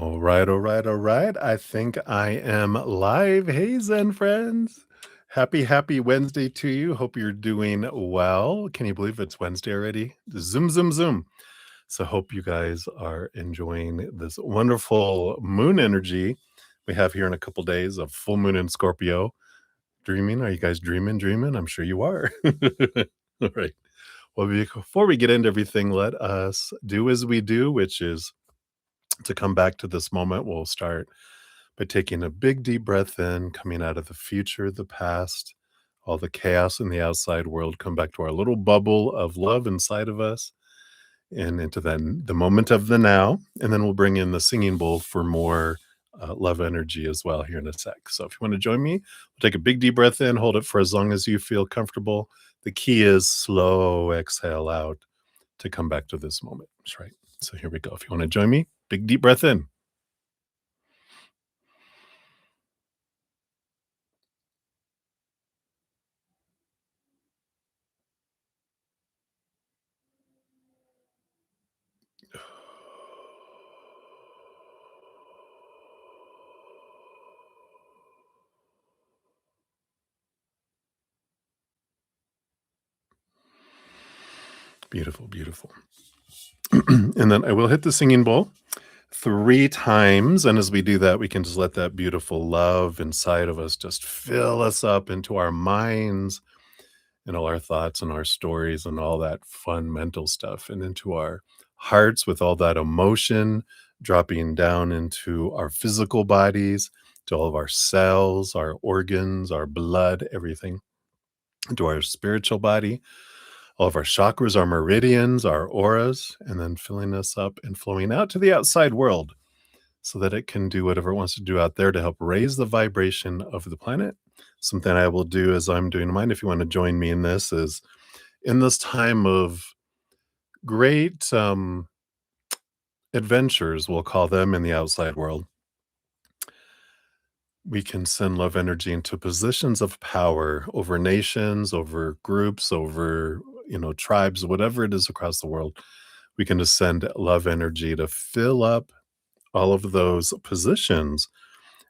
All right, all right, all right. I think I am live. Hey, Zen friends. Happy Wednesday to you. Hope you're doing well. Can you believe it's Wednesday already? Zoom, zoom, zoom. So, hope you guys are enjoying this wonderful moon energy we have here in a couple days of full moon in Scorpio. Dreaming? Are you guys dreaming? I'm sure you are. All right. Well, before we get into everything, let us do as we do, which is to come back to this moment. We'll start by taking a big deep breath in, coming out of the future, the past, all the chaos in the outside world, come back to our little bubble of love inside of us and into the moment of the now. And then we'll bring in the singing bowl for more love energy as well here in a sec. So if you want to join me, we'll take a big deep breath in, hold it for as long as you feel comfortable. The key is slow exhale out to come back to this moment. That's right. So here we go. If you want to join me, big deep breath in. Beautiful, beautiful. And then I will hit the singing bowl 3 times. And as we do that, we can just let that beautiful love inside of us just fill us up into our minds and all our thoughts and our stories and all that fun mental stuff, and into our hearts with all that emotion dropping down into our physical bodies, to all of our cells, our organs, our blood, everything, into our spiritual body, all of our chakras, our meridians, our auras, and then filling us up and flowing out to the outside world so that it can do whatever it wants to do out there to help raise the vibration of the planet. Something I will do as I'm doing mine, if you want to join me in this, is in this time of great adventures, we'll call them, in the outside world, we can send love energy into positions of power over nations, over groups, over tribes, whatever it is across the world. We can just send love energy to fill up all of those positions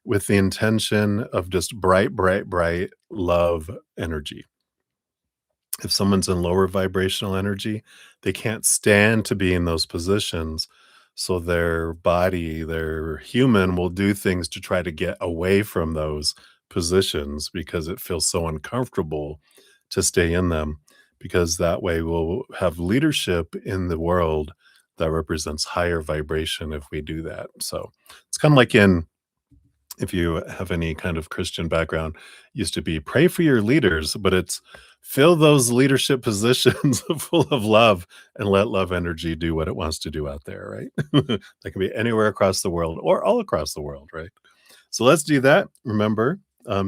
with the intention of just bright, bright, bright love energy. If someone's in lower vibrational energy, they can't stand to be in those positions. So their body, their human, will do things to try to get away from those positions because it feels so uncomfortable to stay in them. Because that way we'll have leadership in the world that represents higher vibration if we do that. So it's kind of like in, if you have any kind of Christian background, used to be pray for your leaders, but it's fill those leadership positions full of love and let love energy do what it wants to do out there, right? That can be anywhere across the world or all across the world, right? So let's do that. Remember,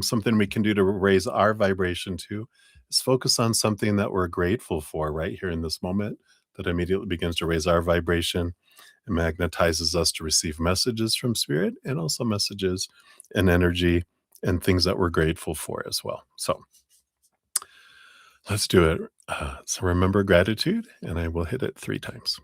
something we can do to raise our vibration too is focus on something that we're grateful for right here in this moment that immediately begins to raise our vibration. It magnetizes us to receive messages from spirit and also messages and energy and things that we're grateful for as well. So let's do it. So remember gratitude, and I will hit it 3 times.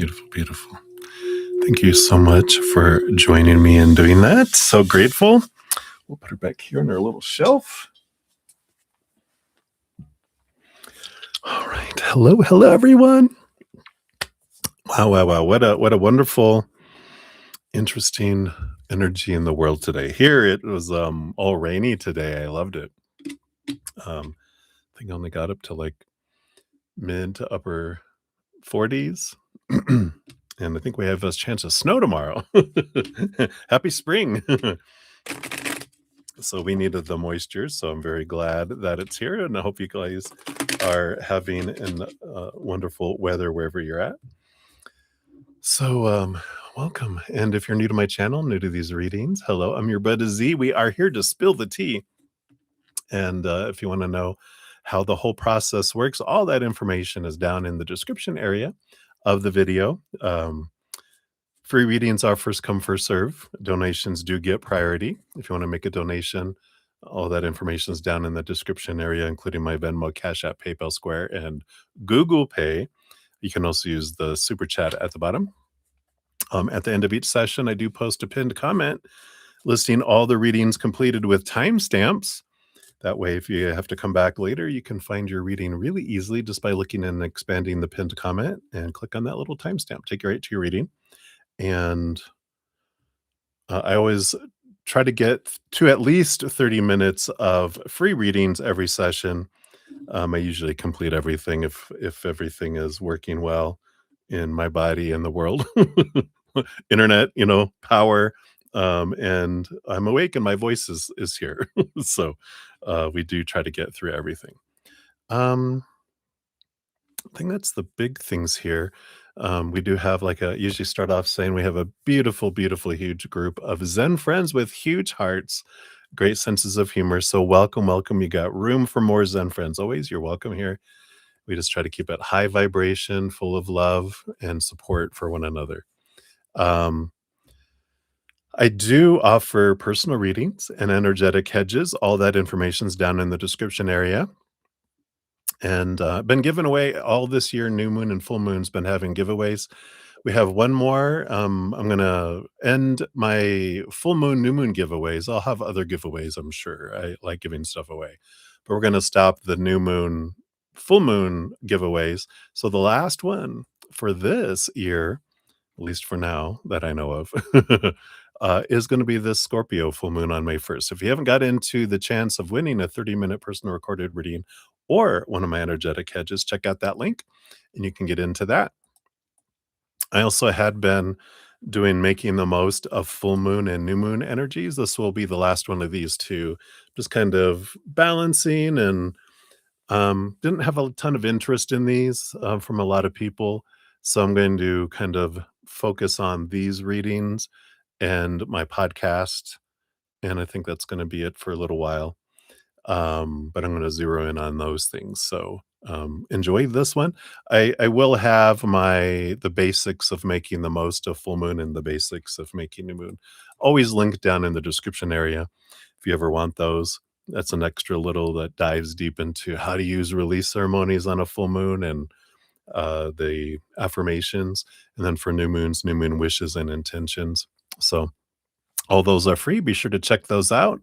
Beautiful, beautiful. Thank you so much for joining me in doing that. So grateful. We'll put her back here on our little shelf. All right. Hello, hello, everyone. Wow, wow, wow. What a wonderful, interesting energy in the world today. Here it was all rainy today. I loved it. I think I only got up to like mid to upper 40s. And I think we have a chance of snow tomorrow. Happy spring. So we needed the moisture. So I'm very glad that it's here. And I hope you guys are having wonderful weather wherever you're at. So, welcome. And if you're new to my channel, new to these readings, hello, I'm your bud Z. We are here to spill the tea. And if you want to know how the whole process works, all that information is down in the description area of the video. Free readings are first come, first serve. Donations do get priority. If you want to make a donation, all that information is down in the description area, including my Venmo, Cash App, PayPal, Square, and Google Pay. You can also use the super chat at the bottom. At the end of each session, I do post a pinned comment listing all the readings completed with timestamps. That way, if you have to come back later, you can find your reading really easily just by looking and expanding the pinned comment and click on that little timestamp. Take you right to your reading. And I always try to get to at least 30 minutes of free readings every session. I usually complete everything if everything is working well in my body and the world. Internet, power, and I'm awake and my voice is here. So we do try to get through everything. I think that's the big things here. We do have usually start off saying we have a beautiful, beautiful, huge group of Zen friends with huge hearts, great senses of humor. So welcome, welcome. You got room for more Zen friends. Always, you're welcome here. We just try to keep it high vibration, full of love and support for one another. I do offer personal readings and energetic hedges. All that information is down in the description area. And been giving away all this year. New moon and full moon's been having giveaways. We have one more. I'm gonna end my full moon, new moon giveaways. I'll have other giveaways, I'm sure. I like giving stuff away, but we're gonna stop the new moon, full moon giveaways. So the last one for this year, at least for now that I know of, is going to be this Scorpio full moon on May 1st. If you haven't got into the chance of winning a 30-minute personal recorded reading or one of my energetic hedges, check out that link and you can get into that. I also had been doing making the most of full moon and new moon energies. This will be the last one of these two, just kind of balancing and didn't have a ton of interest in these from a lot of people. So I'm going to kind of focus on these readings and my podcast. And I think that's going to be it for a little while. But I'm going to zero in on those things. So enjoy this one. I will have the basics of making the most of full moon and the basics of making new moon always linked down in the description area if you ever want those. That's an extra little that dives deep into how to use release ceremonies on a full moon and the affirmations, and then for new moons, new moon wishes and intentions. So all those are free. Be sure to check those out.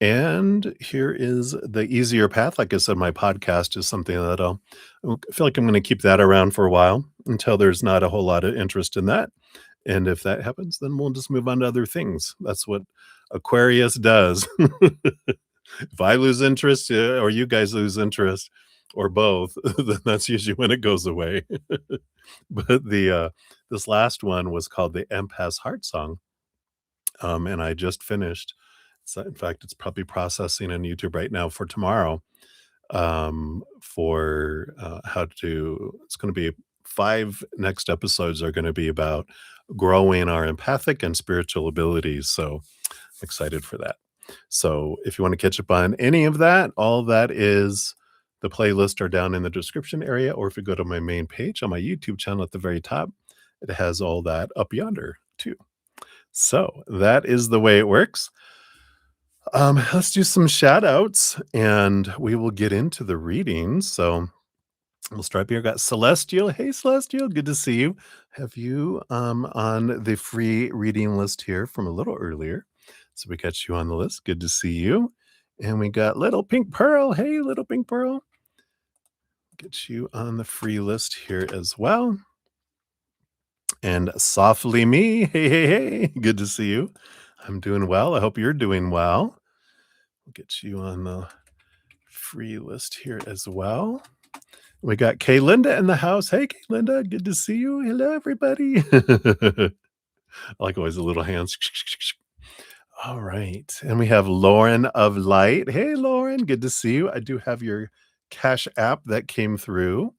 And here is the easier path. Like I said, my podcast is something that I feel like I'm going to keep that around for a while until there's not a whole lot of interest in that. And if that happens, then we'll just move on to other things. That's what Aquarius does. If I lose interest or you guys lose interest or both, then that's usually when it goes away. But this last one was called the Empath's Heart Song. And I just finished. So in fact, it's probably processing on YouTube right now for tomorrow for it's going to be 5 next episodes are going to be about growing our empathic and spiritual abilities. So I'm excited for that. So if you want to catch up on any of that, all that is the playlist are down in the description area, or if you go to my main page on my YouTube channel at the very top, it has all that up yonder too. So that is the way it works. Let's do some shout outs and we will get into the readings. So We'll start here. Got Celestial. Hey, Celestial. Good to see you. Have you on the free reading list here from a little earlier? So we got you on the list. Good to see you. And we got Little Pink Pearl. Hey, Little Pink Pearl. Get you on the free list here as well. And Softly Me. Hey, hey, hey. Good to see you. I'm doing well. I hope you're doing well. We'll get you on the free list here as well. We got Kay Linda in the house. Hey, Kay Linda, good to see you. Hello, everybody. I like always the little hands. All right. And we have Lauren of Light. Hey, Lauren, good to see you. I do have your Cash App that came through.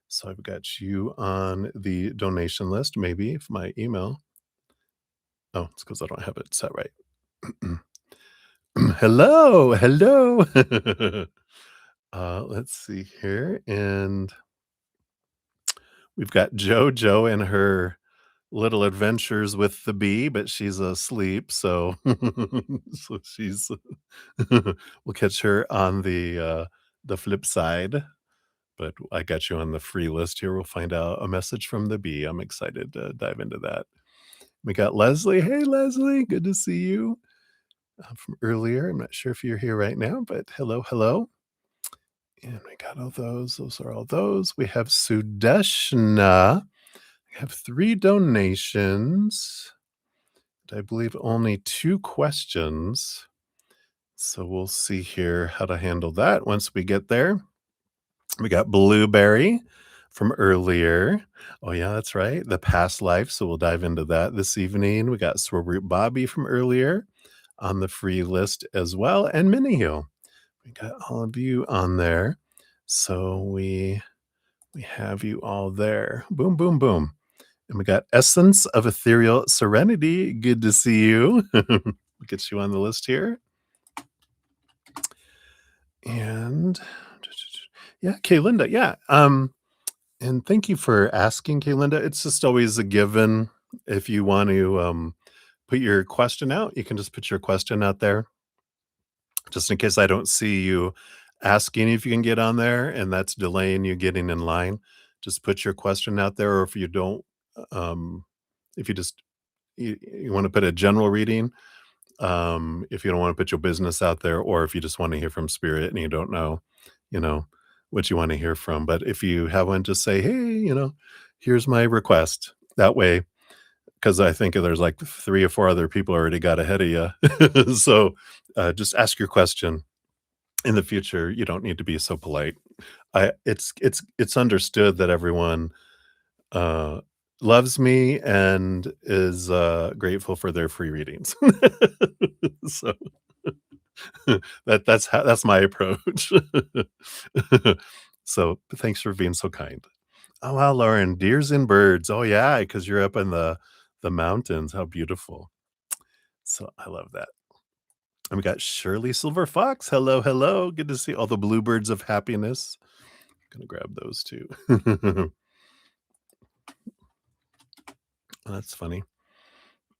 So I've got you on the donation list. Maybe if my email. Oh, it's because I don't have it set right. Hello. Hello. Let's see here. And we've got JoJo and her little adventures with the bee, but she's asleep, so so she's we'll catch her on the flip side, but I got you on the free list here. We'll find out a message from the bee. I'm excited to dive into that. We got Leslie. Hey, Leslie, good to see you from earlier. I'm not sure if you're here right now, but hello, hello. And we got all those. Those are all those. We have Sudeshna. We have 3 donations. I believe only 2 questions. So we'll see here how to handle that once we get there. We got Blueberry from earlier. Oh, yeah, that's right. The past life. So we'll dive into that this evening. We got Swerroot Bobby from earlier on the free list as well. And Minnie Hill. We got all of you on there. So we have you all there. Boom, boom, boom. And we got Essence of Ethereal Serenity. Good to see you. We'll get you on the list here. And yeah, Kaylinda. Yeah. And thank you for asking, Kaylinda. It's just always a given. If you want to put your question out, you can just put your question out there. Just in case I don't see you asking if you can get on there and that's delaying you getting in line. Just put your question out there, or if you don't, if you just you want to put a general reading, if you don't want to put your business out there, or if you just want to hear from spirit and you don't know, you know, what you want to hear from. But if you have one, just say, hey, here's my request. That way, because I think there's like 3 or 4 other people already got ahead of you. So just ask your question. In the future, you don't need to be so polite. It's understood that everyone uh, loves me and is grateful for their free readings. So that's my approach. So thanks for being so kind. Oh wow, Lauren, deers and birds. Oh yeah, because you're up in the mountains. How beautiful. So I love that. And we got Shirley Silver Fox. Hello, hello. Good to see all the bluebirds of happiness. Gonna grab those too. That's funny.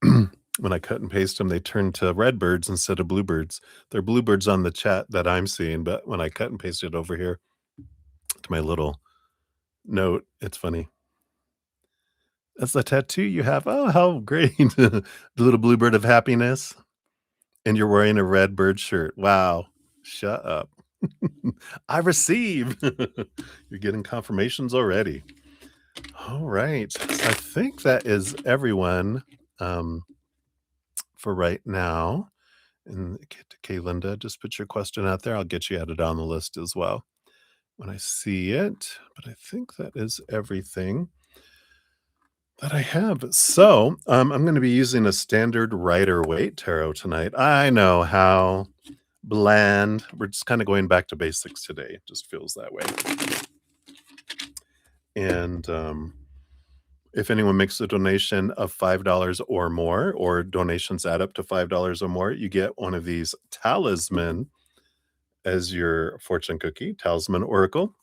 When I cut and paste them, they turn to redbirds instead of bluebirds. They're bluebirds on the chat that I'm seeing, but when I cut and paste it over here to my little note, it's funny. That's the tattoo you have. Oh, how great. The little bluebird of happiness. And you're wearing a red bird shirt. Wow. Shut up. I receive. You're getting confirmations already. All right. So I think that is everyone for right now. And Kay Linda, just put your question out there. I'll get you added on the list as well when I see it. But I think that is everything that I have. So I'm going to be using a standard Rider-Waite tarot tonight. I know how bland. We're just kind of going back to basics today. It just feels that way. And if anyone makes a donation of $5 or more, or donations add up to $5 or more, you get one of these talisman as your fortune cookie, talisman oracle.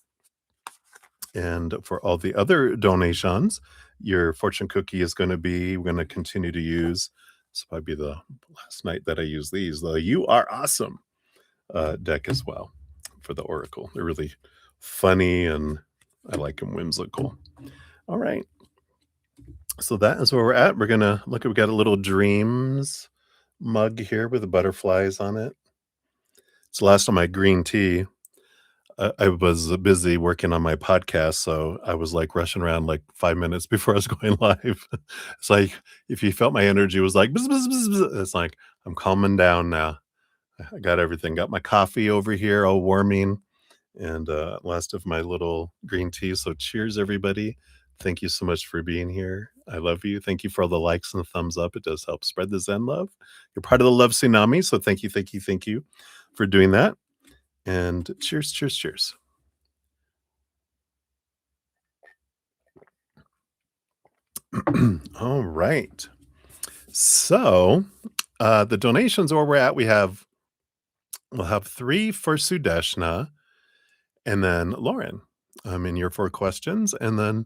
And for all the other donations, your fortune cookie is going to be, we're going to continue to use, this will probably be the last night that I use these, the You Are Awesome deck as well for the oracle. They're really funny and I like him whimsical. All right. So that is where we're at. We're gonna look at we got a little dreams mug here with the butterflies on it. It's the last of my green tea. I was busy working on my podcast, so I was like rushing around like 5 minutes before I was going live. It's like if you felt my energy was like, bzz, bzz, bzz, bzz, it's like I'm calming down now. I got everything. Got my coffee over here, all warming, and last of my little green tea. So cheers, everybody. Thank you so much for being here. I love you. Thank you for all the likes and the thumbs up. It does help spread the Zen love. You're part of the love tsunami. So thank you, thank you, thank you for doing that. And cheers, cheers, cheers. All right. So the donations where we're at, we'll have three for Sudeshna and then Lauren. In your four questions. And then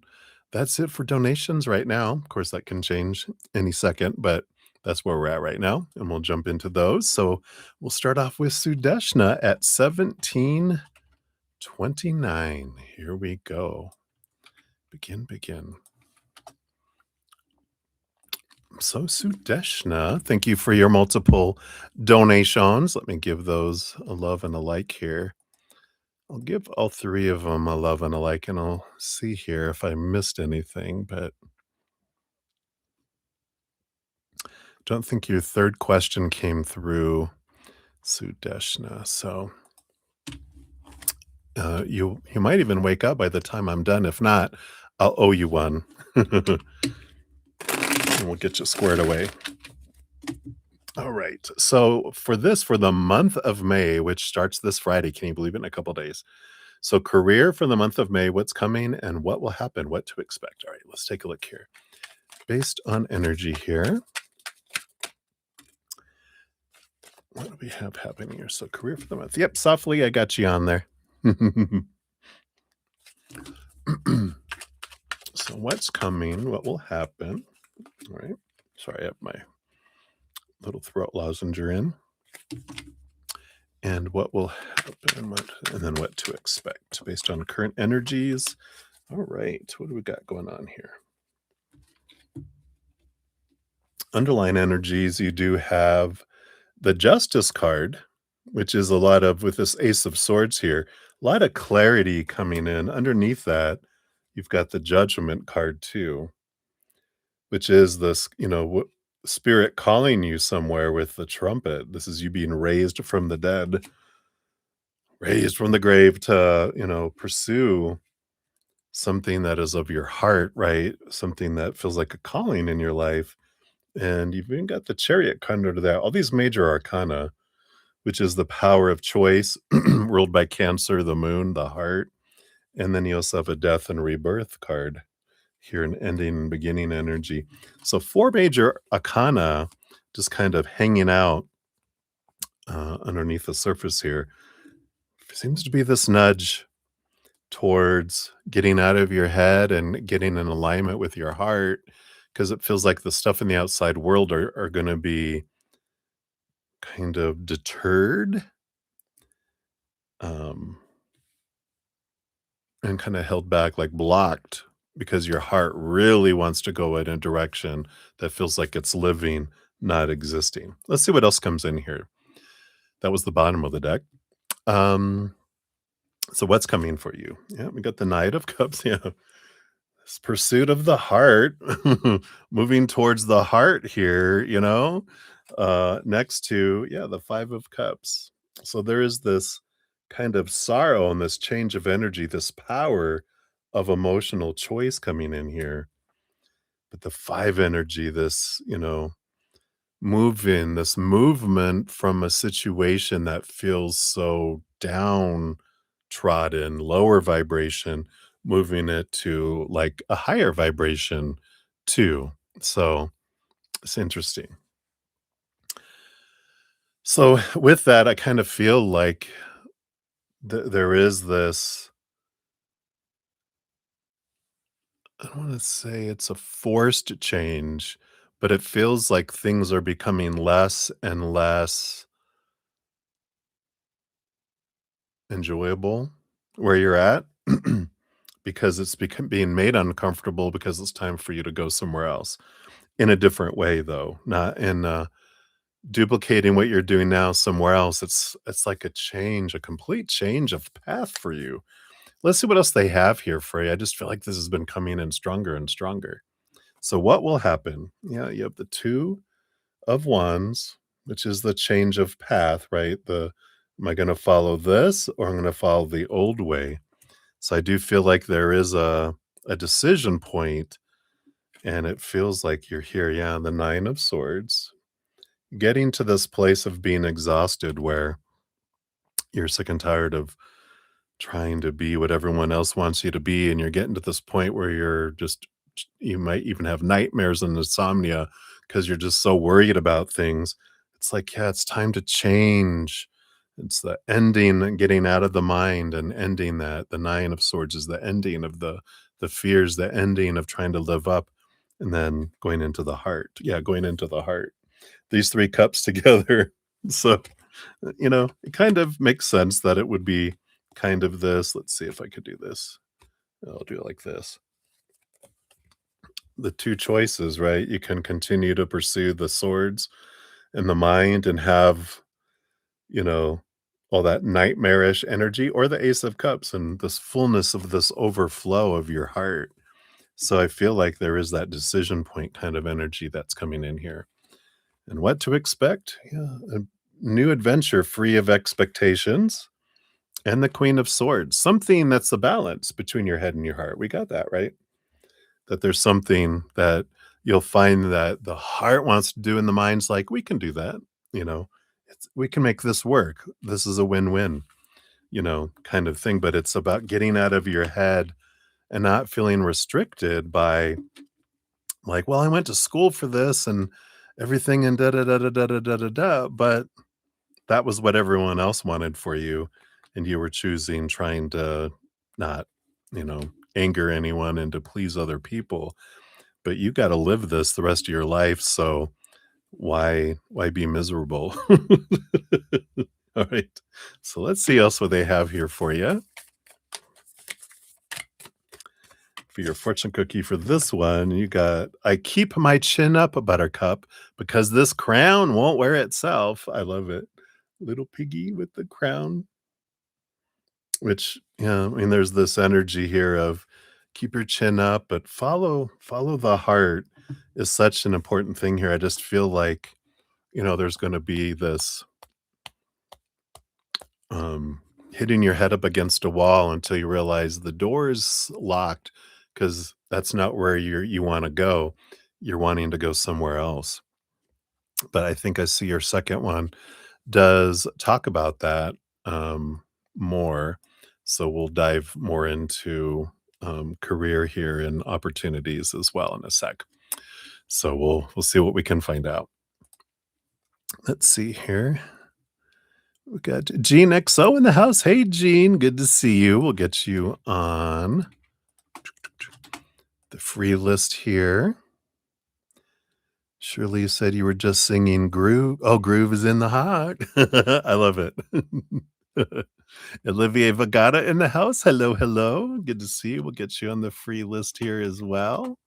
that's it for donations right now. Of course, that can change any second, but that's where we're at right now. And we'll jump into those. So we'll start off with Sudeshna at 1729. Here we go. Begin. So Sudeshna, thank you for your multiple donations. Let me give those a love and a like here. I'll give all three of them a love and a like, and I'll see here if I missed anything, but don't think your third question came through, Sudeshna. So you might even wake up by the time I'm done. If not, I'll owe you one. And we'll get you squared away. All right. So for the month of May, which starts this Friday, can you believe it, in a couple days? So career for the month of May, what's coming and what will happen, what to expect. All right, let's take a look here. Based on energy here, what do we have happening here? So career for the month. Yep, softly, I got you on there. So what's coming? What will happen? All right. Sorry, I have my little throat lozenge in. And what will happen, and then what to expect based on current energies. All right. What do we got going on here? Underlying energies, you do have the Justice card, which is a lot of, with this Ace of Swords here, a lot of clarity coming in. Underneath that, you've got the Judgment card too, which is this, spirit calling you somewhere with the trumpet. This is you being raised from the dead, raised from the grave to, pursue something that is of your heart, right? Something that feels like a calling in your life. And you've even got the Chariot card under that. All these major arcana, which is the power of choice, ruled by Cancer, the moon, the heart. And then you also have a death and rebirth card here, an ending and beginning energy. So four major arcana just kind of hanging out underneath the surface here. Seems to be this nudge towards getting out of your head and getting in alignment with your heart, because it feels like the stuff in the outside world are going to be kind of deterred, um, and kind of held back, like blocked, because your heart really wants to go in a direction that feels like it's living, not existing. Let's see what else comes in here. That was the bottom of the deck. So what's coming for you? Yeah, we got the Knight of Cups. Yeah. This pursuit of the heart, moving towards the heart here, next to, yeah, the Five of Cups. So there is this kind of sorrow and this change of energy, this power of emotional choice coming in here. But the five energy, this, this movement from a situation that feels so downtrodden, lower vibration, moving it to like a higher vibration too. So it's interesting. So with that, I kind of feel like there is this, I don't want to say it's a forced change, but it feels like things are becoming less and less enjoyable where you're at. because it's being made uncomfortable because it's time for you to go somewhere else in a different way, though, not in duplicating what you're doing now somewhere else. It's like a complete change of path for you. Let's see what else they have here for you. I just feel like this has been coming in stronger and stronger. So what will happen? Yeah, you have the 2 of wands, which is the change of path, right? The am I going to follow this or I'm going to follow the old way? So I do feel like there is a decision point, and it feels like you're here. Yeah, the 9 of swords, getting to this place of being exhausted where you're sick and tired of trying to be what everyone else wants you to be, and you're getting to this point where you might even have nightmares and insomnia because you're just so worried about things. It's like, yeah, it's time to change. It's the ending and getting out of the mind and ending that. The 9 of swords is the ending of the fears, the ending of trying to live up, and then going into the heart. Yeah, going into the heart. These 3 cups together. So, it kind of makes sense that it would be kind of this. Let's see if I could do this. I'll do it like this. The 2 choices, right? You can continue to pursue the swords in the mind and have, you know, all that nightmarish energy, or the Ace of Cups and this fullness of this overflow of your heart. So I feel like there is that decision point kind of energy that's coming in here. And what to expect? Yeah, a new adventure free of expectations. And the Queen of Swords, something that's a balance between your head and your heart. We got that, right? That there's something that you'll find that the heart wants to do and the mind's like, "We can do that," you know? We can make this work. This is a win-win, kind of thing, but it's about getting out of your head and not feeling restricted by, like, "Well, I went to school for this and everything and da da da da da da da da da," but that was what everyone else wanted for you, and you were choosing trying to not, anger anyone and to please other people, but you gotta live this the rest of your life, so why be miserable? Alright, so let's see else what they have here for you. For your fortune cookie for this one, you got, "I keep my chin up, buttercup, because this crown won't wear itself." I love it. Little piggy with the crown. Which, yeah, I mean, there's this energy here of keep your chin up, but follow the heart is such an important thing here. I just feel like, there's gonna be this, um, hitting your head up against a wall until you realize the door is locked, because that's not where you wanna go. You're wanting to go somewhere else. But I think I see your second one does talk about that, more. So we'll dive more into, career here and opportunities as well in a sec. So we'll see what we can find out. Let's see here. We got Gene XO in the house. Hey, Gene, good to see you. We'll get you on the free list here. Shirley, you said you were just singing Groove. Oh, Groove is in the heart. I love it. Olivier Vagata in the house. Hello, hello. Good to see you. We'll get you on the free list here as well.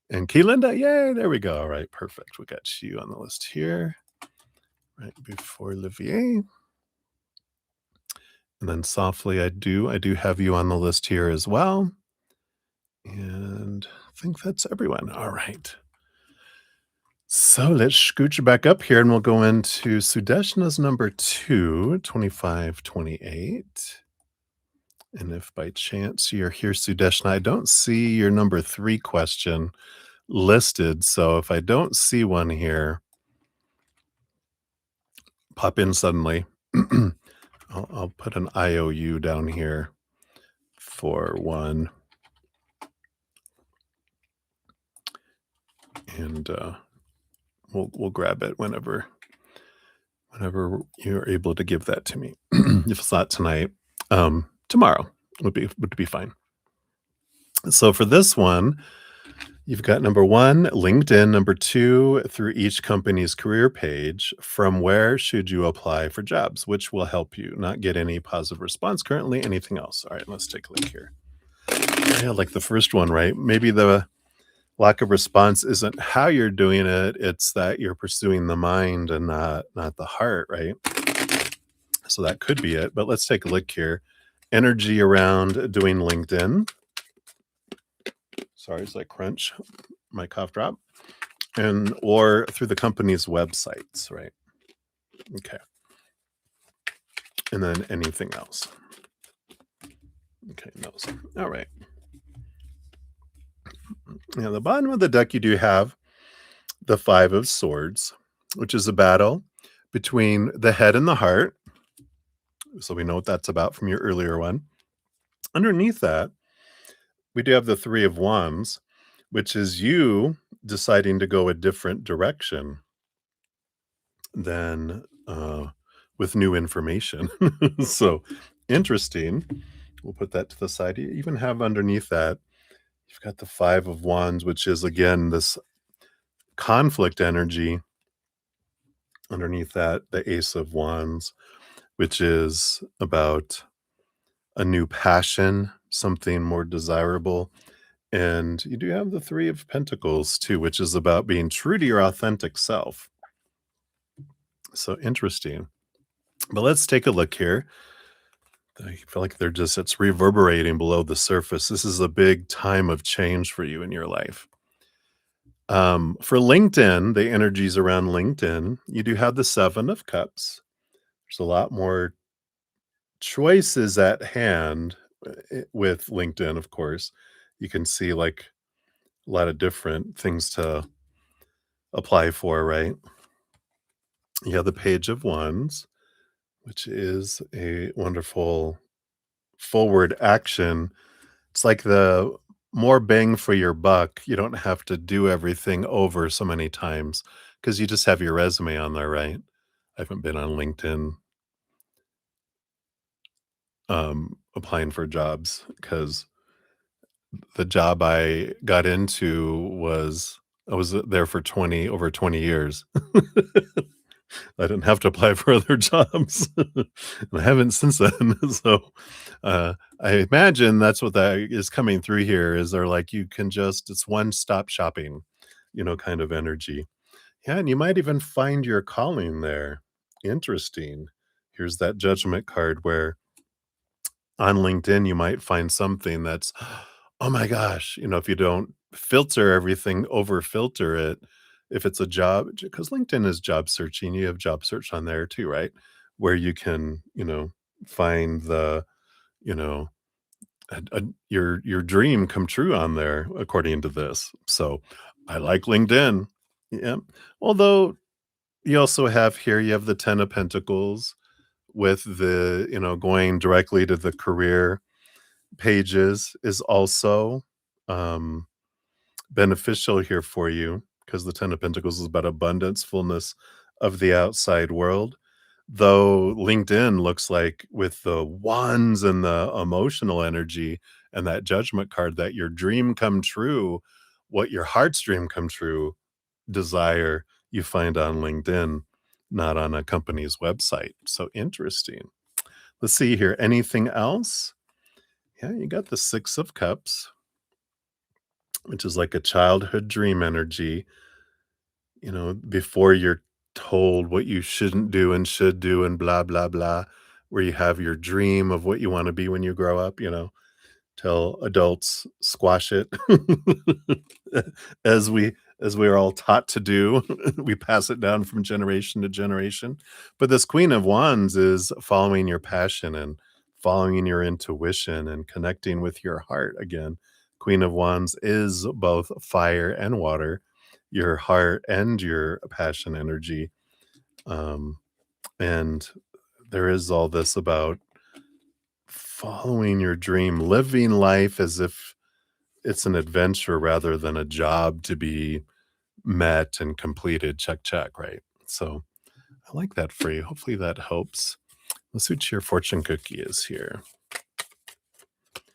And Keelinda, yay, there we go. All right, perfect. We got you on the list here right before Olivier. And then softly, I do have you on the list here as well. And I think that's everyone. All right. So let's scooch back up here and we'll go into Sudeshna's number 2, 2528. And if by chance you're here, Sudeshna, I don't see your number 3 question listed. So if I don't see one here, pop in suddenly. I'll put an IOU down here for one. And we'll grab it whenever you're able to give that to me. If it's not tonight, tomorrow would be fine. So for this one, you've got number 1, LinkedIn, number 2, through each company's career page. From where should you apply for jobs? Which will help you not get any positive response currently? Anything else? All right, let's take a look here. Yeah, like the first one, right? Maybe the lack of response isn't how you're doing it, it's that you're pursuing the mind and not the heart, right? So that could be it, but let's take a look here. Energy around doing LinkedIn. Sorry, as I crunch my cough drop. And or through the company's websites, right? Okay. And then anything else. Okay, no. All right. Now, the bottom of the deck, you do have the Five of Swords, which is a battle between the head and the heart. So we know what that's about from your earlier one. Underneath that, we do have the Three of Wands, which is you deciding to go a different direction than with new information. So interesting. We'll put that to the side. You even have underneath that, you've got the Five of Wands, which is again this conflict energy. Underneath that, the Ace of Wands, which is about a new passion, something more desirable. And you do have the Three of Pentacles too, which is about being true to your authentic self. So interesting. But let's take a look here. I feel like it's reverberating below the surface. This is a big time of change for you in your life. For LinkedIn, the energies around LinkedIn, you do have the Seven of Cups. There's a lot more choices at hand with LinkedIn, of course. You can see like a lot of different things to apply for, right? You have the Page of Wands, which is a wonderful forward action. It's like the more bang for your buck. You don't have to do everything over so many times because you just have your resume on there, right? I haven't been on LinkedIn applying for jobs because the job I got into was I was there for 20 years. I didn't have to apply for other jobs. And I haven't since then. So I imagine that's what that is coming through here is they're like you can just it's one stop shopping, kind of energy. Yeah, and you might even find your calling there. Interesting. Here's that judgment card where on LinkedIn, you might find something that's, oh my gosh, if you don't filter everything, over filter it, if it's a job, because LinkedIn is job searching, you have job search on there too, right? Where you can, find you know, your dream come true on there, according to this. So I like LinkedIn. Yeah. Although you also have here, you have the Ten of Pentacles with the, going directly to the career pages is also um, beneficial here for you because the Ten of Pentacles is about abundance, fullness of the outside world. Though LinkedIn looks like with the wands and the emotional energy and that judgment card that your dream come true, what your heart's dream come true desire you find on LinkedIn, not on a company's website. So interesting. Let's see here. Anything else? Yeah, you got the Six of Cups, which is like a childhood dream energy, before you're told what you shouldn't do and should do and blah, blah, blah, where you have your dream of what you want to be when you grow up, tell adults squash it as we are all taught to do. We pass it down from generation to generation. But this Queen of Wands is following your passion and following your intuition and connecting with your heart again. Queen of Wands is both fire and water, your heart and your passion energy. And there is all this about following your dream, living life as if it's an adventure rather than a job to be met and completed. Check, check, right? So I like that for you. Hopefully that helps. Let's see what your fortune cookie is here.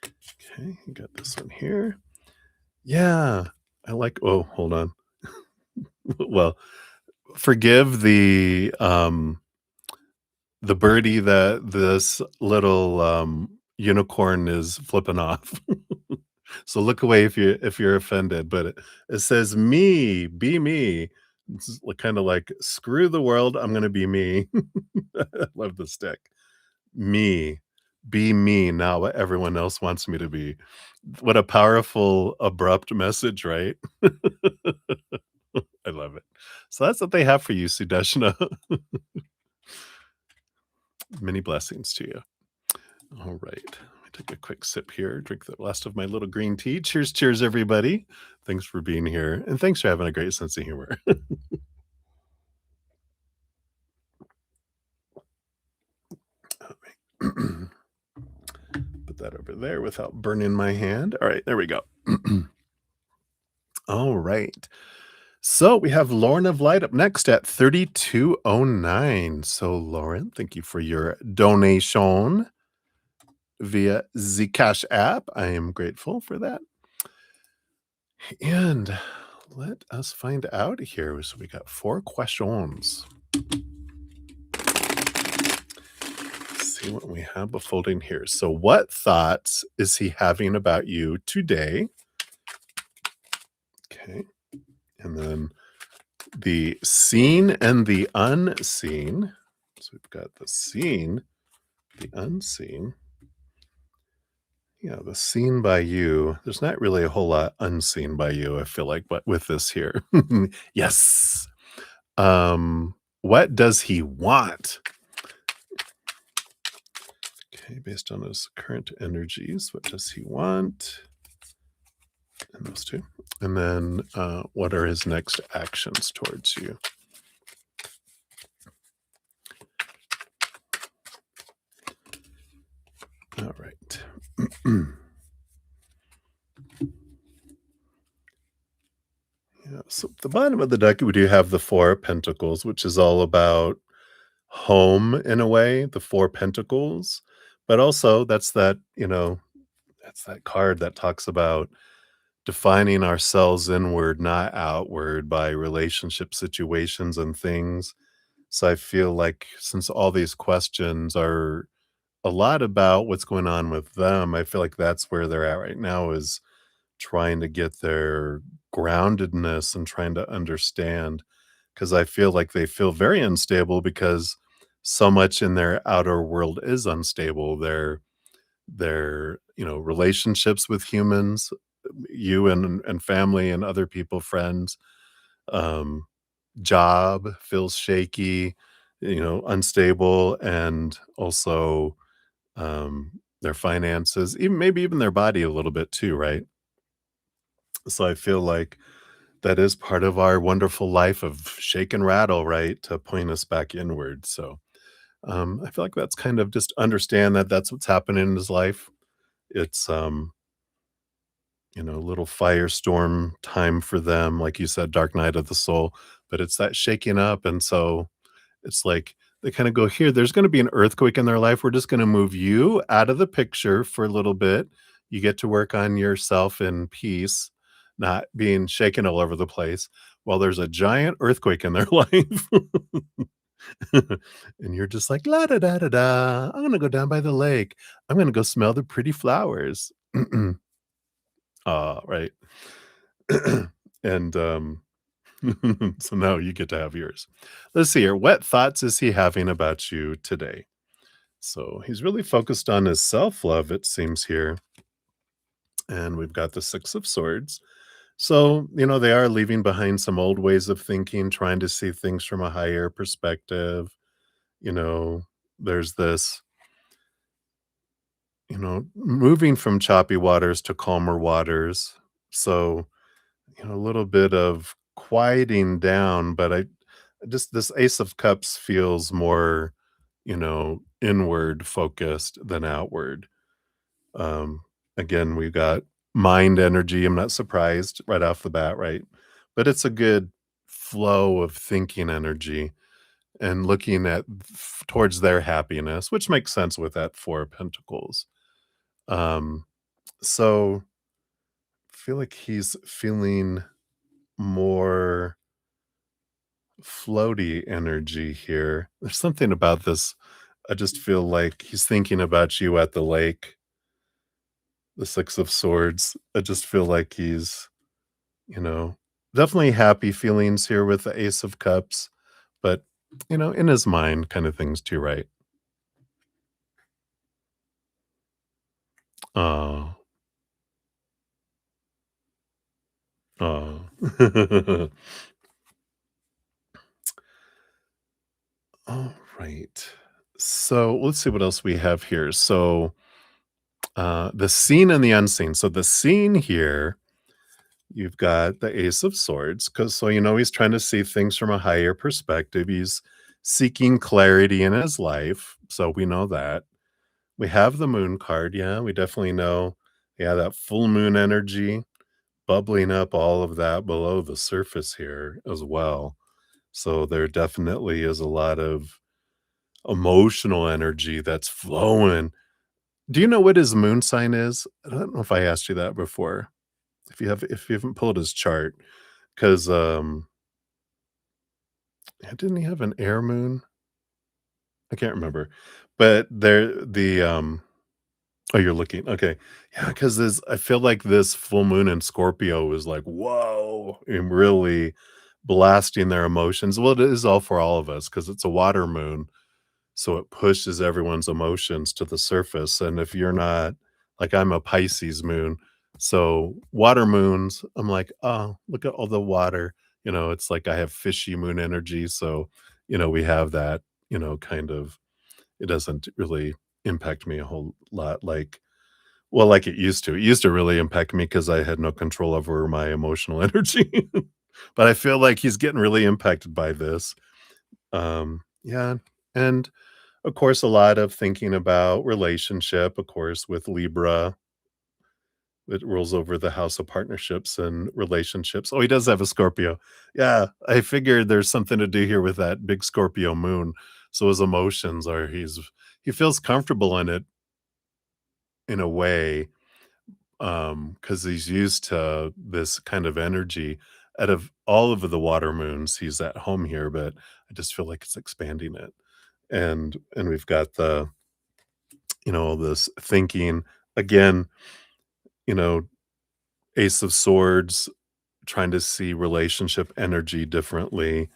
Okay, you got this one here. Yeah, I like. Oh, hold on. Well, forgive the birdie that this little unicorn is flipping off. So look away if you're offended, but it says me, be me. It's kind of like screw the world, I'm gonna be me. I love the stick. Me, be me, not what everyone else wants me to be. What a powerful, abrupt message, right? I love it. So that's what they have for you, Sudeshna. Many blessings to you. All right. Let me take a quick sip here, drink the last of my little green tea. Cheers, cheers, everybody. Thanks for being here. And thanks for having a great sense of humor. All right. Put that over there without burning my hand. All right, there we go. All right. So we have Lauren of Light up next at 3209. So, Lauren, thank you for your donation via Zcash app. I am grateful for that. And let us find out here. So we got 4 questions. Let's see what we have unfolding here. So, what thoughts is he having about you today? Okay. And then the seen and the unseen. So we've got the seen, the unseen. Yeah, the seen by you. There's not really a whole lot unseen by you, I feel like, but with this here. Yes. What does he want? Okay, based on his current energies, what does he want? And those two. And then what are his next actions towards you? All right. Yeah, so at the bottom of the deck, we do have the 4 of Pentacles, which is all about home in a way, the 4 Pentacles. But also that's that card that talks about defining ourselves inward, not outward, by relationship situations and things. So I feel like since all these questions are a lot about what's going on with them, I feel like that's where they're at right now is trying to get their groundedness and trying to understand, because I feel like they feel very unstable because so much in their outer world is unstable. Their relationships with humans, you and family and other people, friends, um, job feels shaky, unstable, and also their finances, even maybe even their body a little bit too, right? So I feel like that is part of our wonderful life of shake and rattle, right? To point us back inward. So I feel like that's kind of just understand that that's what's happening in his life. It's a little firestorm time for them, like you said, dark night of the soul, but it's that shaking up. And so it's like they kind of go, here, there's going to be an earthquake in their life. We're just going to move you out of the picture for a little bit. You get to work on yourself in peace, not being shaken all over the place while there's a giant earthquake in their life. And you're just like, la da da da da. I'm going to go down by the lake. I'm going to go smell the pretty flowers. Right. And so now you get to have yours. Let's see here. What thoughts is he having about you today? So he's really focused on his self love, it seems here. And we've got the 6 of Swords. So, they are leaving behind some old ways of thinking, trying to see things from a higher perspective. You know, there's this, moving from choppy waters to calmer waters. So, a little bit of quieting down, but I just this Ace of Cups feels more, inward focused than outward. Um, Again, we've got mind energy. I'm not surprised right off the bat, right? But it's a good flow of thinking energy and looking at towards their happiness, which makes sense with that 4 of Pentacles. Um, so I feel like he's feeling more floaty energy here. There's something about this. I just feel like he's thinking about you at the lake. the 6 of Swords. I just feel like he's, you know, definitely happy feelings here with the Ace of Cups, but, in his mind kind of things too, right? Oh, oh. All right. So let's see what else we have here. So the seen and the unseen. So the scene here, you've got the Ace of Swords, because he's trying to see things from a higher perspective. He's seeking clarity in his life. So we know that. We have the moon card. Yeah, we definitely know. Yeah, that full moon energy bubbling up all of that below the surface here as well. So there definitely is a lot of emotional energy that's flowing. Do you know what his moon sign is? I don't know if I asked you that before. If you haven't pulled his chart, 'cause, didn't he have an air moon? I can't remember. But oh, you're looking, okay. Yeah, because this I feel like this full moon in Scorpio is like, "Whoa," and really blasting their emotions. Well, it is all for all of us because it's a water moon. So it pushes everyone's emotions to the surface, and if you're not like, I'm a Pisces moon, so water moons, I'm like, "Oh, look at all the water." It's like I have fishy moon energy, so, we have that, kind of it doesn't really impact me a whole lot like it used to. It used to really impact me because I had no control over my emotional energy, but I feel like he's getting really impacted by this. Yeah, and of course, a lot of thinking about relationship, of course, with Libra. It rules over the house of partnerships and relationships. Oh, he does have a Scorpio. Yeah, I figured there's something to do here with that big Scorpio moon. So his emotions are he feels comfortable in it in a way, because he's used to this kind of energy. Out of all of the water moons, he's at home here, but I just feel like it's expanding it. And we've got this thinking again, you know, Ace of Swords, trying to see relationship energy differently.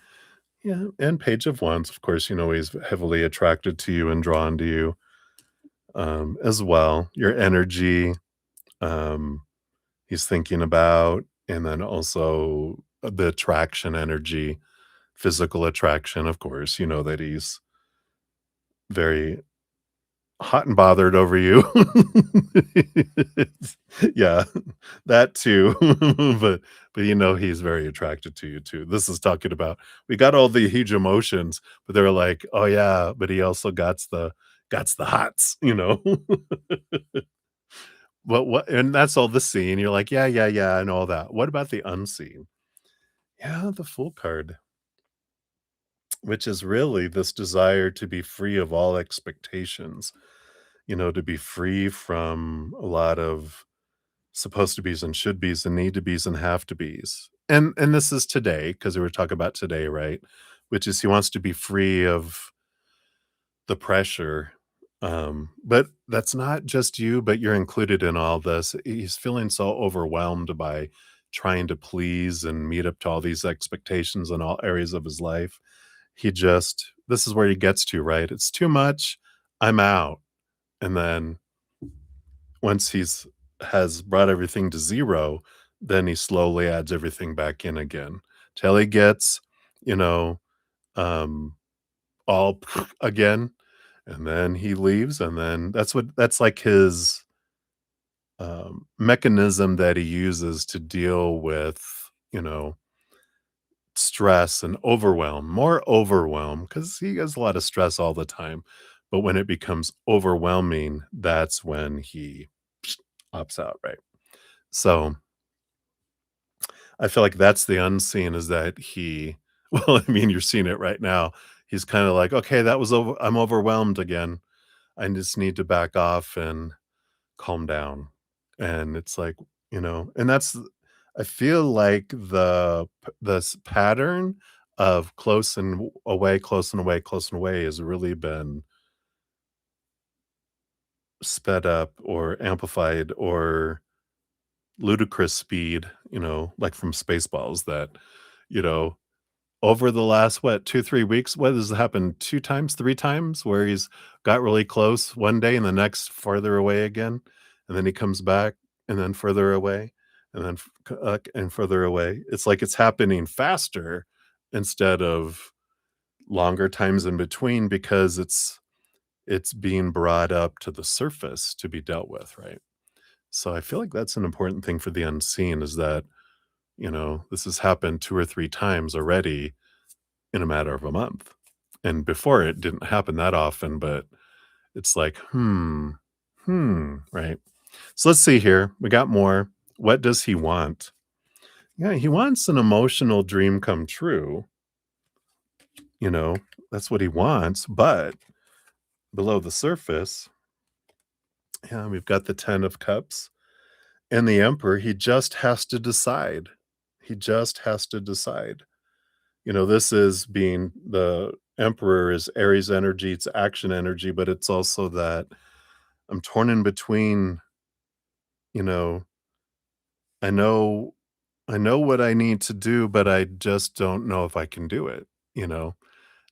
Yeah, and Page of Wands, of course, he's heavily attracted to you and drawn to you, as well. Your energy, um, he's thinking about, and then also the attraction energy, physical attraction, of course, that he's very hot and bothered over you. Yeah, that too, but he's very attracted to you too. This is talking about we got all the huge emotions, but they're like, "Oh, yeah, but he also gots the hots," you know? What and that's all the scene. You're like, "Yeah, yeah, yeah, and all that." What about the unseen? Yeah, the Fool card, which is really this desire to be free of all expectations, to be free from a lot of supposed to be's and should be's and need to be's and have to be's. And this is today because we were talking about today, right? Which is he wants to be free of the pressure. But that's not just you, but you're included in all this. He's feeling so overwhelmed by trying to please and meet up to all these expectations in all areas of his life. This is where he gets to, right? It's too much. I'm out. And then once has brought everything to 0, then he slowly adds everything back in again till he gets, you know, um, all again, and then he leaves, and then that's like his, mechanism that he uses to deal with, you know, stress and overwhelm, more overwhelm, because he has a lot of stress all the time, but when it becomes overwhelming, that's when he opts out, right? So I feel like that's the unseen is that well, I mean, you're seeing it right now. He's kinda like, "Okay, that was I'm overwhelmed again. I just need to back off and calm down." And it's like, and I feel like this pattern of close and away, close and away, close and away has really been sped up or amplified or ludicrous speed, like from Spaceballs that, you know, over the last, what, 2, 3 weeks, what has happened 2 times, 3 times where he's got really close one day and the next farther away again, and then he comes back and then further away and then and further away. It's like it's happening faster instead of longer times in between because it's being brought up to the surface to be dealt with, right? So I feel like that's an important thing for the unseen is that, this has happened 2 or 3 times already in a matter of a month. And before it didn't happen that often, but it's like, right? So let's see here. We got more. What does he want? Yeah, he wants an emotional dream come true. You know, that's what he wants. But below the surface, yeah, we've got the 10 of cups and the emperor. He just has to decide. He just has to decide. This is being the emperor is Aries energy, it's action energy, but it's also that I'm torn in between, you know, I know I know what I need to do, but I just don't know if I can do it, you know?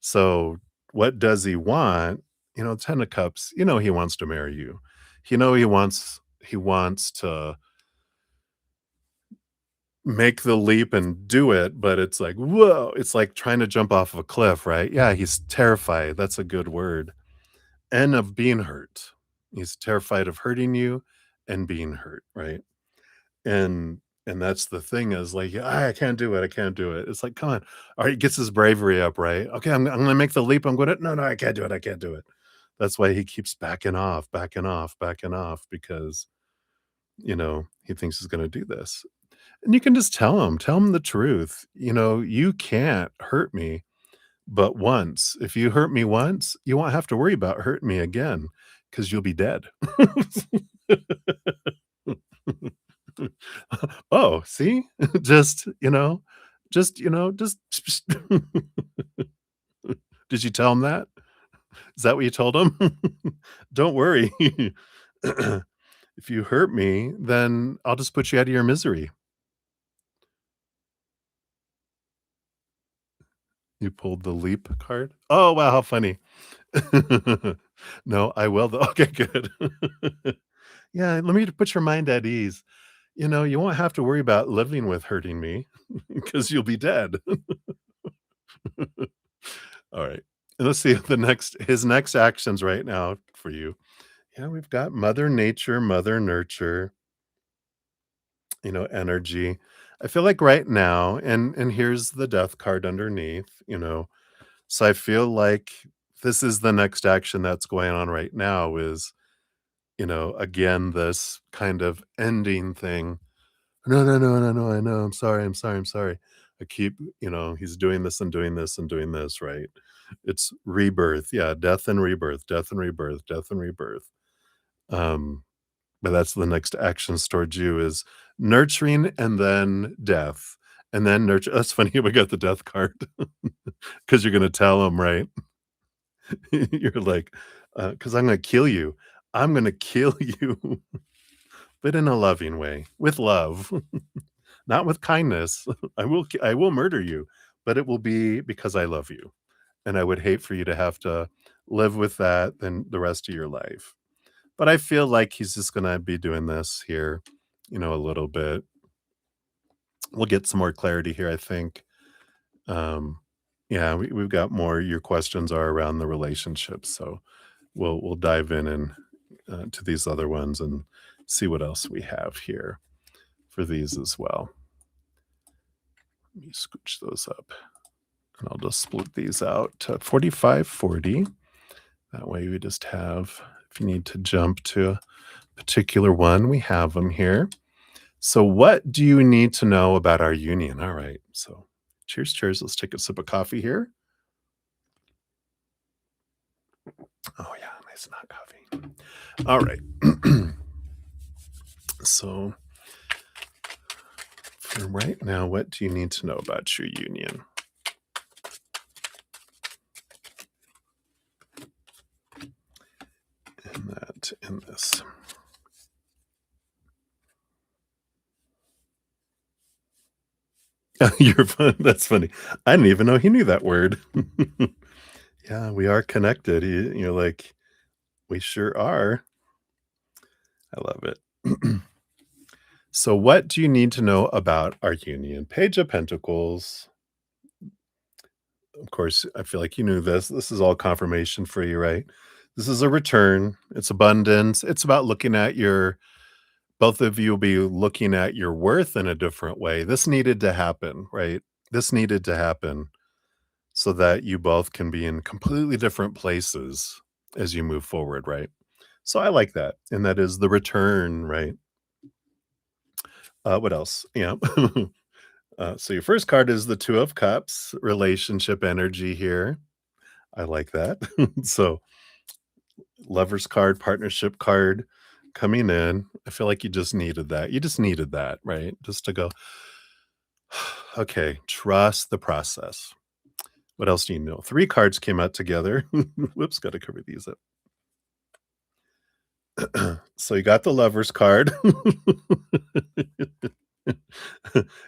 So what does he want? 10 of cups, he wants to marry you. He wants to make the leap and do it, but it's like, whoa, it's like trying to jump off of a cliff, right? Yeah, he's terrified. That's a good word. And of being hurt. He's terrified of hurting you and being hurt, right? And that's the thing is like, "Ah, I can't do it. I can't do it." It's like, come on. All right, he gets his bravery up, right? Okay, I'm gonna make the leap. I'm gonna no, I can't do it. I can't do it. That's why he keeps backing off, backing off, backing off because he thinks he's gonna do this. And you can just tell him the truth. You can't hurt me but once. If you hurt me once, you won't have to worry about hurting me again because you'll be dead. Oh, see? Just, just did you tell him that? Is that what you told him? Don't worry. If you hurt me, then I'll just put you out of your misery. You pulled the leap card? Oh, wow, how funny. No, I will though. Okay, good. Yeah, let me put your mind at ease. You won't have to worry about living with hurting me because you'll be dead. All right. And let's see his next actions right now for you. Yeah, we've got Mother Nature, Mother Nurture, energy. I feel like right now, and here's the death card underneath, so I feel like this is the next action that's going on right now is, again, this kind of ending thing. No, no, no, no, no, I know. I'm sorry. I'm sorry. I'm sorry. I keep, he's doing this and doing this and doing this, right? It's rebirth. Yeah, death and rebirth, death and rebirth, death and rebirth. Um, but that's the next actions towards you is nurturing and then death. And then nurture. That's funny. We got the death card because you're going to tell him, right? You're like, because I'm going to kill you. I'm going to kill you, but in a loving way, with love. Not with kindness. I will murder you, but it will be because I love you, and I would hate for you to have to live with that then the rest of your life. But I feel like he's just gonna be doing this here, a little bit. We'll get some more clarity here, I think. Um, yeah, we've got more. Your questions are around the relationship, so we'll dive in and to these other ones and see what else we have here for these as well. Let me scooch those up. And I'll just split these out to 45, 40. That way we just have, if you need to jump to a particular one, we have them here. So what do you need to know about our union? All right. So cheers, cheers. Let's take a sip of coffee here. Oh yeah, nice and hot coffee. All right. So for right now, what do you need to know about your union? And it in this. You're fun. That's funny. I didn't even know he knew that word. Yeah, we are connected. You're like, we sure are. I love it. So, what do you need to know about our union? Page of Pentacles. Of course, I feel like you knew this. This is all confirmation for you, right? This is a return. It's abundance. It's about looking at your, both of you will be looking at your worth in a different way. This needed to happen, right? This needed to happen so that you both can be in completely different places as you move forward, right? So I like that. And that is the return, right? What else? Yeah. So your first card is the Two of Cups, relationship energy here. I like that. So lover's card, partnership card coming in. I feel like you just needed that. You just needed that, right? Just to go, okay, trust the process. What else do you know? Three cards came out together. Whoops, got to cover these up. So you got the lover's card.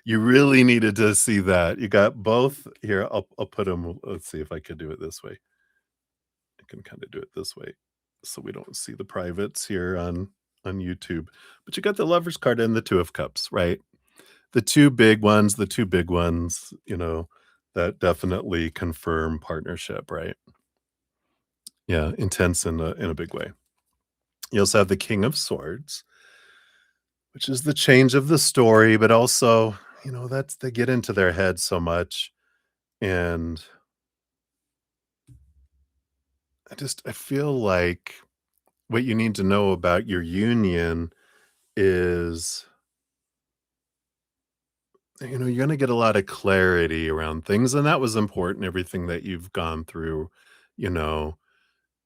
You really needed to see that. You got both here. I'll put them. Let's see if I could do it this way. I can kind of do it this way, so we don't see the privates here on YouTube. But you got the lover's card and the Two of Cups, right? The two big ones. The two big ones. That definitely confirm partnership, right? Yeah, intense in a big way. You also have the King of Swords, which is the change of the story, but also, that's they get into their head so much. And I feel like what you need to know about your union is, you're going to get a lot of clarity around things. And that was important, everything that you've gone through, you know,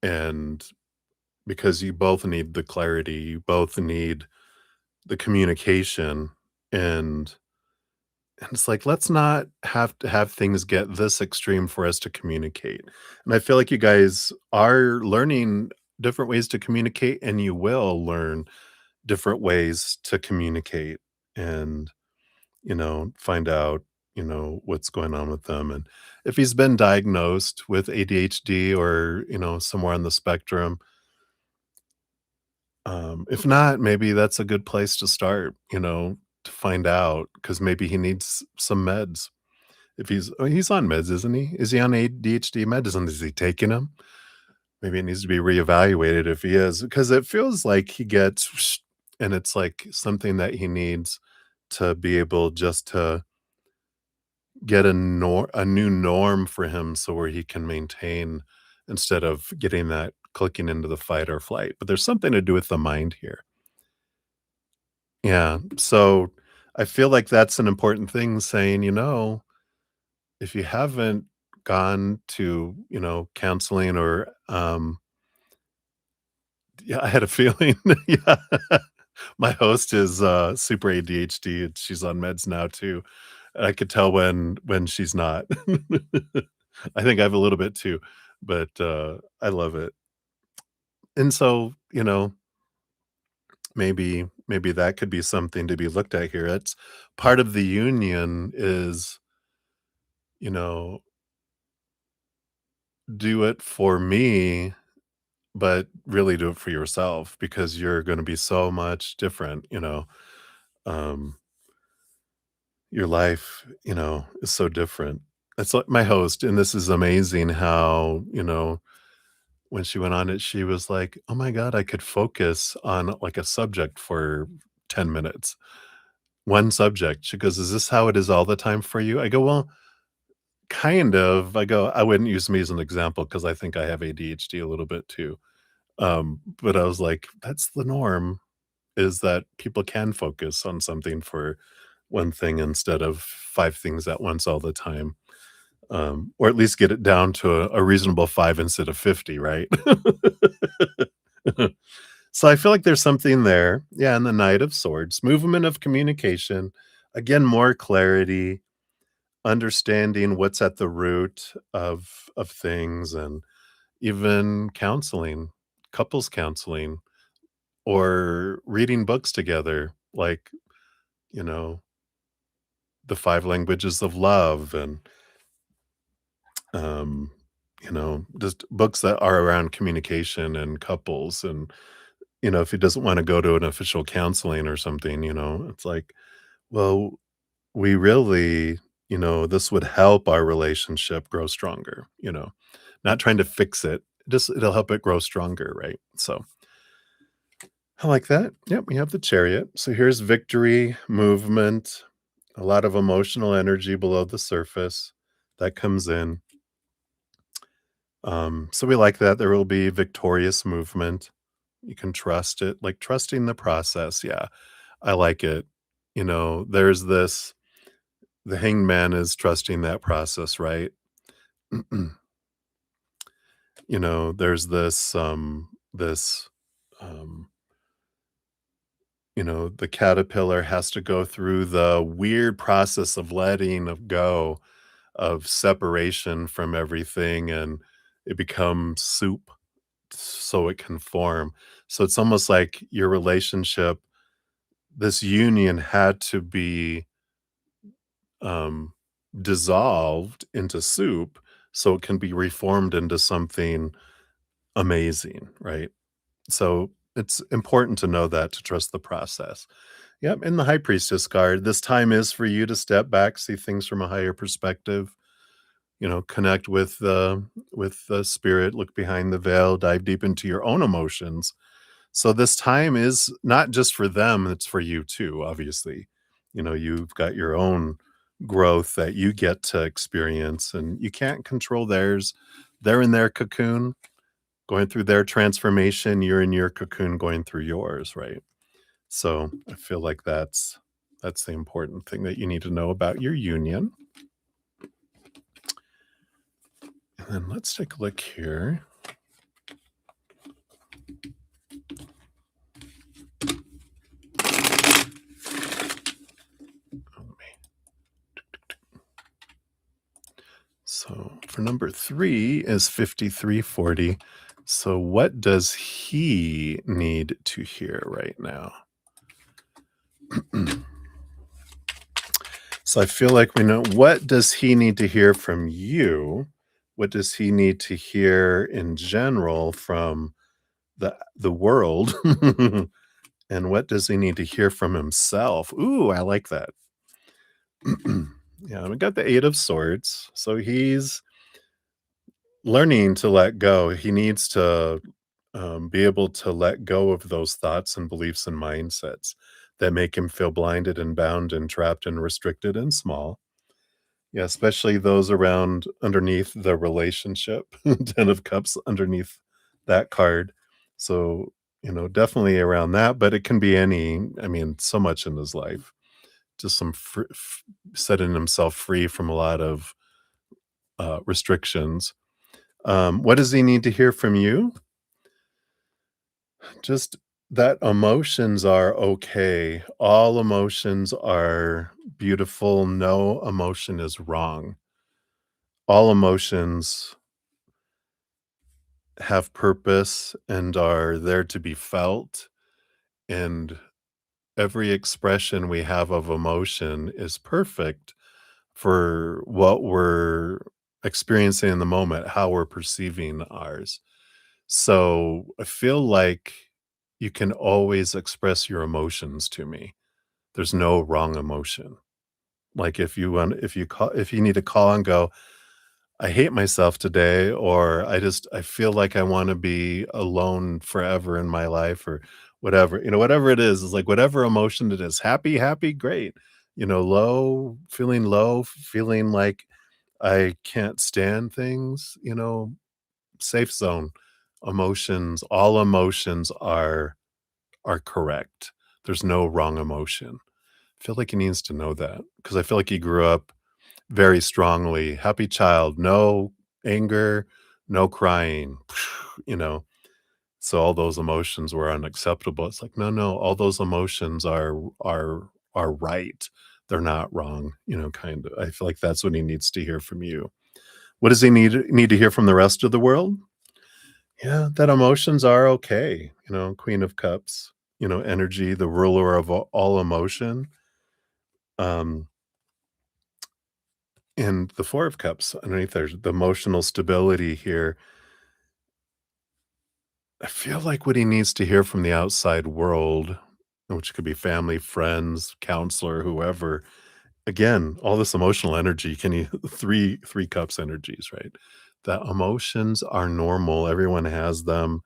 and because you both need the clarity, you both need the communication. And it's like, let's not have to have things get this extreme for us to communicate. And I feel like you guys are learning different ways to communicate, and you will learn different ways to communicate and, find out, what's going on with them. And if he's been diagnosed with ADHD or, somewhere on the spectrum, if not, maybe that's a good place to start, to find out because maybe he needs some meds. If he's on meds, isn't he? Is he on ADHD medicine? Is he taking them? Maybe it needs to be reevaluated if he is, because it feels like he gets and it's like something that he needs to be able just to get a new norm for him so where he can maintain instead of getting that clicking into the fight or flight. But there's something to do with the mind here. Yeah. So I feel like that's an important thing saying, if you haven't gone to, counseling or, yeah, I had a feeling, yeah. My host is, super ADHD, and she's on meds now too. And I could tell when she's not. I think I have a little bit too, but, I love it. And so, maybe that could be something to be looked at here. It's part of the union is, you know, do it for me, but really do it for yourself because you're gonna be so much different, um, your life, is so different. It's like my host, and this is amazing how, when she went on it, she was like, "Oh my god, I could focus on, like, a subject for 10 minutes." One subject. She goes, "Is this how it is all the time for you?" I go, "Well, kind of." I go, "I wouldn't use me as an example because I think I have ADHD a little bit too." But I was like, "That's the norm, is that people can focus on something for one thing instead of 5 things at once all the time." Or at least get it down to a reasonable 5 instead of 50, right? So I feel like there's something there. Yeah, and the Knight of Swords, movement of communication, again, more clarity, understanding what's at the root of things, and even counseling, couples counseling. or reading books together, like, you know, The Five Languages of Love and, um, just books that are around communication and couples. And, if he doesn't wanna go to an official counseling or something, it's like, well, we really, this would help our relationship grow stronger, not trying to fix it, just it'll help it grow stronger, right? So, I like that. Yep, we have the chariot. So here's victory, movement, a lot of emotional energy below the surface that comes in. So we like that. There will be victorious movement. You can trust it, like trusting the process. Yeah, I like it. There's this, the hanged man is trusting that process, right? There's um, the caterpillar has to go through the weird process of letting of go, of separation from everything, and it becomes soup so it can form. So it's almost like your relationship, this union had to be um, dissolved into soup so it can be reformed into something amazing, right? So it's important to know that, to trust the process. Yep, in the High Priestess card, this time is for you to step back, see things from a higher perspective, connect with the spirit, look behind the veil, dive deep into your own emotions. So this time is not just for them, it's for you too, obviously. You've got your own growth that you get to experience, and you can't control theirs. They're in their cocoon, going through their transformation, you're in your cocoon going through yours, right? So I feel like that's the important thing that you need to know about your union. And then let's take a look here. So for number 3 is 5340. So what does he need to hear right now? So I feel like we know, what does he need to hear from you? What does he need to hear in general from the world? And what does he need to hear from himself? Ooh, I like that. Yeah, we got the 8 of swords. So he's learning to let go. He needs to be able to let go of those thoughts and beliefs and mindsets that make him feel blinded and bound and trapped and restricted and small. Yeah, especially those around underneath the relationship, 10 of cups underneath that card. So, definitely around that, but it can be so much in his life. Just setting himself free from a lot of restrictions. What does he need to hear from you? Just that emotions are okay. All emotions are beautiful. No emotion is wrong. All emotions have purpose and are there to be felt. And every expression we have of emotion is perfect for what we're experiencing in the moment, how we're perceiving ours. So I feel like you can always express your emotions to me. There's no wrong emotion. Like if you need to call and go, I hate myself today, or I feel like I want to be alone forever in my life, or whatever, whatever it is like whatever emotion it is, happy, happy, great. Low, feeling like I can't stand things, safe zone. Emotions, all emotions are correct. There's no wrong emotion. I feel like he needs to know that, because I feel like he grew up very strongly happy child, no anger, no crying, you know. So all those emotions were unacceptable. It's like, no, no, all those emotions are right. They're not wrong, kind of. I feel like that's what he needs to hear from you. What does he need to hear from the rest of the world? Yeah, that emotions are okay, Queen of Cups. energy, the ruler of all emotion. Um, and the Four of Cups underneath there's the emotional stability here. I feel like what he needs to hear from the outside world, which could be family, friends, counselor, whoever. Again, all this emotional energy, can you three cups energies, right? That emotions are normal, everyone has them,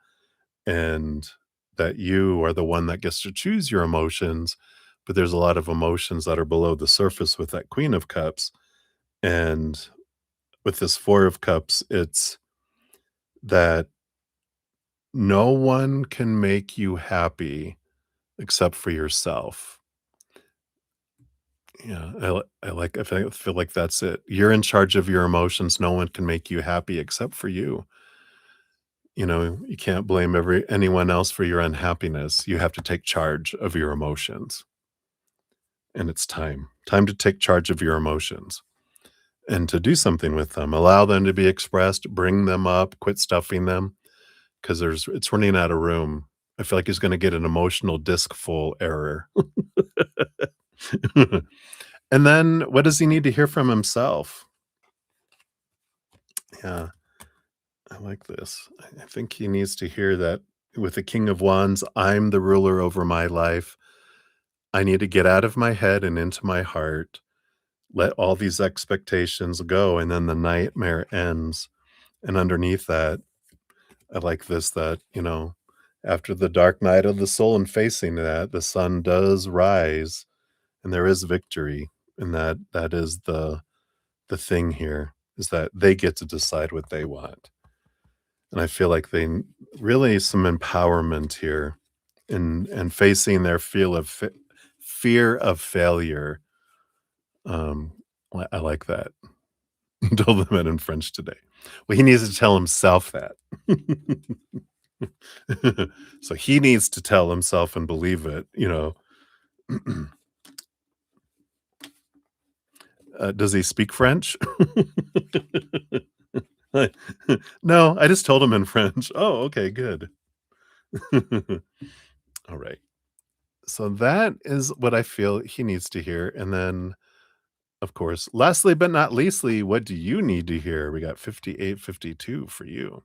and that you are the one that gets to choose your emotions, but there's a lot of emotions that are below the surface with that Queen of Cups, and with this Four of Cups, it's that no one can make you happy except for yourself. Yeah, I feel like that's it. You're in charge of your emotions, no one can make you happy except for you. You can't blame anyone else for your unhappiness. You have to take charge of your emotions, and it's time to take charge of your emotions and to do something with them. Allow them to be expressed, bring them up, quit stuffing them, 'cause it's running out of room. I feel like he's gonna get an emotional disk full error. And then what does he need to hear from himself? Yeah, I like this. I think he needs to hear that with the King of Wands, I'm the ruler over my life. I need to get out of my head and into my heart, let all these expectations go, and then the nightmare ends. And underneath that, I like this that, after the dark night of the soul and facing that, the sun does rise and there is victory. And that is the thing here is that they get to decide what they want. And I feel like really some empowerment here and facing their fear of failure. Um, I like that. He told them that in French today. Well, he needs to tell himself that. So he needs to tell himself and believe it. Does he speak French? No, I just told him in French. Oh, okay, good. All right. So that is what I feel he needs to hear. And then, of course, lastly but not leastly, what do you need to hear? We got 5852 for you.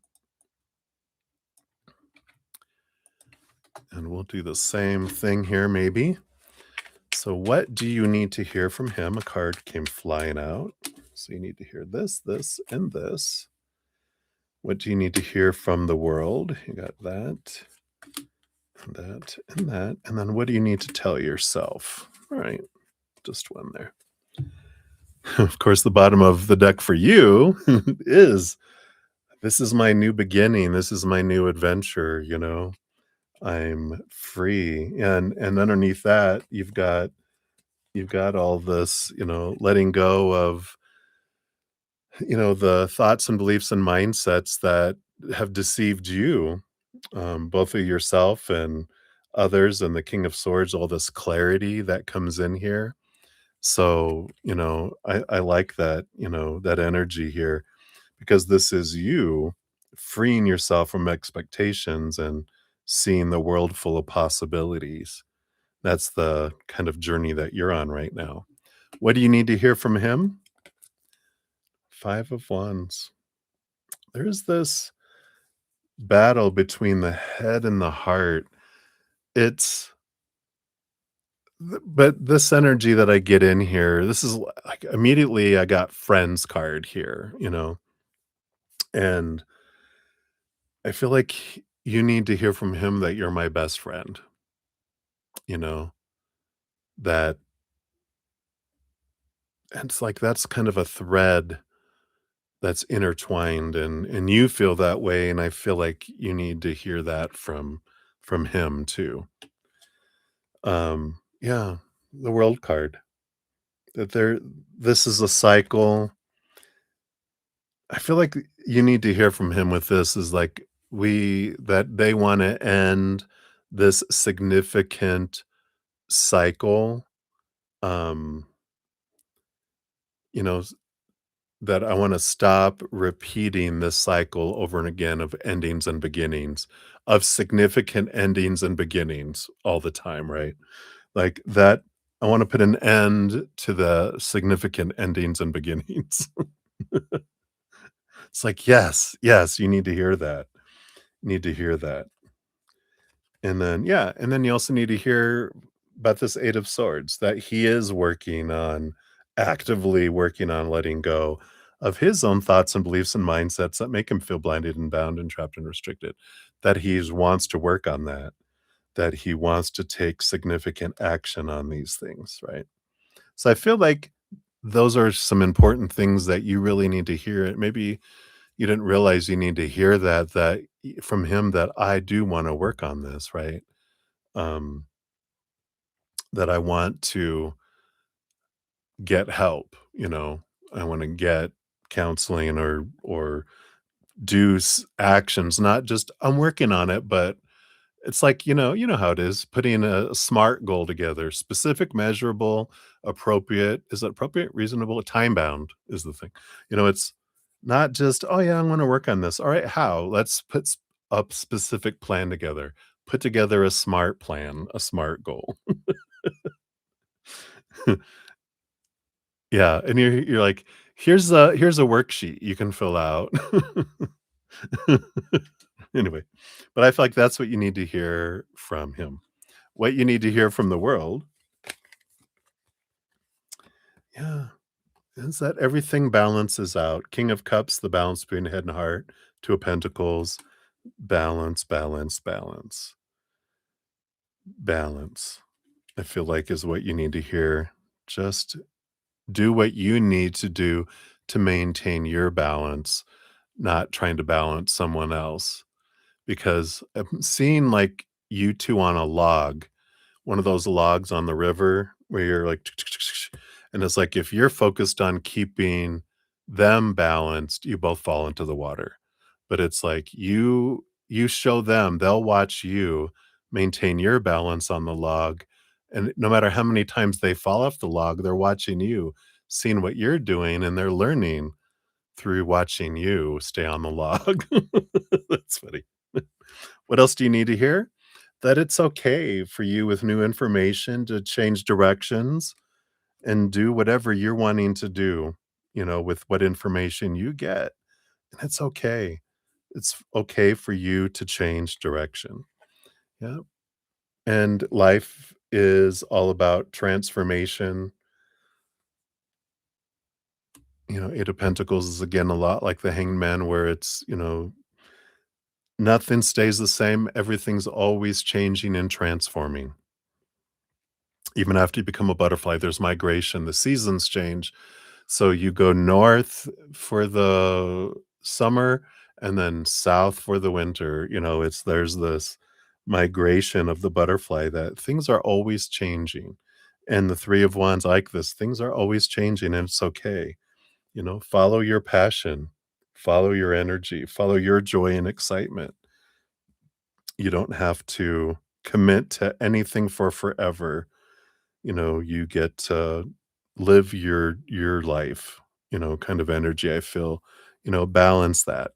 And we'll do the same thing here, maybe. So, what do you need to hear from him? A card came flying out. So, you need to hear this, this, and this. What do you need to hear from the world? You got that, and that, and that. And then, what do you need to tell yourself? All right, just one there. Of course, the bottom of the deck for you is this is my new beginning. This is my new adventure. I'm free. And underneath that, you've got all this, letting go of, the thoughts and beliefs and mindsets that have deceived you, both of yourself and others, and the King of Swords, all this clarity that comes in here. So, I like that energy here because this is you freeing yourself from expectations and seeing the world full of possibilities. That's the kind of journey that you're on right now. What do you need to hear from him? Five of Wands. There's this battle between the head and the heart. It's but this energy that I get in here, this is like immediately I got friends card here. And I feel like you need to hear from him that you're my best friend, you know, that and it's like that's kind of a thread that's intertwined and you feel that way and I feel like you need to hear that from him too. Yeah, the world card. That this is a cycle. I feel like you need to hear from him with this is like that they want to end this significant cycle. Um, you know, that I wanna stop repeating this cycle over and again of endings and beginnings, of significant endings and beginnings all the time, right? Like, that I wanna put an end to the significant endings and beginnings. It's like, yes, yes, you need to hear that. Need to hear that. And then yeah, and then you also need to hear about this 8 of swords, that he is working on actively working on letting go of his own thoughts and beliefs and mindsets that make him feel blinded and bound and trapped and restricted, that he wants to work on that, that he wants to take significant action on these things, right? So I feel like those are some important things that you really need to hear. Maybe you didn't realize you need to hear from him, that I do wanna work on this, right? Um, that I want to get help, I wanna get counseling or do actions, not just I'm working on it, but it's like, you know how it is, putting a SMART goal together, specific, measurable, appropriate. Is it appropriate, reasonable, time bound is the thing. It's not just, oh yeah, I want to work on this. All right, how? Let's put a specific plan together. Put together a SMART plan, a SMART goal. Yeah, and you're like, here's a worksheet you can fill out. Anyway, but I feel like that's what you need to hear from him. What you need to hear from the world, yeah, is that everything balances out. King of Cups, the balance between head and heart. Two of Pentacles, balance, balance, balance, balance. I feel like is what you need to hear. Just do what you need to do to maintain your balance, not trying to balance someone else. Because I'm seeing like you two on a log, one of those logs on the river where you're like, and it's like if you're focused on keeping them balanced, you both fall into the water. But it's like you show them, they'll watch you maintain your balance on the log. And no matter how many times they fall off the log, they're watching you, seeing what you're doing, and they're learning through watching you stay on the log. That's funny. What else do you need to hear? That it's okay for you with new information to change directions and do whatever you're wanting to do, with what information you get. And it's okay. It's okay for you to change direction. Yeah. And life is all about transformation. Eight of Pentacles is again a lot like the Hanged Man, where it's, nothing stays the same. Everything's always changing and transforming. Even after you become a butterfly, there's migration, the seasons change. So you go north for the summer and then south for the winter. There's this migration of the butterfly, that things are always changing. And the Three of Wands, like this, things are always changing and it's okay. Follow your passion, follow your energy, follow your joy and excitement. You don't have to commit to anything for forever. You get to live your life, kind of energy. I feel, balance that.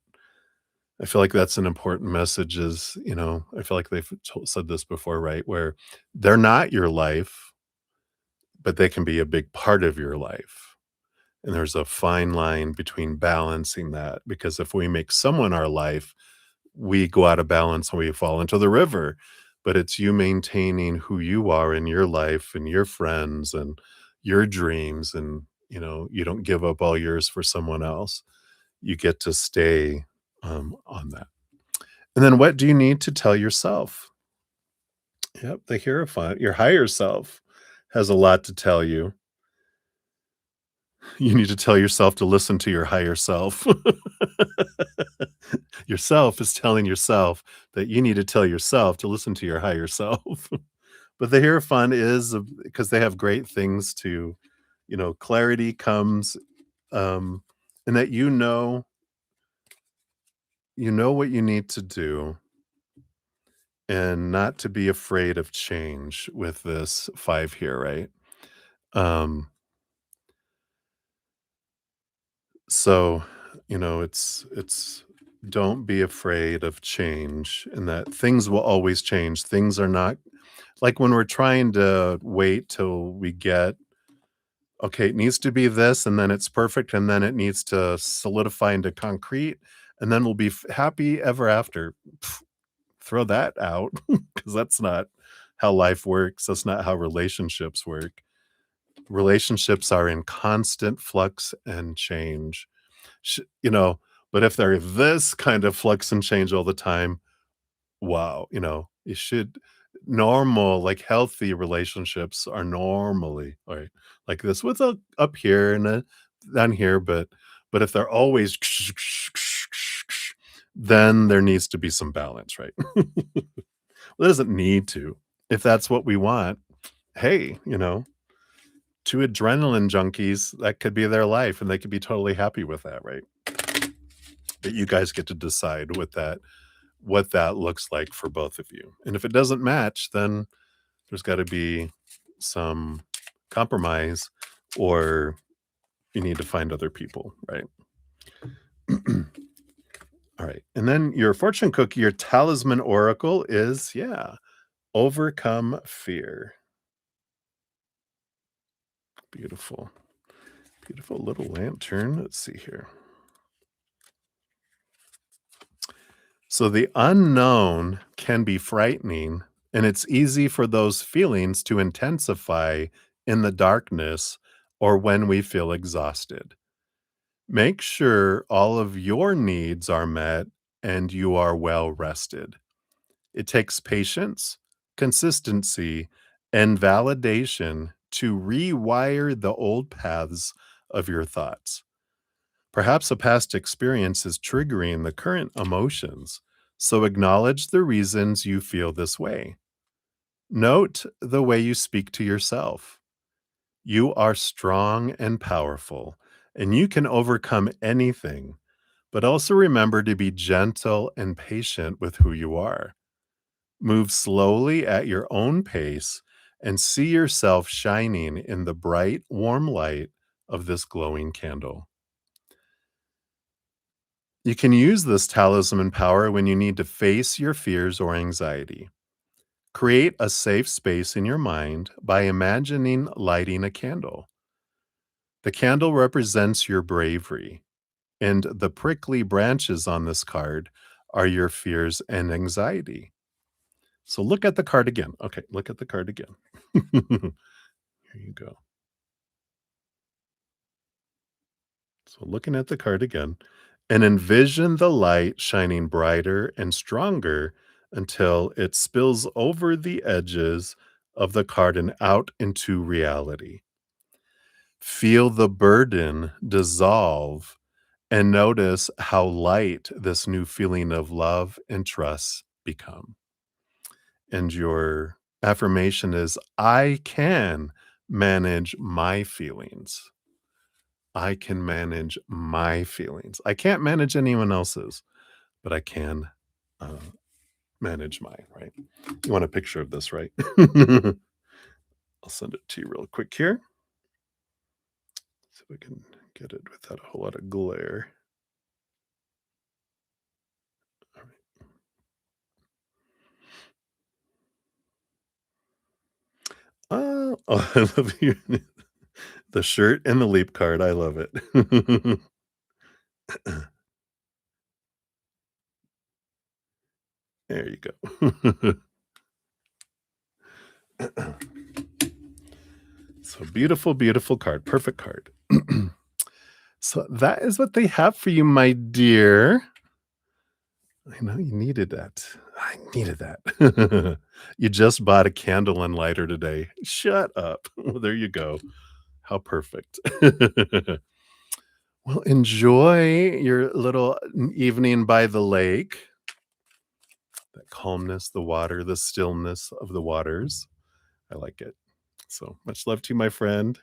I feel like that's an important message. Is I feel like they've said this before, right? Where they're not your life, but they can be a big part of your life. And there's a fine line between balancing that, because if we make someone our life, we go out of balance and we fall into the river. But it's you maintaining who you are in your life and your friends and your dreams. And, you don't give up all yours for someone else. You get to stay on that. And then what do you need to tell yourself? Yep, the Hierophant, your higher self, has a lot to tell you. You need to tell yourself to listen to your higher self. Yourself is telling yourself that you need to tell yourself to listen to your higher self. But the Hierophant is because they have great things to, clarity comes, um, and that you know what you need to do, and not to be afraid of change with this 5 here, right? Um, So, it's don't be afraid of change and that things will always change. Things are not like when we're trying to wait till we get, okay, it needs to be this and then it's perfect and then it needs to solidify into concrete and then we'll be happy ever after. Throw that out because that's not how life works. That's not how relationships work. Relationships are in constant flux and change. Sh you know, but if they're this kind of flux and change all the time, wow, you should normal, like, healthy relationships are normally, right, like this with a up here and a down here, but if they're always then there needs to be some balance, right? Well, it doesn't need to. If that's what we want, hey, 2 adrenaline junkies, that could be their life, and they could be totally happy with that, right? But you guys get to decide what that looks like for both of you. And if it doesn't match, then there's gotta be some compromise, or you need to find other people, right? Alright, and then your fortune cookie, your talisman oracle is, yeah, overcome fear. Beautiful. Beautiful little lantern. Let's see here. So the unknown can be frightening, and it's easy for those feelings to intensify in the darkness or when we feel exhausted. Make sure all of your needs are met and you are well rested. It takes patience, consistency, and validation to rewire the old paths of your thoughts. Perhaps a past experience is triggering the current emotions, so acknowledge the reasons you feel this way. Note the way you speak to yourself. You are strong and powerful, and you can overcome anything, but also remember to be gentle and patient with who you are. Move slowly at your own pace and see yourself shining in the bright, warm light of this glowing candle. You can use this talisman power when you need to face your fears or anxiety. Create a safe space in your mind by imagining lighting a candle. The candle represents your bravery, and the prickly branches on this card are your fears and anxiety. So look at the card again. Okay, look at the card again. Here you go. So looking at the card again, and envision the light shining brighter and stronger until it spills over the edges of the card and out into reality. Feel the burden dissolve and notice how light this new feeling of love and trust become. And your affirmation is I can manage my feelings. I can manage my feelings. I can't manage anyone else's, but I can uh, manage mine, right? You want a picture of this, right? I'll send it to you real quick here. See if I can get it without a whole lot of glare. All right. Oh, I love you. The shirt and the leap card. I love it. There you go. So beautiful, beautiful card. Perfect card. So that is what they have for you, my dear. I know you needed that. I needed that. You just bought a candle and lighter today. Shut up. Well, there you go. How perfect. Well, enjoy your little evening by the lake. That calmness, the water, the stillness of the waters. I like it. So much love to you, my friend.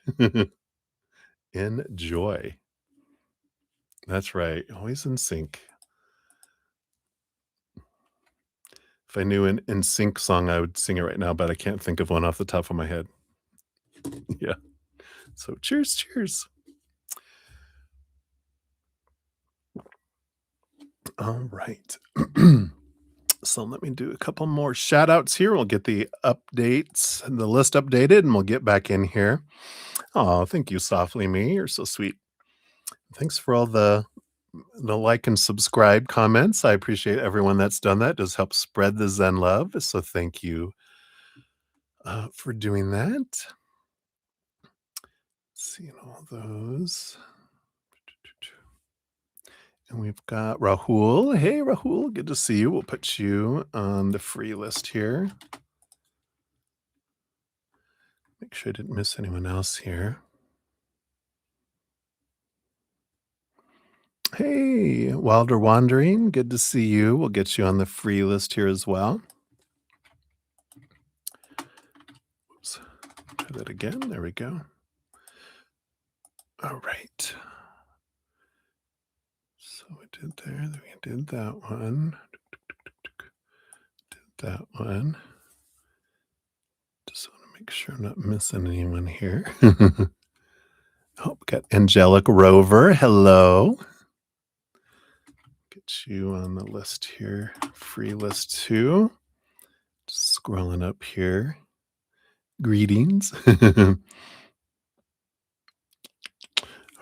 Enjoy. That's right. Always in sync. If I knew an in sync song, I would sing it right now, but I can't think of one off the top of my head. Yeah. So cheers, cheers. All right. So let me do a couple more shout outs here. We'll get the updates, the list updated, and we'll get back in here. Oh, thank you, Softly Me. You're so sweet. Thanks for all the like and subscribe comments. I appreciate everyone that's done that. It does help spread the Zen love. So thank you for doing that. Seeing all those. And we've got Rahul. Hey, Rahul, good to see you. We'll put you on the free list here. Make sure I didn't miss anyone else here. Hey, Wilder Wandering, good to see you. We'll get you on the free list here as well. Oops, try that again. There we go. All right. So we did there. Then we did that one. Did that one. Just want to make sure I'm not missing anyone here. Oh, we got Angelic Rover. Hello. Get you on the list here. Free list too. Just scrolling up here. Greetings.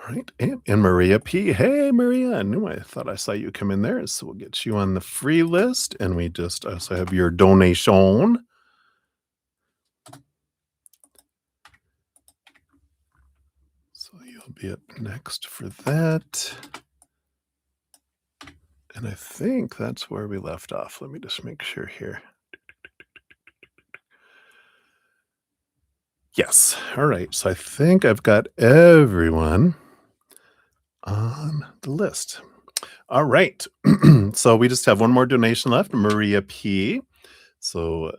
All right. And Maria P. Hey, Maria. I thought I saw you come in there. So we'll get you on the free list. And we just also have your donation. So you'll be up next for that. And I think that's where we left off. Let me just make sure here. Yes. All right. So I think I've got everyone on the list. All right. So we just have one more donation left, Maria P. So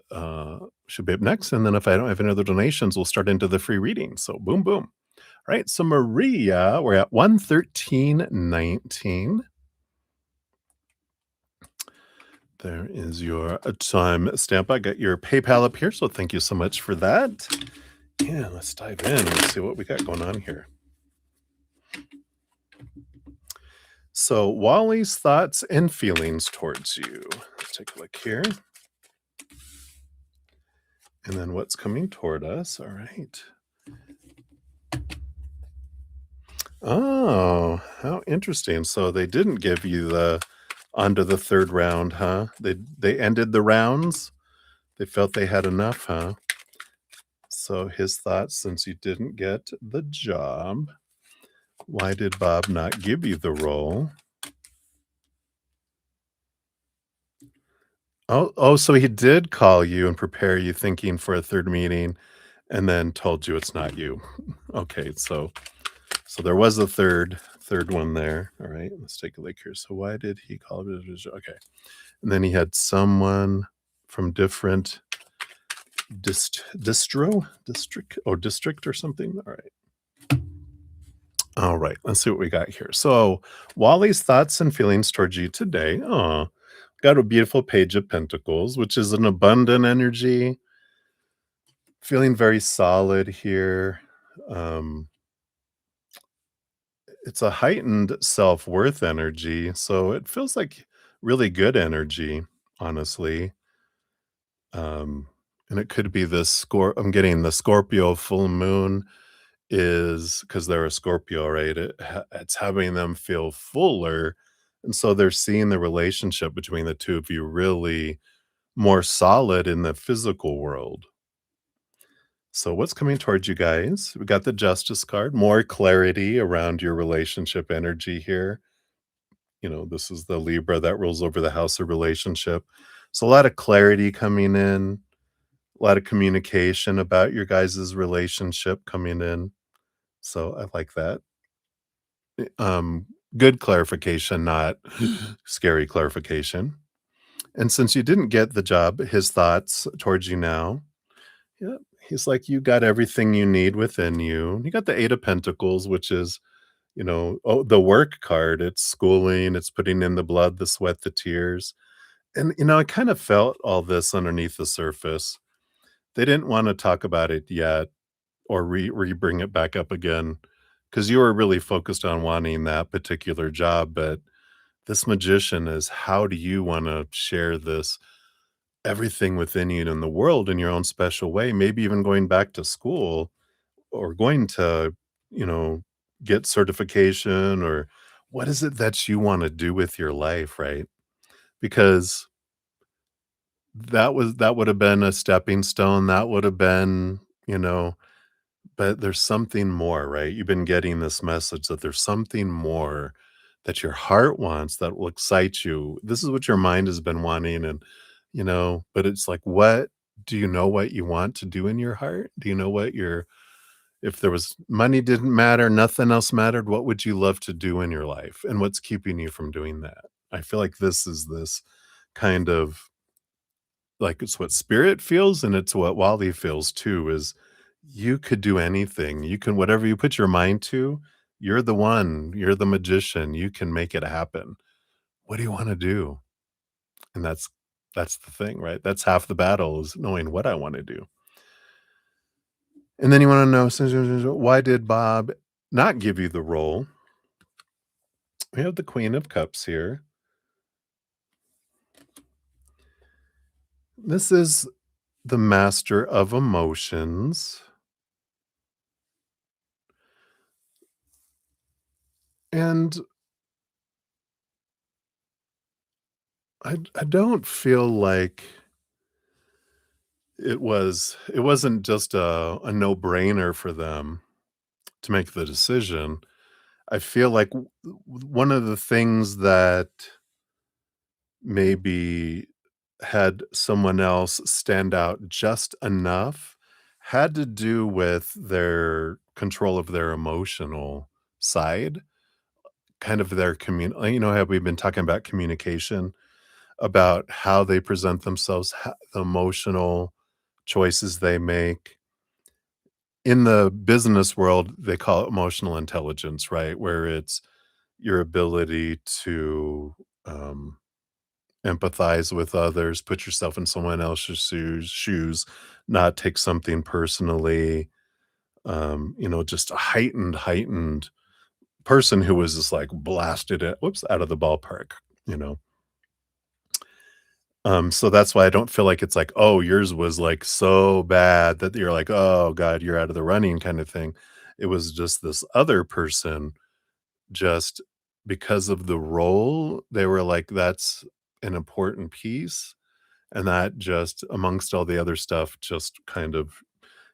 should be up next. And then if I don't have any other donations, we'll start into the free reading. So boom, boom. All right. So Maria, we're at 113.19. There is your time stamp. I got your PayPal up here. So thank you so much for that. Yeah, let's dive in and see what we got going on here. So Wally's thoughts and feelings towards you. Let's take a look here. And then what's coming toward us. All right. Oh, how interesting. So they didn't give you the onto the third round, huh? They ended the rounds. They felt they had enough, huh? So his thoughts, since you didn't get the job, why did Bob not give you the role? Oh, so he did call you and prepare you thinking for a third meeting and then told you it's not you. Okay, so there was a third one there. All right, let's take a look here. So why did he call it? Okay. And then he had someone from different district or something. All right, let's see what we got here. So Wally's thoughts and feelings towards you today. Oh, got a beautiful page of pentacles, which is an abundant energy. Feeling very solid here. It's a heightened self-worth energy, so it feels like really good energy, honestly. And it could be I'm getting the Scorpio full moon is because they're a Scorpio, right? It's having them feel fuller, and so they're seeing the relationship between the two of you really more solid in the physical world. So what's coming towards you guys? We got the Justice card, more clarity around your relationship energy here. This is the Libra that rules over the house of relationship. So a lot of clarity coming in, a lot of communication about your guys' relationship coming in. So I like that. Good clarification, not scary clarification. And since you didn't get the job, his thoughts towards you now. Yeah, he's like, you got everything you need within you. You got the Eight of Pentacles, which is, the work card. It's schooling, it's putting in the blood, the sweat, the tears. And, I kind of felt all this underneath the surface. They didn't want to talk about it yet or bring it back up again because you were really focused on wanting that particular job, but this magician is how do you wanna share this everything within you and in the world in your own special way, maybe even going back to school or going to, you know, get certification or what is it that you wanna do with your life, right? Because that would have been a stepping stone, that would have been, you know, but there's something more, right? You've been getting this message that there's something more that your heart wants that will excite you. This is what your mind has been wanting and, but it's like, what do you know what you want to do in your heart? Do you know what your if there was money didn't matter, nothing else mattered, what would you love to do in your life? And what's keeping you from doing that? I feel like this is this kind of like, it's what spirit feels, and it's what Wally feels too, is you could do anything. You can whatever you put your mind to, you're the one, you're the magician, you can make it happen. What do you wanna do? And that's the thing, right? That's half the battle is knowing what I wanna do. And then you wanna know, so why did Bob not give you the role? We have the Queen of Cups here. This is the master of emotions, and I don't feel like it wasn't just a no-brainer for them to make the decision. I feel like one of the things that maybe had someone else stand out just enough had to do with their control of their emotional side, kind of their how we've been talking about communication, about how they present themselves, the emotional choices they make. In the business world, they call it emotional intelligence, right? Where it's your ability to empathize with others, put yourself in someone else's shoes, not take something personally. Just a heightened person who was just like blasted out of the ballpark, you know. So that's why I don't feel like it's like, "Oh, yours was, like, so bad that you're like, oh god, you're out of the running," kind of thing. It was just this other person, just because of the role, they were like, "That's an important piece," and that just amongst all the other stuff, just kind of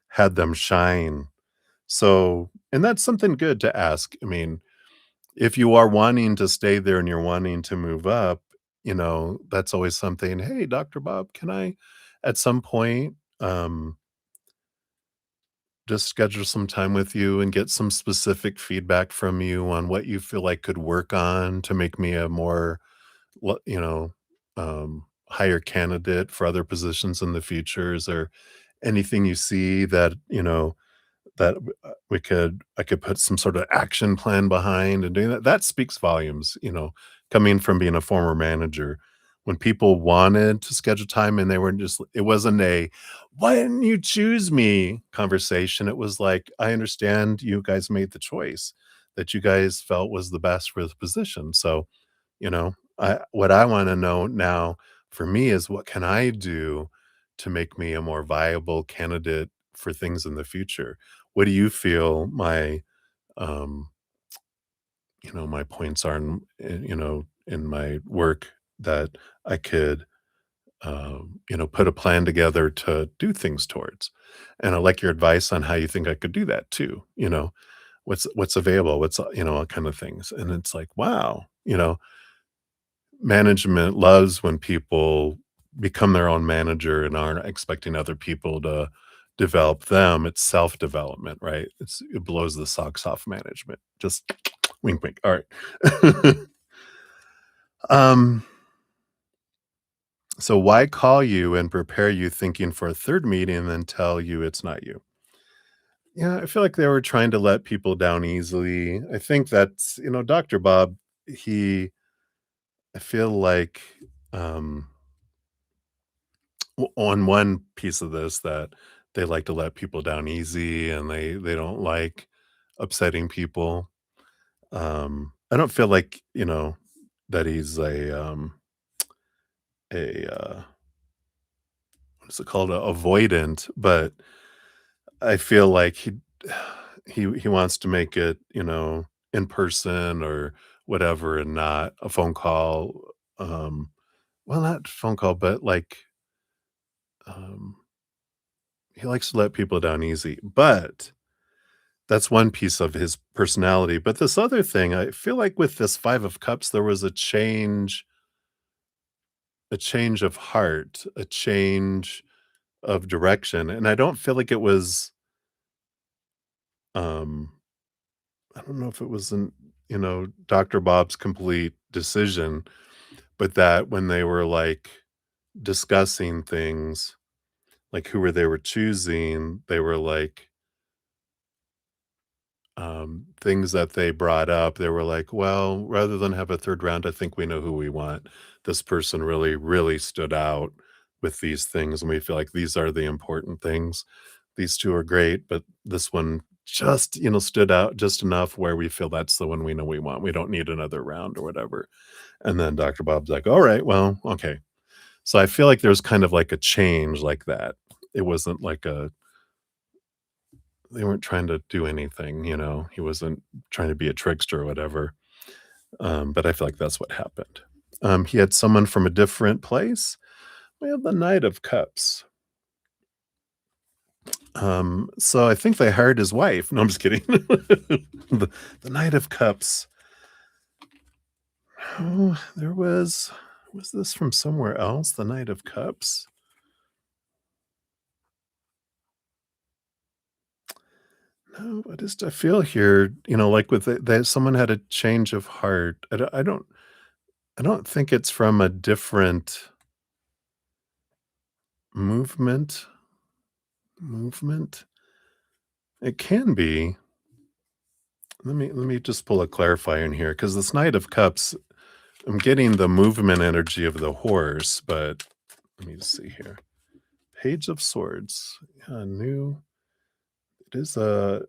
had them shine. So and that's something good to ask. I mean, if you are wanting to stay there and you're wanting to move up, that's always something, "Hey, Doctor Bob, can I at some point, just schedule some time with you and get some specific feedback from you on what you feel like could work on to make me a more, le higher candidate for other positions in the future? Is there anything you see that, that I could put some sort of action plan behind and doing that. That speaks volumes, coming from being a former manager. When people wanted to schedule time and they were just it wasn't a, "Why didn't you choose me?" conversation. It was like, "I understand you guys made the choice that you guys felt was the best for the position. So, what I wanna know now for me is what can I do to make me a more viable candidate for things in the future? What do you feel um, my points are in my work that I could, put a plan together to do things towards? And I like your advice on how you think I could do that too, what's available, all kind of things." And it's like, wow, management loves when people become their own manager and aren't expecting other people to develop them. It's self-development, right? It blows the socks off management. Just wink, wink. All right. um, so why call you and prepare you thinking for a third meeting and then tell you it's not you? Yeah, I feel like they were trying to let people down easily. I think that's, Dr. Bob, he I feel like um on one piece of this that they like to let people down easy and they don't like upsetting people. I don't feel like, that he's a what is it called? A avoidant, but I feel like he wants to make it, in person or whatever and not a phone call, well, not phone call, but, like, um, he likes to let people down easy, but that's one piece of his personality, but this other thing, I feel like with this 5 of Cups, there was a change of heart, a change of direction, and I don't feel like it was, um I don't know if it was not Dr. Bob's complete decision, but that when they were, like, discussing things, like, who they were choosing, they were, like, things that they brought up, they were like, "Well, rather than have a 3rd round, I think we know who we want. This person really, really stood out with these things, and we feel like these are the important things. These 2 are great, but this one just, stood out just enough where we feel that's the one we know we want. We don't need another round or whatever." And then Dr. Bob's like, "Alright, well, okay." So I feel like there's kind of like a change like that. It wasn't like a they weren't trying to do anything, he wasn't trying to be a trickster or whatever, but I feel like that's what happened. He had someone from a different place. We have the Knight of Cups. So I think they hired his wife. No, I'm just kidding. The Knight of Cups. Oh, was this from somewhere else? The Knight of Cups? No, I feel here, like with that someone had a change of heart. I don't think it's from a different movement. Movement? It can be. Let me just pull a clarifier in here because this Knight of Cups, I'm getting the movement energy of the horse, but let me see here. Page of Swords. Yeah, new. It is a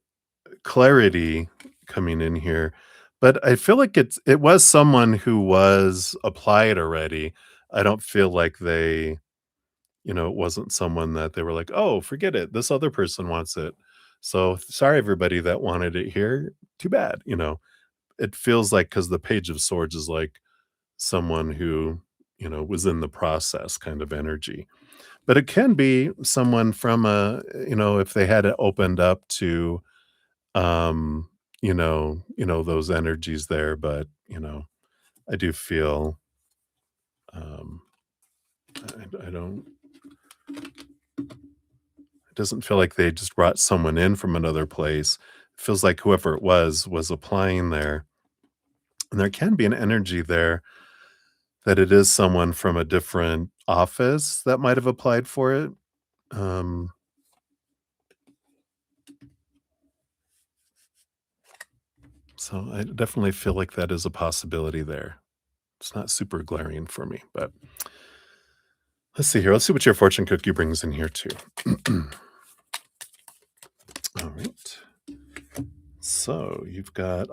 clarity coming in here, but I feel like it was someone who was applied already. I don't feel like it wasn't someone that they were like, "Oh, forget it. This other person wants it. So sorry, everybody that wanted it here. Too bad." It feels like because the Page of Swords is like someone who, was in the process kind of energy. But it can be someone from if they had it opened up to, those energies there. But, I do feel, um, I don't, it doesn't feel like they just brought someone in from another place. It feels like whoever it was applying there. And there can be an energy there that it is someone from a different office that might have applied for it. Um, so I definitely feel like that is a possibility there. It's not super glaring for me, but let's see here. Let's see what your fortune cookie brings in here too. All right. So you've got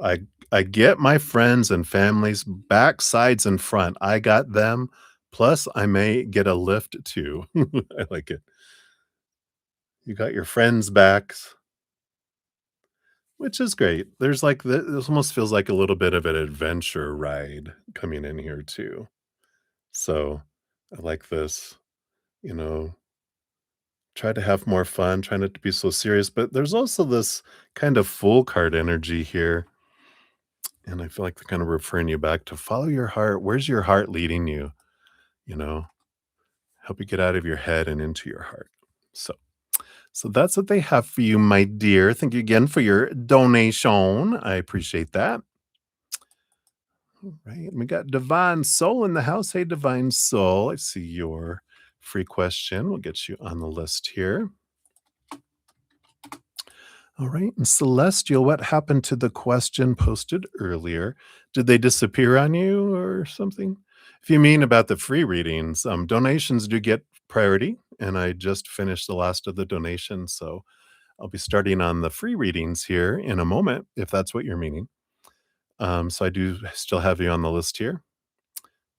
I get my friends and families back, sides, and front. I got them. Plus, I may get a lift too. I like it. You got your friends back, which is great. There's like this almost feels like a little bit of an adventure ride coming in here too. So I like this, you know, try to have more fun, try not to be so serious. But there's also this kind of full card energy here. And I feel like they're kind of referring you back to follow your heart. Where's your heart leading you? You know, help you get out of your head and into your heart. So so that's what they have for you, my dear. Thank you again for your donation. I appreciate that. All right. And we got Divine Soul in the house. Hey, Divine Soul. I see your free question. We'll get you on the list here. All right. And Celestial, what happened to the question posted earlier? Did they disappear on you or something? If you mean about the free readings, donations do get priority. And I just finished the last of the donations. So I'll be starting on the free readings here in a moment, if that's what you're meaning. So I do still have you on the list here.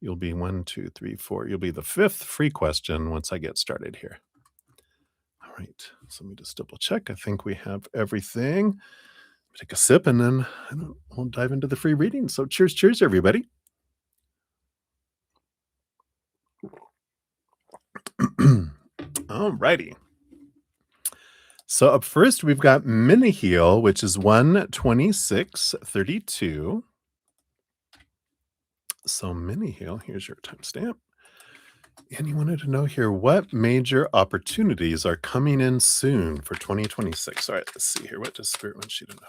You'll be one, two, three, four. You'll be the fifth free question once I get started here. All right. So let me just double check. I think we have everything. Take a sip and then we'll dive into the free reading. So cheers, cheers, everybody. All righty. So up first, we've got Mini Heal, which is 12632. So Mini Heal, here's your timestamp. And you wanted to know here what major opportunities are coming in soon for 2026. All right, let's see here. What does Spirit want you to know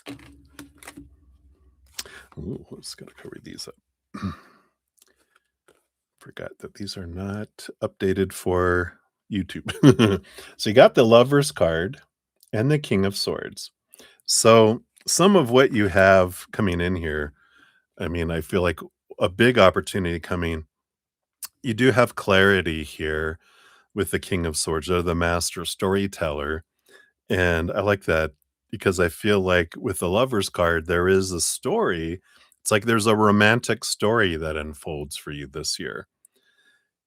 here? Ooh, let's gotta cover these up. Forgot that these are not updated for YouTube. So you got the Lover's card and the King of Swords. So some of what you have coming in here, I mean, I feel like a big opportunity coming. You do have clarity here with the King of Swords or the master storyteller. And I like that because I feel like with the Lover's card, there is a story. It's like there's a romantic story that unfolds for you this year.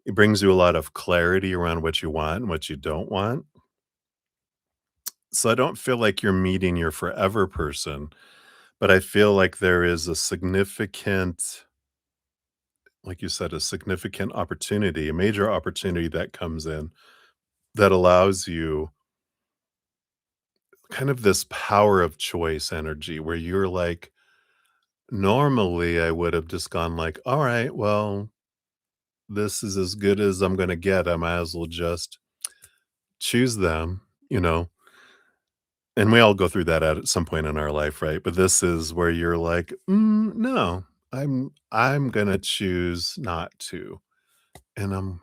It brings you a lot of clarity around what you want and what you don't want. So I don't feel like you're meeting your forever person, but I feel like there is a significant, like you said, a significant opportunity, a major opportunity that comes in that allows you kind of this power of choice energy where you're like, normally I would have just gone like, all right, well, this is as good as I'm going to get. I might as well just choose them, you know. And we all go through that at some point in our life, right? But this is where you're like, no, I'm gonna choose not to, and I'm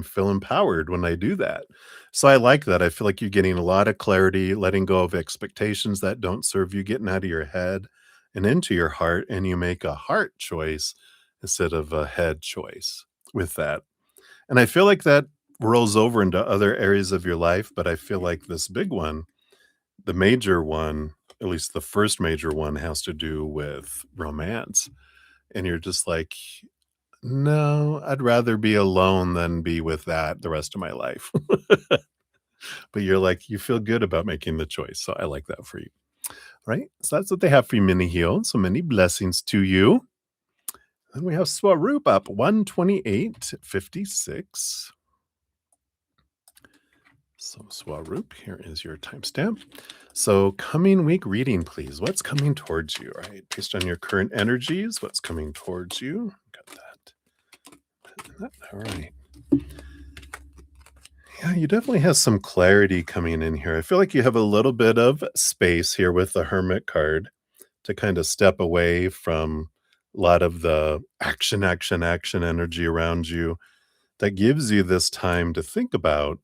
feel empowered when I do that. So I like that. I feel like you're getting a lot of clarity, letting go of expectations that don't serve you, getting out of your head and into your heart, and you make a heart choice instead of a head choice with that. And I feel like that rolls over into other areas of your life, but I feel like this big one, the major one, at least the first major one, has to do with romance, and you're just like, "No, I'd rather be alone than be with that the rest of my life." But you're like, you feel good about making the choice, so I like that for you, right? So that's what they have for you, Mini Heal, so many blessings to you. Then we have Swaroop up 12856. So, Swaroop, here is your timestamp. So, coming week reading, please. What's coming towards you, right? Based on your current energies, what's coming towards you? Got that. All right. Yeah, you definitely have some clarity coming in here. I feel like you have a little bit of space here with the Hermit card to kind of step away from a lot of the action, action, action energy around you that gives you this time to think about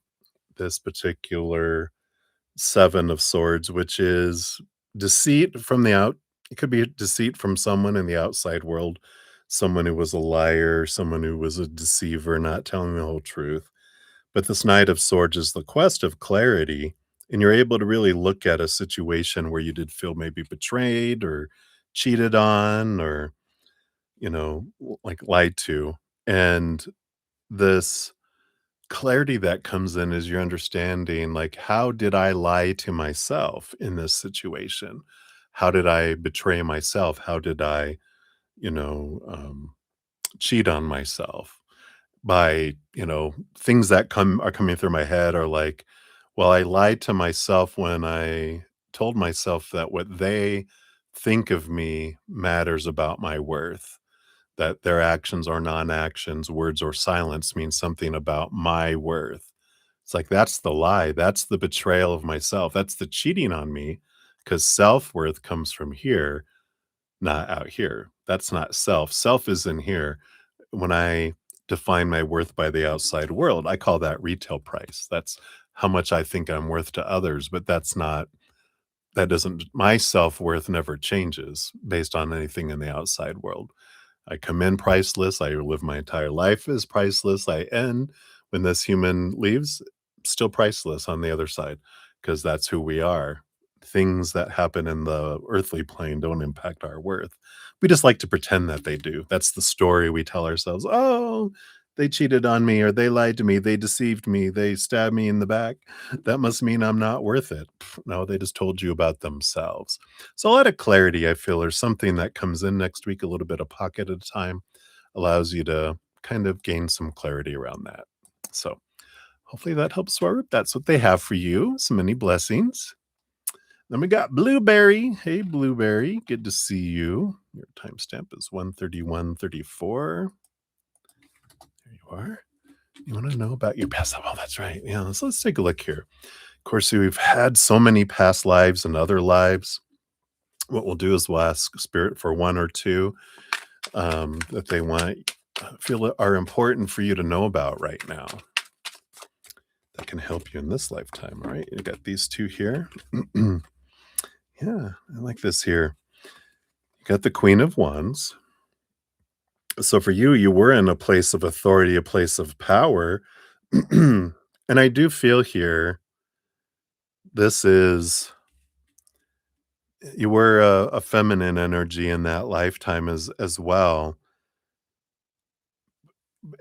this particular Seven of Swords, which is deceit from the out. It could be deceit from someone in the outside world, someone who was a liar, someone who was a deceiver, not telling the whole truth. But this Knight of Swords is the quest of clarity, and you're able to really look at a situation where you did feel maybe betrayed or cheated on or, like lied to. And this clarity that comes in is you're understanding, like, how did I lie to myself in this situation? How did I betray myself? How did I, you know, cheat on myself? By, things that are coming through my head are like, well, I lied to myself when I told myself that what they think of me matters about my worth, that their actions or non-actions, words or silence mean something about my worth. It's like, that's the lie. That's the betrayal of myself. That's the cheating on me because self-worth comes from here, not out here. That's not self. Self is in here. When I define my worth by the outside world, I call that retail price. That's how much I think I'm worth to others, but that doesn't, my self-worth never changes based on anything in the outside world. I come in priceless. I live my entire life as priceless. I end when this human leaves, still priceless on the other side, because that's who we are. Things that happen in the earthly plane don't impact our worth. We just like to pretend that they do. That's the story we tell ourselves. Oh, they cheated on me, or they lied to me, they deceived me, they stabbed me in the back. That must mean I'm not worth it. No, they just told you about themselves. So a lot of clarity, I feel, or something that comes in next week, a little bit of pocket at a time, allows you to kind of gain some clarity around that. So hopefully that helps, Swarup. That's what they have for you. So many blessings. Then we got Blueberry. Hey, Blueberry. Good to see you. Your timestamp is 131:34. There you are. You want to know about your past life? Oh, that's right. Yeah, let's take a look here. Of course, we've had so many past lives and other lives. What we'll do is we'll ask Spirit for one or two that they want feel are important for you to know about right now. That can help you in this lifetime. All right, you got these two here. Yeah, I like this here. You got the Queen of Wands. So for you, you were in a place of authority, a place of power. And I do feel here, this is, you were a feminine energy in that lifetime as well.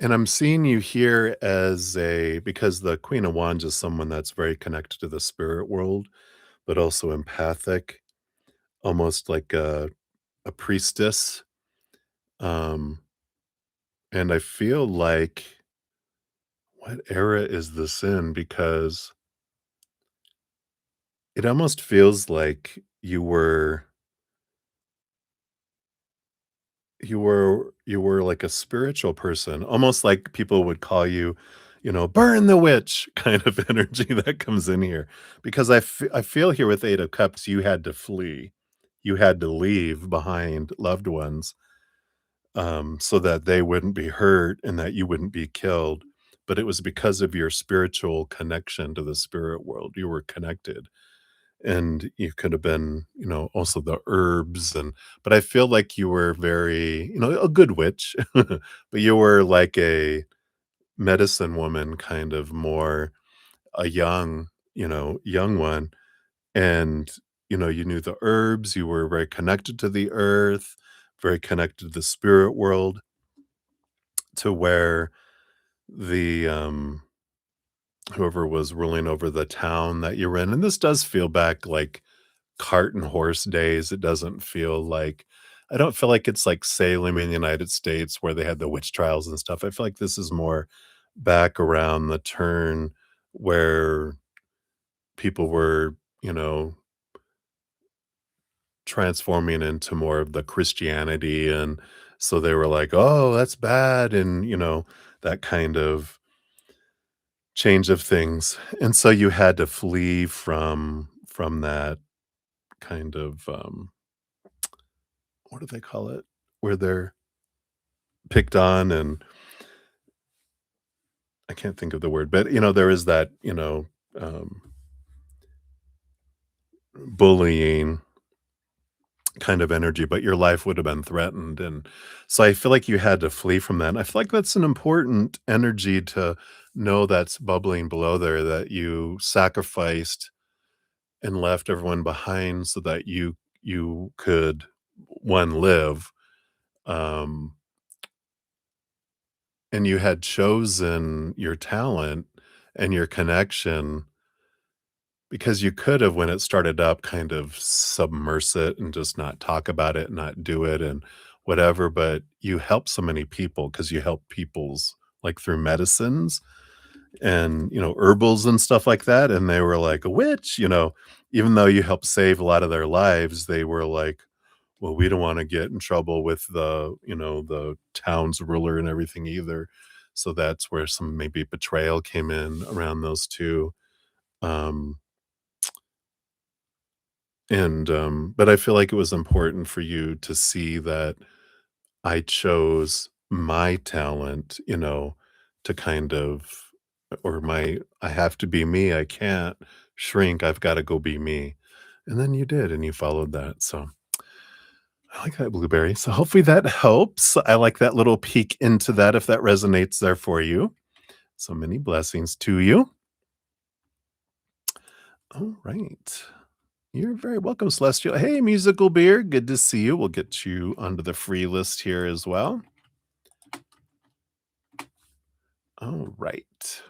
And I'm seeing you here as because the Queen of Wands is someone that's very connected to the spirit world, but also empathic, almost like a priestess. Um, and I feel like, what era is this in? Because it almost feels like you were like a spiritual person, almost like people would call you, "Burn the witch," kind of energy that comes in here. Because I feel here with 8 of Cups, you had to flee. You had to leave behind loved ones, so that they wouldn't be hurt and that you wouldn't be killed, but it was because of your spiritual connection to the spirit world. You were connected. And you could have been, also the herbs, but I feel like you were very, a good witch, but you were like a medicine woman, kind of more a young one. And, you knew the herbs, you were very connected to the earth, very connected to the spirit world, to where the, whoever was ruling over the town that you're in, and this does feel back like cart and horse days. It doesn't feel like, I don't feel like it's like Salem in the United States where they had the witch trials and stuff. I feel like this is more back around the turn where people were, transforming into more of the Christianity. And so they were like, oh, that's bad. And, that kind of change of things. And so you had to flee from that kind of, what do they call it? Where they're picked on, and I can't think of the word, but, there is that, um, bullying kind of energy, but your life would have been threatened, and so I feel like you had to flee from that, and I feel like that's an important energy to know that's bubbling below there, that you sacrificed and left everyone behind so that you could, 1, live, um and you had chosen your talent and your connection, because you could have, when it started up, kind of submerse it and just not talk about it, not do it and whatever, but you help so many people because you help people's, like, through medicines and, herbals and stuff like that, and they were like, "A witch," even though you helped save a lot of their lives, they were like, "Well, we don't wanna get in trouble with the town's ruler and everything either." So that's where some maybe betrayal came in around those 2. Um, but I feel like it was important for you to see that I chose my talent, to kind of, or I have to be me, I can't shrink, I've gotta go be me. And then you did, and you followed that, so I like that, Blueberry. So hopefully that helps. I like that little peek into that if that resonates there for you. So many blessings to you. All right. You're very welcome, Celestial. Hey, Musical Beer, good to see you. We'll get you onto the free list here as well. All right.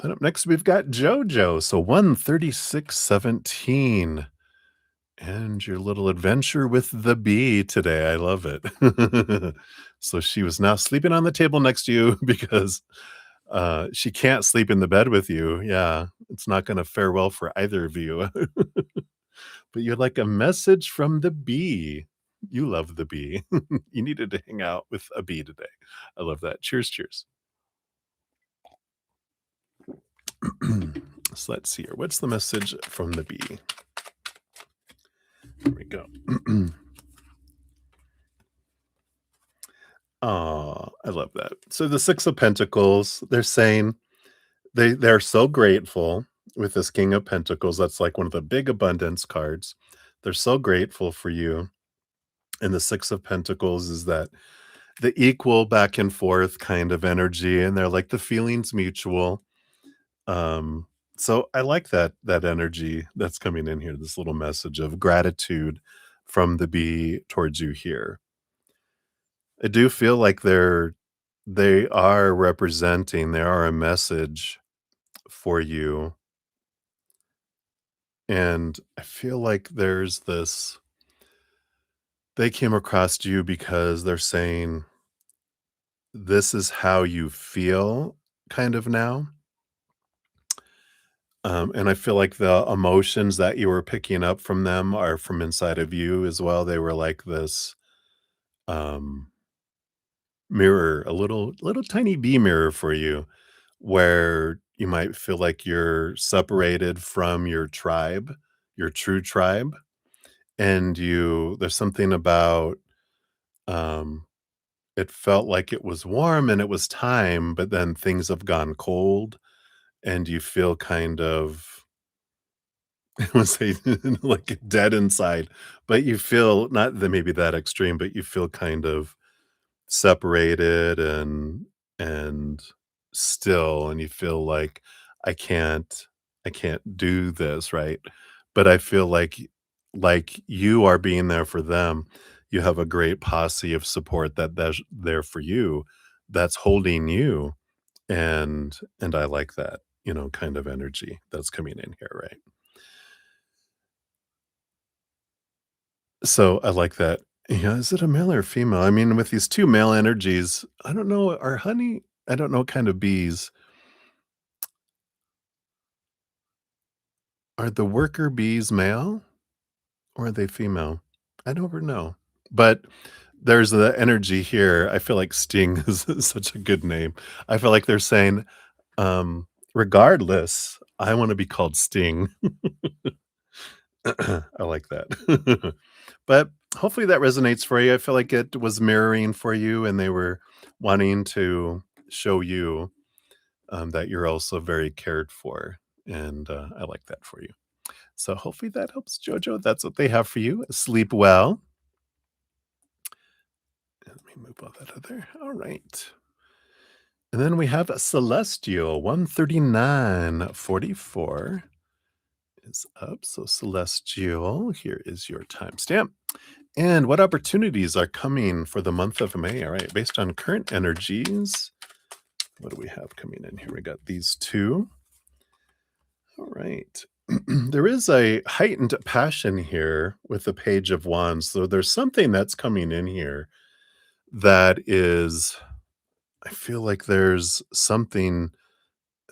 Then up next, we've got JoJo. So 13617. And your little adventure with the bee today. I love it. So she was now sleeping on the table next to you because she can't sleep in the bed with you. Yeah, it's not going to fare well for either of you. But you're like a message from the bee. You love the bee. You needed to hang out with a bee today. I love that. Cheers, cheers. So let's see here. What's the message from the bee? Here we go. Oh, I love that. So the 6 of Pentacles, they're saying they're so grateful with this King of Pentacles. That's like one of the big abundance cards. They're so grateful for you. And the 6 of Pentacles is that the equal back and forth kind of energy, and they're like the feelings mutual. Um, so I like that energy that's coming in here, this little message of gratitude from the bee towards you here. I do feel like they are representing, they are a message for you. And I feel like there's this they came across you because they're saying, "This is how you feel," kind of now. And I feel like the emotions that you were picking up from them are from inside of you as well. They were like this, um, mirror, a little tiny bee mirror for you, where you might feel like you're separated from your tribe, your true tribe, and you there's something about, um it felt like it was warm and it was time, but then things have gone cold and you feel kind of I would say like dead inside, but you feel not that maybe that extreme, but you feel kind of separated and still, and you feel like I can't I can't do this, right? But I feel like you are being there for them. You have a great posse of support that's there for you, that's holding you, and I like that, kind of energy that's coming in here, right? So I like that. Yeah, is it a male or female? I mean, with these 2 male energies, I don't know, are honey I don't know what kind of bees. Are the worker bees male or are they female? I don't know. But there's the energy here. I feel like Sting is such a good name. I feel like they're saying, regardless, I wanna be called Sting. I like that. But hopefully that resonates for you. I feel like it was mirroring for you, and they were wanting to show you, that you're also very cared for, and, I like that for you. So hopefully that helps, Jojo. That's what they have for you. Sleep well. Let me move all that other. All right. And then we have a Celestial 13944 is up. So Celestial, here is your timestamp. And what opportunities are coming for the month of May? All right, based on current energies, what do we have coming in here? We got these two. All right. There is a heightened passion here with the Page of Wands. So there's something that's coming in here that is, I feel like there's something,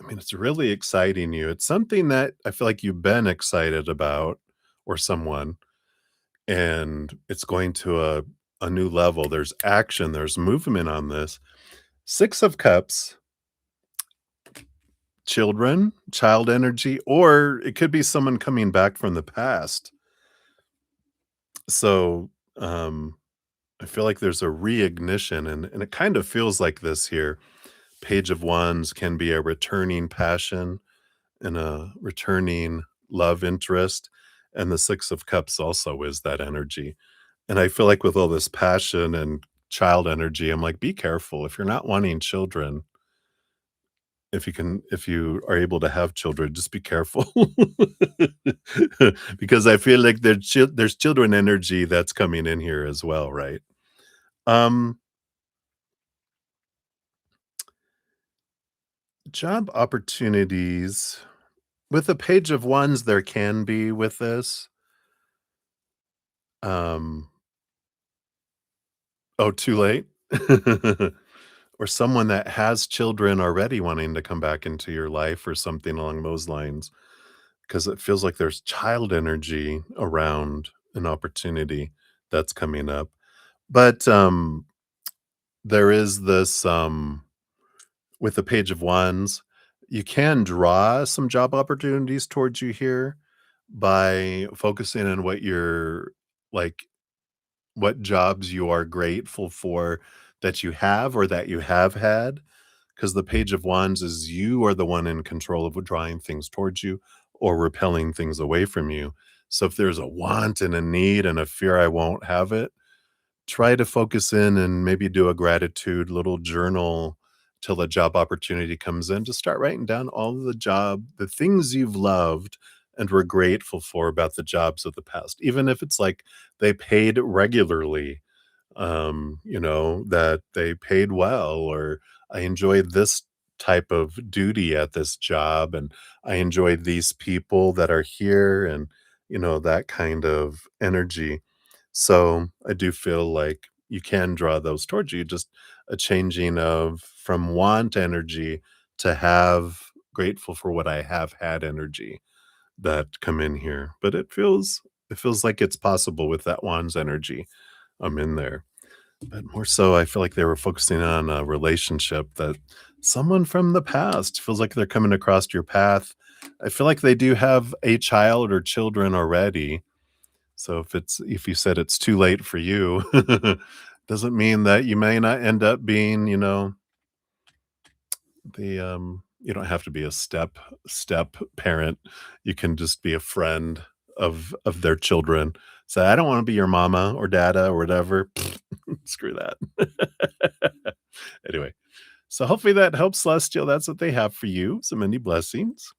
I mean, it's really exciting you. It's something that I feel like you've been excited about or someone, and it's going to a new level. There's action, there's movement on this. 6 of Cups, children, child energy, or it could be someone coming back from the past. So, I feel like there's a reignition, and it kind of feels like this here. Page of Wands can be a returning passion and a returning love interest, and the 6 of Cups also is that energy. And I feel like with all this passion and child energy, I'm like, be careful if you're not wanting children. if you are able to have children, just be careful. Because I feel like there's children energy that's coming in here as well, right? Um, Job opportunities with a page of ones, there can be with this. Um, oh, too late? Or someone that has children already wanting to come back into your life or something along those lines, because it feels like there's child energy around an opportunity that's coming up. But, there is this, with the page of wands, you can draw some job opportunities towards you here by focusing on like, what jobs you are grateful for that you have or that you have had. Because the page of wands is you are the one in control of drawing things towards you or repelling things away from you. So if there's a want and a need and a fear I won't have it, try to focus in and maybe do a gratitude little journal till a job opportunity comes in. Just start writing down all of the things you've loved and were grateful for about the jobs of the past, even if it's like they paid regularly, that they paid well, or I enjoyed this type of duty at this job, and I enjoyed these people that are here, and, that kind of energy. So I do feel like you can draw those towards you, just a changing of from want energy to have grateful for what I have had energy that come in here. But it feels like it's possible with that wands energy. I'm in there. But more so, I feel like they were focusing on a relationship that someone from the past feels like they're coming across your path. I feel like they do have a child or children already. So if you said it's too late for you, doesn't mean that you may not end up being, you don't have to be a step parent. You can just be a friend of their children. Say, I don't want to be your mama or dada or whatever. Screw that. Anyway, so hopefully that helps, Celestial. That's what they have for you. So many blessings.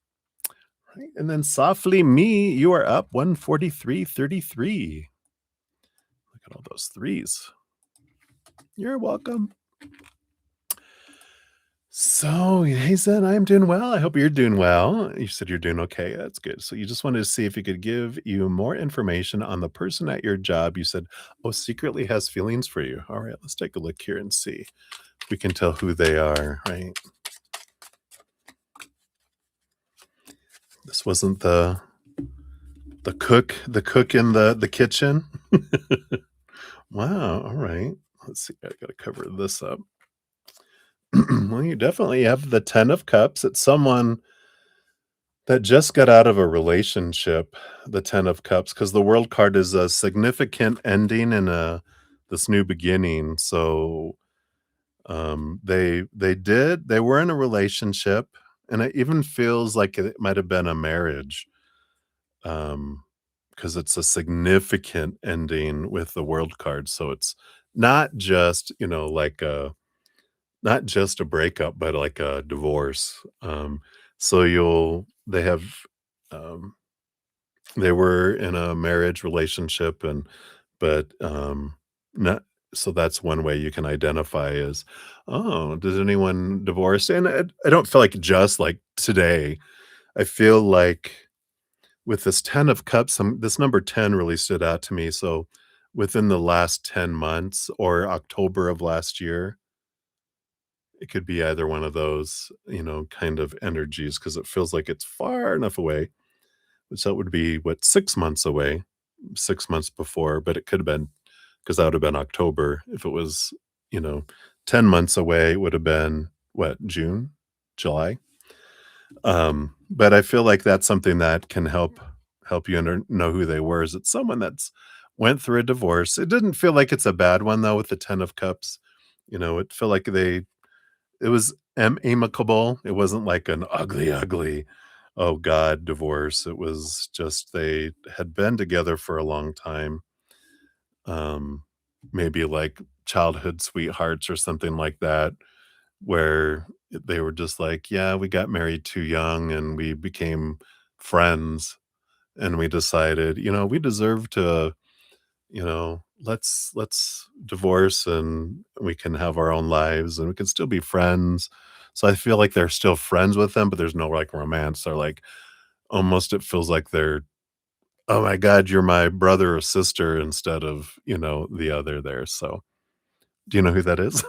Right. And then softly me, you are up 143.33. Look at all those threes. You're welcome. So he said, I'm doing well. I hope you're doing well. You said you're doing okay. That's good. So you just wanted to see if he could give you more information on the person at your job. You said, oh, secretly has feelings for you. All right, let's take a look here and see. We can tell who they are, right? This wasn't the cook in the kitchen. Wow. All right. Let's see. I gotta cover this up. Well, you definitely have the 10 of cups. It's someone that just got out of a relationship, the 10 of cups, because the world card is a significant ending and this new beginning. So they were in a relationship, and it even feels like it might have been a marriage. Because it's a significant ending with the world card. So it's not just, not just a breakup, but like a divorce. So they have, um, they were in a marriage relationship, not, so that's one way you can identify as, oh, does anyone divorce? And I don't feel like just like today. I feel like with this 10 of cups, this number 10 really stood out to me. So within the last 10 months or October of last year, it could be either one of those, kind of energies, because it feels like it's far enough away. So it would be what, 6 months away, 6 months before, but it could have been, because that would have been October. If it was, you know, 10 months away, it would have been what, June, July. But I feel like that's something that can help you know who they were. Is it someone that's went through a divorce? It didn't feel like it's a bad one though with the 10 of cups. It felt like it was amicable. It wasn't like an ugly, ugly, oh God, divorce. It was just they had been together for a long time. Um, Maybe like childhood sweethearts or something like that, where they were just like, "Yeah, we got married too young and we became friends, and we decided, we deserve to, let's divorce and we can have our own lives and we can still be friends." So I feel like they're still friends with them, but there's no, like, romance. They're like almost it feels like they're, "Oh my god, you're my brother or sister," instead of, the other there, so do you know who that is?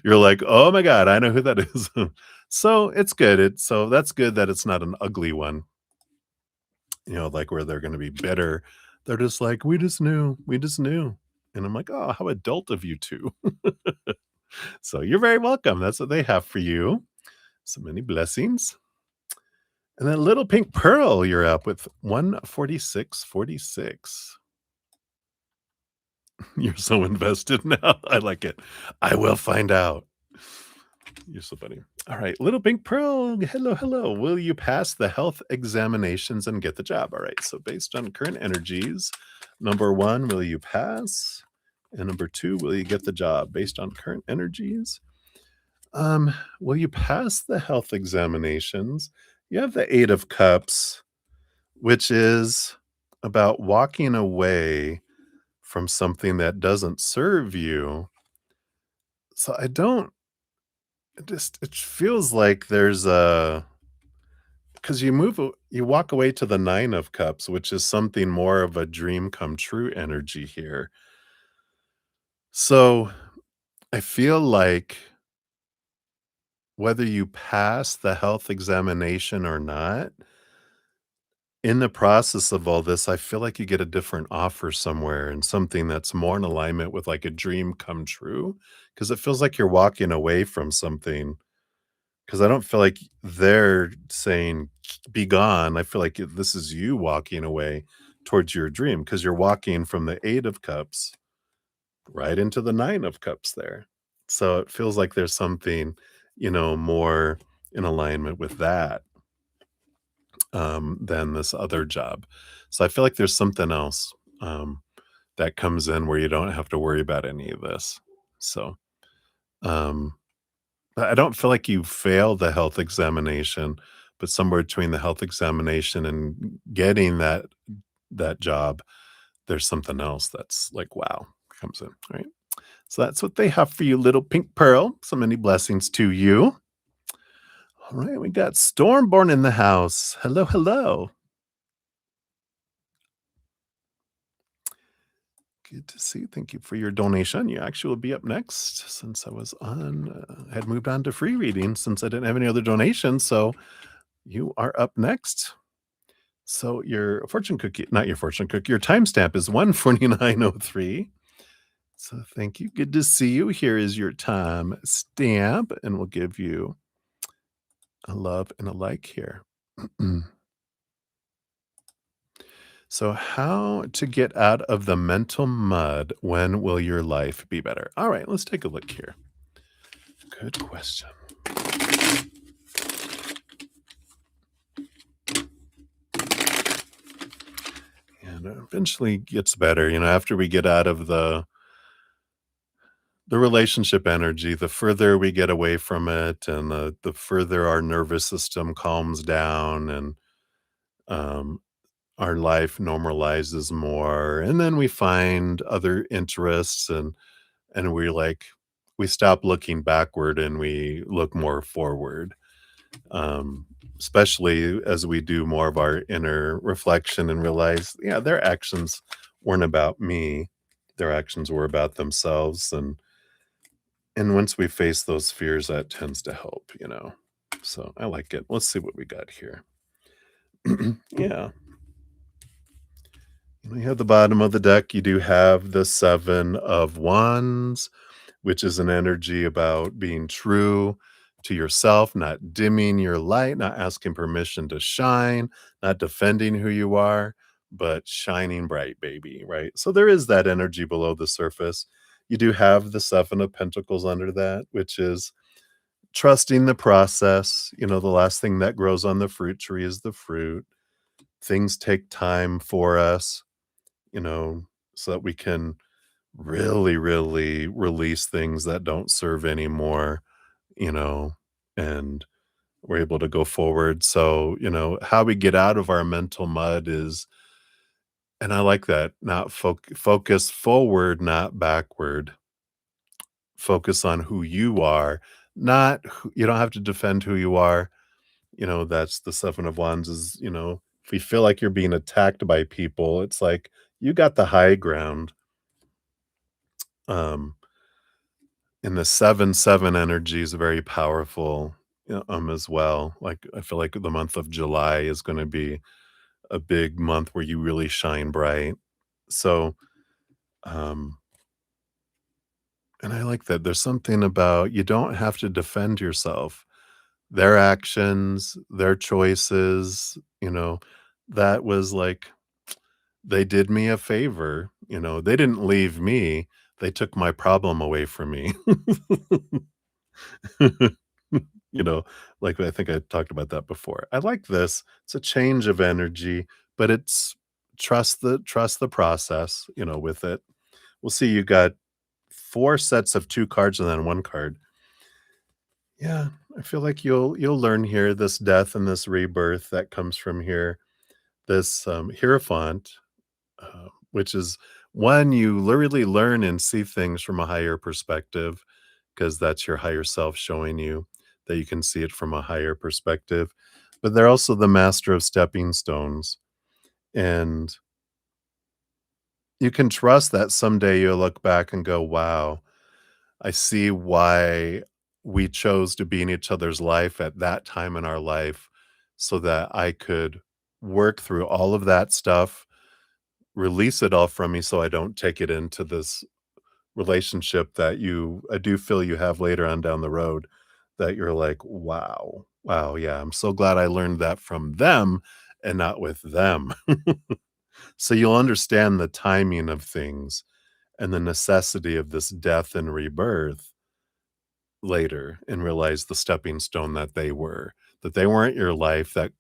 You're like, "Oh my god, I know who that is." So, it's good, so that's good that it's not an ugly one, like, where they're gonna be bitter. They're just like, we just knew." And I'm like, "Oh, how adult of you 2." So, you're very welcome, that's what they have for you. So many blessings. And then Little Pink Pearl, you're up with 146.46. You're so invested now. I like it. I will find out. You're so funny. All right, Little Pink Pearl. Hello, hello. Will you pass the health examinations and get the job? All right. So, based on current energies, number one, will you pass? And number two, will you get the job? Based on current energies, will you pass the health examinations? You have the Eight of Cups, which is about walking away from something that doesn't serve you. So I don't it feels like there's a because you walk away to the Nine of Cups, which is something more of a dream come true energy here. So I feel like whether you pass the health examination or not, in the process of all this, I feel like you get a different offer somewhere and something that's more in alignment with like a dream come true. Cause it feels like you're walking away from something. Cause I don't feel like they're saying, be gone. I feel like this is you walking away towards your dream because you're walking from the Eight of Cups right into the Nine of Cups there. So it feels like there's something, more in alignment with that than this other job. So I feel like there's something else that comes in where you don't have to worry about any of this. So um, but I don't feel like you fail the health examination, but somewhere between the health examination and getting that job, there's something else that's like wow comes in, right? So that's what they have for you, Little Pink Pearl. So many blessings to you. All right, we got Stormborn in the house. Hello, hello. Good to see you. Thank you for your donation. You actually will be up next since I was had moved on to free reading since I didn't have any other donations. So you are up next. So your fortune cookie, not your fortune cookie, your timestamp is 149.03. So thank you. Good to see you. Here is your time stamp, and we'll give you a love and a like here. So, how to get out of the mental mud? When will your life be better? All right, let's take a look here. Good question. And it eventually gets better, after we get out of the relationship energy, the further we get away from it, and the further our nervous system calms down, and um, our life normalizes more, and then we find other interests, and we stop looking backward and we look more forward, um, especially as we do more of our inner reflection and realize, yeah, their actions weren't about me. Their actions were about themselves. And once we face those fears, that tends to help. So I like it. Let's see what we got here. Yeah. You have the bottom of the deck. You do have the Seven of Wands, which is an energy about being true to yourself, not dimming your light, not asking permission to shine, not defending who you are, but shining bright, baby, right? So there is that energy below the surface. You do have the Seven of Pentacles under that, which is trusting the process. The last thing that grows on the fruit tree is the fruit. Things take time for us, so that we can really, really release things that don't serve anymore, and we're able to go forward. So, how we get out of our mental mud is, and I like that, not focus forward, not backward. Focus on who you are, not you don't have to defend who you are. That's the 7 of Wands is, if you feel like you're being attacked by people, it's like you got the high ground. Um, and the 7-7 energy is very powerful, as well. Like, I feel like the month of July is going to be a big month where you really shine bright. So, um, and I like that. There's something about you don't have to defend yourself. Their actions, their choices, that was like they did me a favor. They didn't leave me. They took my problem away from me. You know, like I think I talked about that before. I like this. It's a change of energy, but it's trust the process, with it. We'll see you got 4 sets of 2 cards and then 1 card. Yeah, I feel like you'll learn here this death and this rebirth that comes from here. This Hierophant, which is one you literally learn and see things from a higher perspective because that's your higher self showing you that you can see it from a higher perspective. But they're also the master of stepping stones. And you can trust that someday you'll look back and go, wow, I see why we chose to be in each other's life at that time in our life so that I could work through all of that stuff, release it all from me so I don't take it into this relationship that I do feel you have later on down the road that you're like, wow, wow, yeah, I'm so glad I learned that from them and not with them. So you'll understand the timing of things and the necessity of this death and rebirth later and realize the stepping stone that they weren't your life, that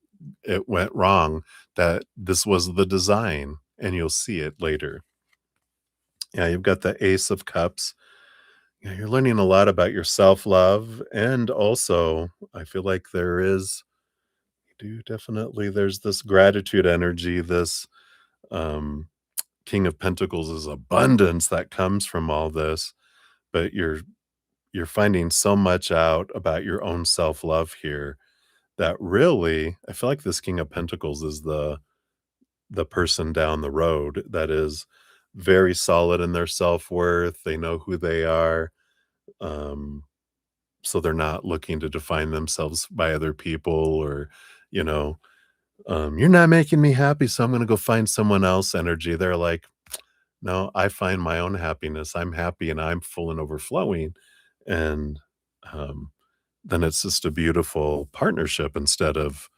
it went wrong, that this was the design, and you'll see it later. Yeah, you've got the Ace of Cups. Yeah, you're learning a lot about your self-love, and also, I feel like there's this gratitude energy, this, um, King of Pentacles is abundance that comes from all this, but you're finding so much out about your own self-love here that really I feel like this King of Pentacles is the person down the road that is very solid in their self-worth. They know who they are. Um, so they're not looking to define themselves by other people or, you know, you're not making me happy, so I'm gonna go find someone else energy. They're like, no, I find my own happiness. I'm happy and I'm full and overflowing. And um, then it's just a beautiful partnership instead of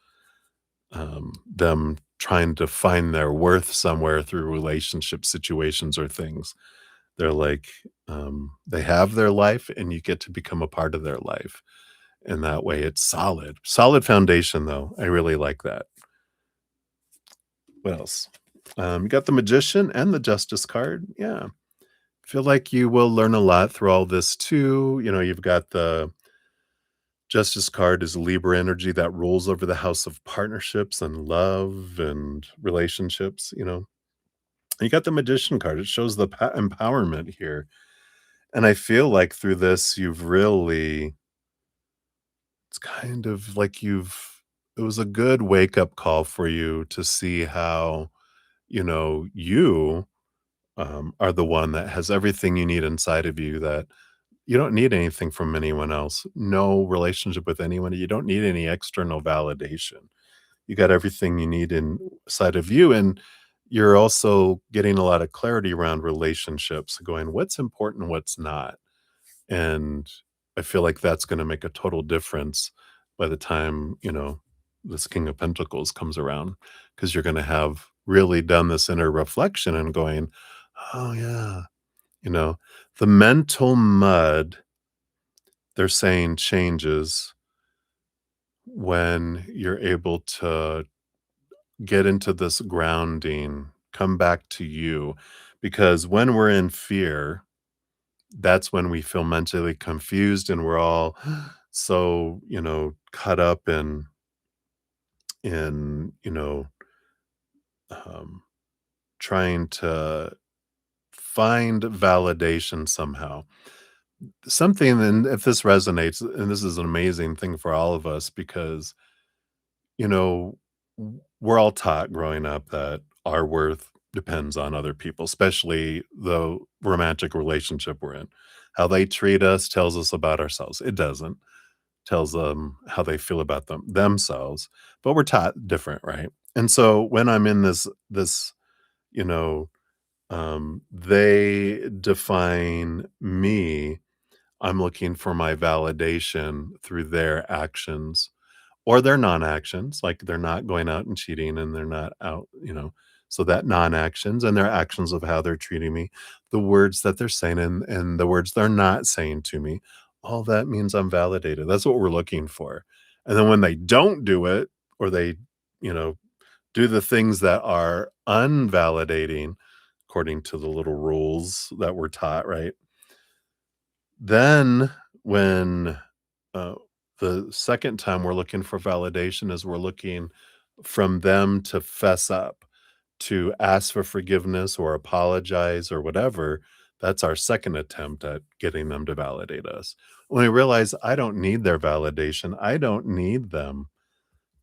them trying to find their worth somewhere through relationship situations or things. They're like, they have their life and you get to become a part of their life. And that way it's solid. Solid foundation, though. I really like that. What else? You got the Magician and the Justice card. Yeah. Feel like you will learn a lot through all this too. You've got the Justice card is Libra energy that rules over the house of partnerships and love and relationships. You got the Magician card. It shows the empowerment here. And I feel like through this, it's kind of like it was a good wake up call for you to see how, you are the one that has everything you need inside of you, that you don't need anything from anyone else. No relationship with anyone. You don't need any external validation. You got everything you need inside of you. And you're also getting a lot of clarity around relationships, going, what's important, what's not. And I feel like that's going to make a total difference by the time, this King of Pentacles comes around, because you're going to have really done this inner reflection and going, oh, yeah, you know, the mental mud, they're saying, changes when you're able to get into this grounding, come back to you. Because when we're in fear, that's when we feel mentally confused and we're all so, caught up in, um, trying to find validation somehow. Something, and if this resonates, and this is an amazing thing for all of us because, you know, we're all taught growing up that our worth depends on other people, especially the romantic relationship we're in. How they treat us tells us about ourselves. It doesn't. Tells them how they feel about themselves, but we're taught different, right? And so when I'm in this, you know, they define me, I'm looking for my validation through their actions or their non-actions, like they're not going out and cheating and they're not out, so that non-actions and their actions of how they're treating me, the words that they're saying and the words they're not saying to me, all that means I'm validated. That's what we're looking for. And then when they don't do it or they, you know, do the things that are unvalidating according to the little rules that we're taught, right? Then when uh, the second time we're looking for validation is we're looking from them to fess up, to ask for forgiveness or apologize or whatever. That's our second attempt at getting them to validate us. When we realize I don't need their validation, I don't need them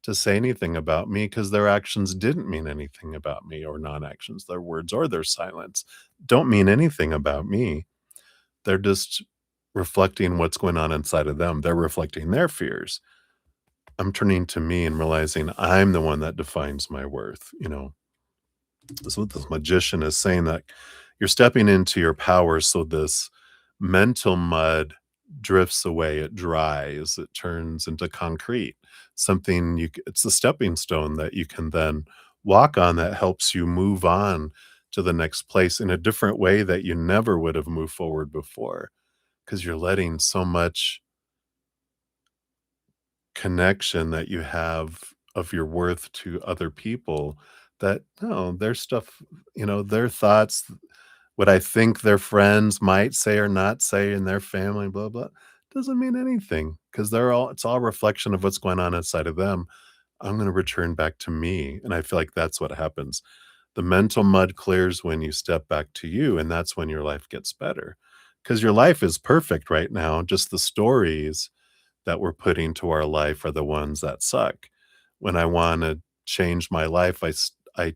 to say anything about me because their actions didn't mean anything about me, or non-actions, their words or their silence don't mean anything about me. They're just reflecting what's going on inside of them. They're reflecting their fears. I'm turning to me and realizing I'm the one that defines my worth. This is what this magician is saying, that you're stepping into your power. So this mental mud drifts away, it dries, it turns into concrete. Something it's a stepping stone that you can then walk on that helps you move on to the next place in a different way that you never would have moved forward before, because you're letting so much connection that you have of your worth to other people, that no, their stuff, their thoughts, what I think their friends might say or not say in their family, blah blah, doesn't mean anything because it's all reflection of what's going on inside of them. I'm going to return back to me, and I feel like that's what happens. The mental mud clears when you step back to you, and that's when your life gets better, because your life is perfect right now, just the stories that we're putting to our life are the ones that suck. When I wanna change my life, I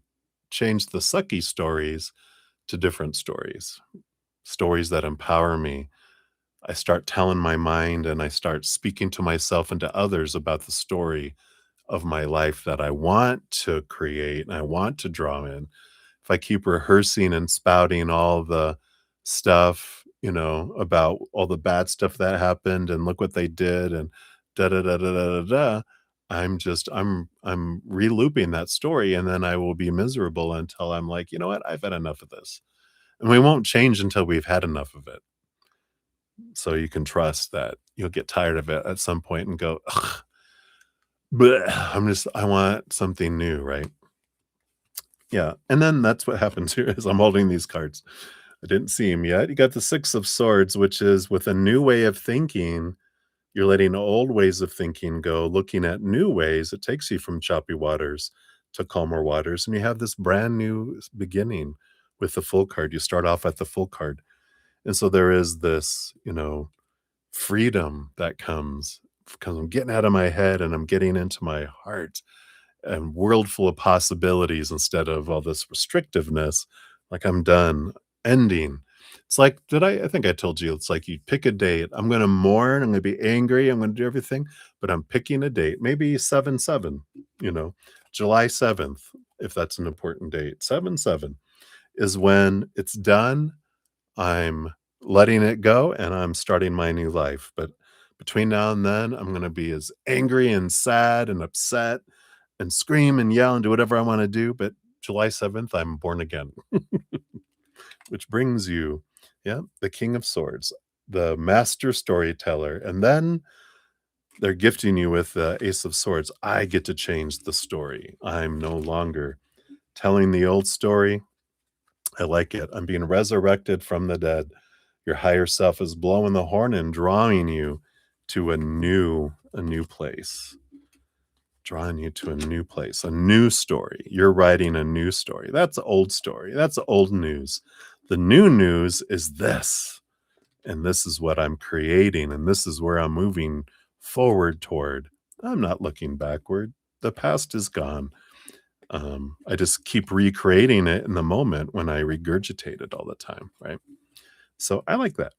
change the sucky stories to different stories, stories that empower me. I start telling my mind and I start speaking to myself and to others about the story of my life that I want to create and I want to draw in. If I keep rehearsing and spouting all the stuff, about all the bad stuff that happened and look what they did and da da da da da da da, I'm re-looping that story, and then I will be miserable until I'm like, you know what, I've had enough of this. And we won't change until we've had enough of it. So you can trust that you'll get tired of it at some point and go, ugh, bleh, I want something new, right? Yeah, and then that's what happens here is I'm holding these cards. I didn't see him yet. You got the 6 of swords, which is with a new way of thinking, you're letting old ways of thinking go, looking at new ways. It takes you from choppy waters to calmer waters, and you have this brand new beginning with the full card. You start off at the full card. And so there is this, freedom that comes because I'm getting out of my head and I'm getting into my heart, and world full of possibilities instead of all this restrictiveness. Like I'm done, ending. It's like, I think I told you, it's like you pick a date. I'm going to mourn. I'm going to be angry. I'm going to do everything, but I'm picking a date. Maybe 7/7, you know, July 7th, if that's an important date. 7/7 is when it's done. I'm letting it go and I'm starting my new life. But between now and then, I'm going to be as angry and sad and upset and scream and yell and do whatever I want to do. But July 7th, I'm born again, which brings you, yeah, the King of Swords, the master storyteller. And then they're gifting you with the Ace of Swords. I get to change the story. I'm no longer telling the old story. I like it. I'm being resurrected from the dead. Your higher self is blowing the horn and drawing you to a new place, drawing you to a new place, a new story. You're writing a new story. That's an old story. That's old news. The new news is this, and this is what I'm creating, and this is where I'm moving forward toward. I'm not looking backward. The past is gone. I just keep recreating it in the moment when I regurgitate it all the time, right? So I like that.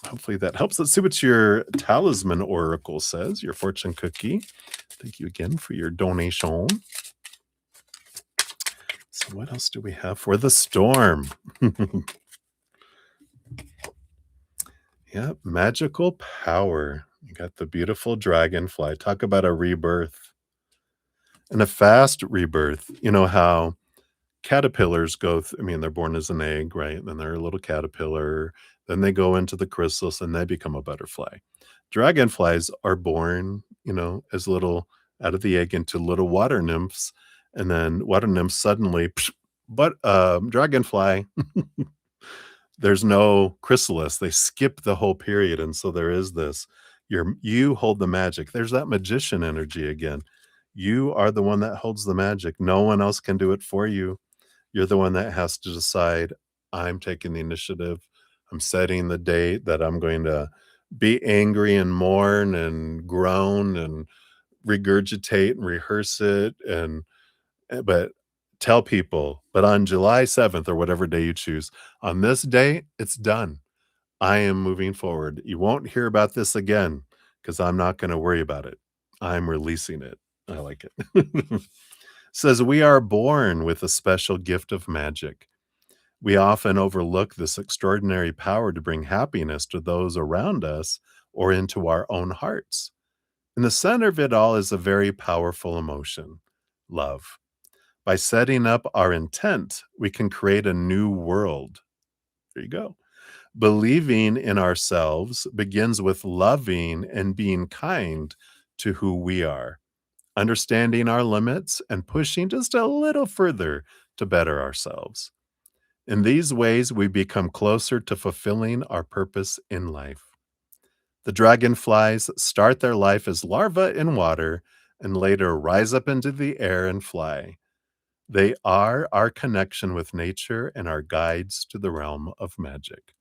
Hopefully that helps. Let's see what your talisman oracle says, your fortune cookie. Thank you again for your donation. So what else do we have for the storm? Yeah, magical power. You got the beautiful dragonfly. Talk about a rebirth and a fast rebirth. You know how caterpillars I mean, they're born as an egg, right? And then they're a little caterpillar. Then they go into the chrysalis and they become a butterfly. Dragonflies are born, as little out of the egg into little water nymphs. And then water nymphs suddenly, but dragonfly, there's no chrysalis. They skip the whole period. And so there is this, you hold the magic. There's that magician energy again. You are the one that holds the magic. No one else can do it for you. You're the one that has to decide, I'm taking the initiative. I'm setting the date that I'm going to be angry and mourn and groan and regurgitate and rehearse it but tell people, but on July 7th or whatever day you choose, on this day, it's done. I am moving forward. You won't hear about this again because I'm not going to worry about it. I'm releasing it. I like it. Says we are born with a special gift of magic. We often overlook this extraordinary power to bring happiness to those around us or into our own hearts. In the center of it all is a very powerful emotion, love. By setting up our intent, we can create a new world. There you go. Believing in ourselves begins with loving and being kind to who we are, understanding our limits and pushing just a little further to better ourselves. In these ways, we become closer to fulfilling our purpose in life. The dragonflies start their life as larvae in water and later rise up into the air and fly. They are our connection with nature and our guides to the realm of magic.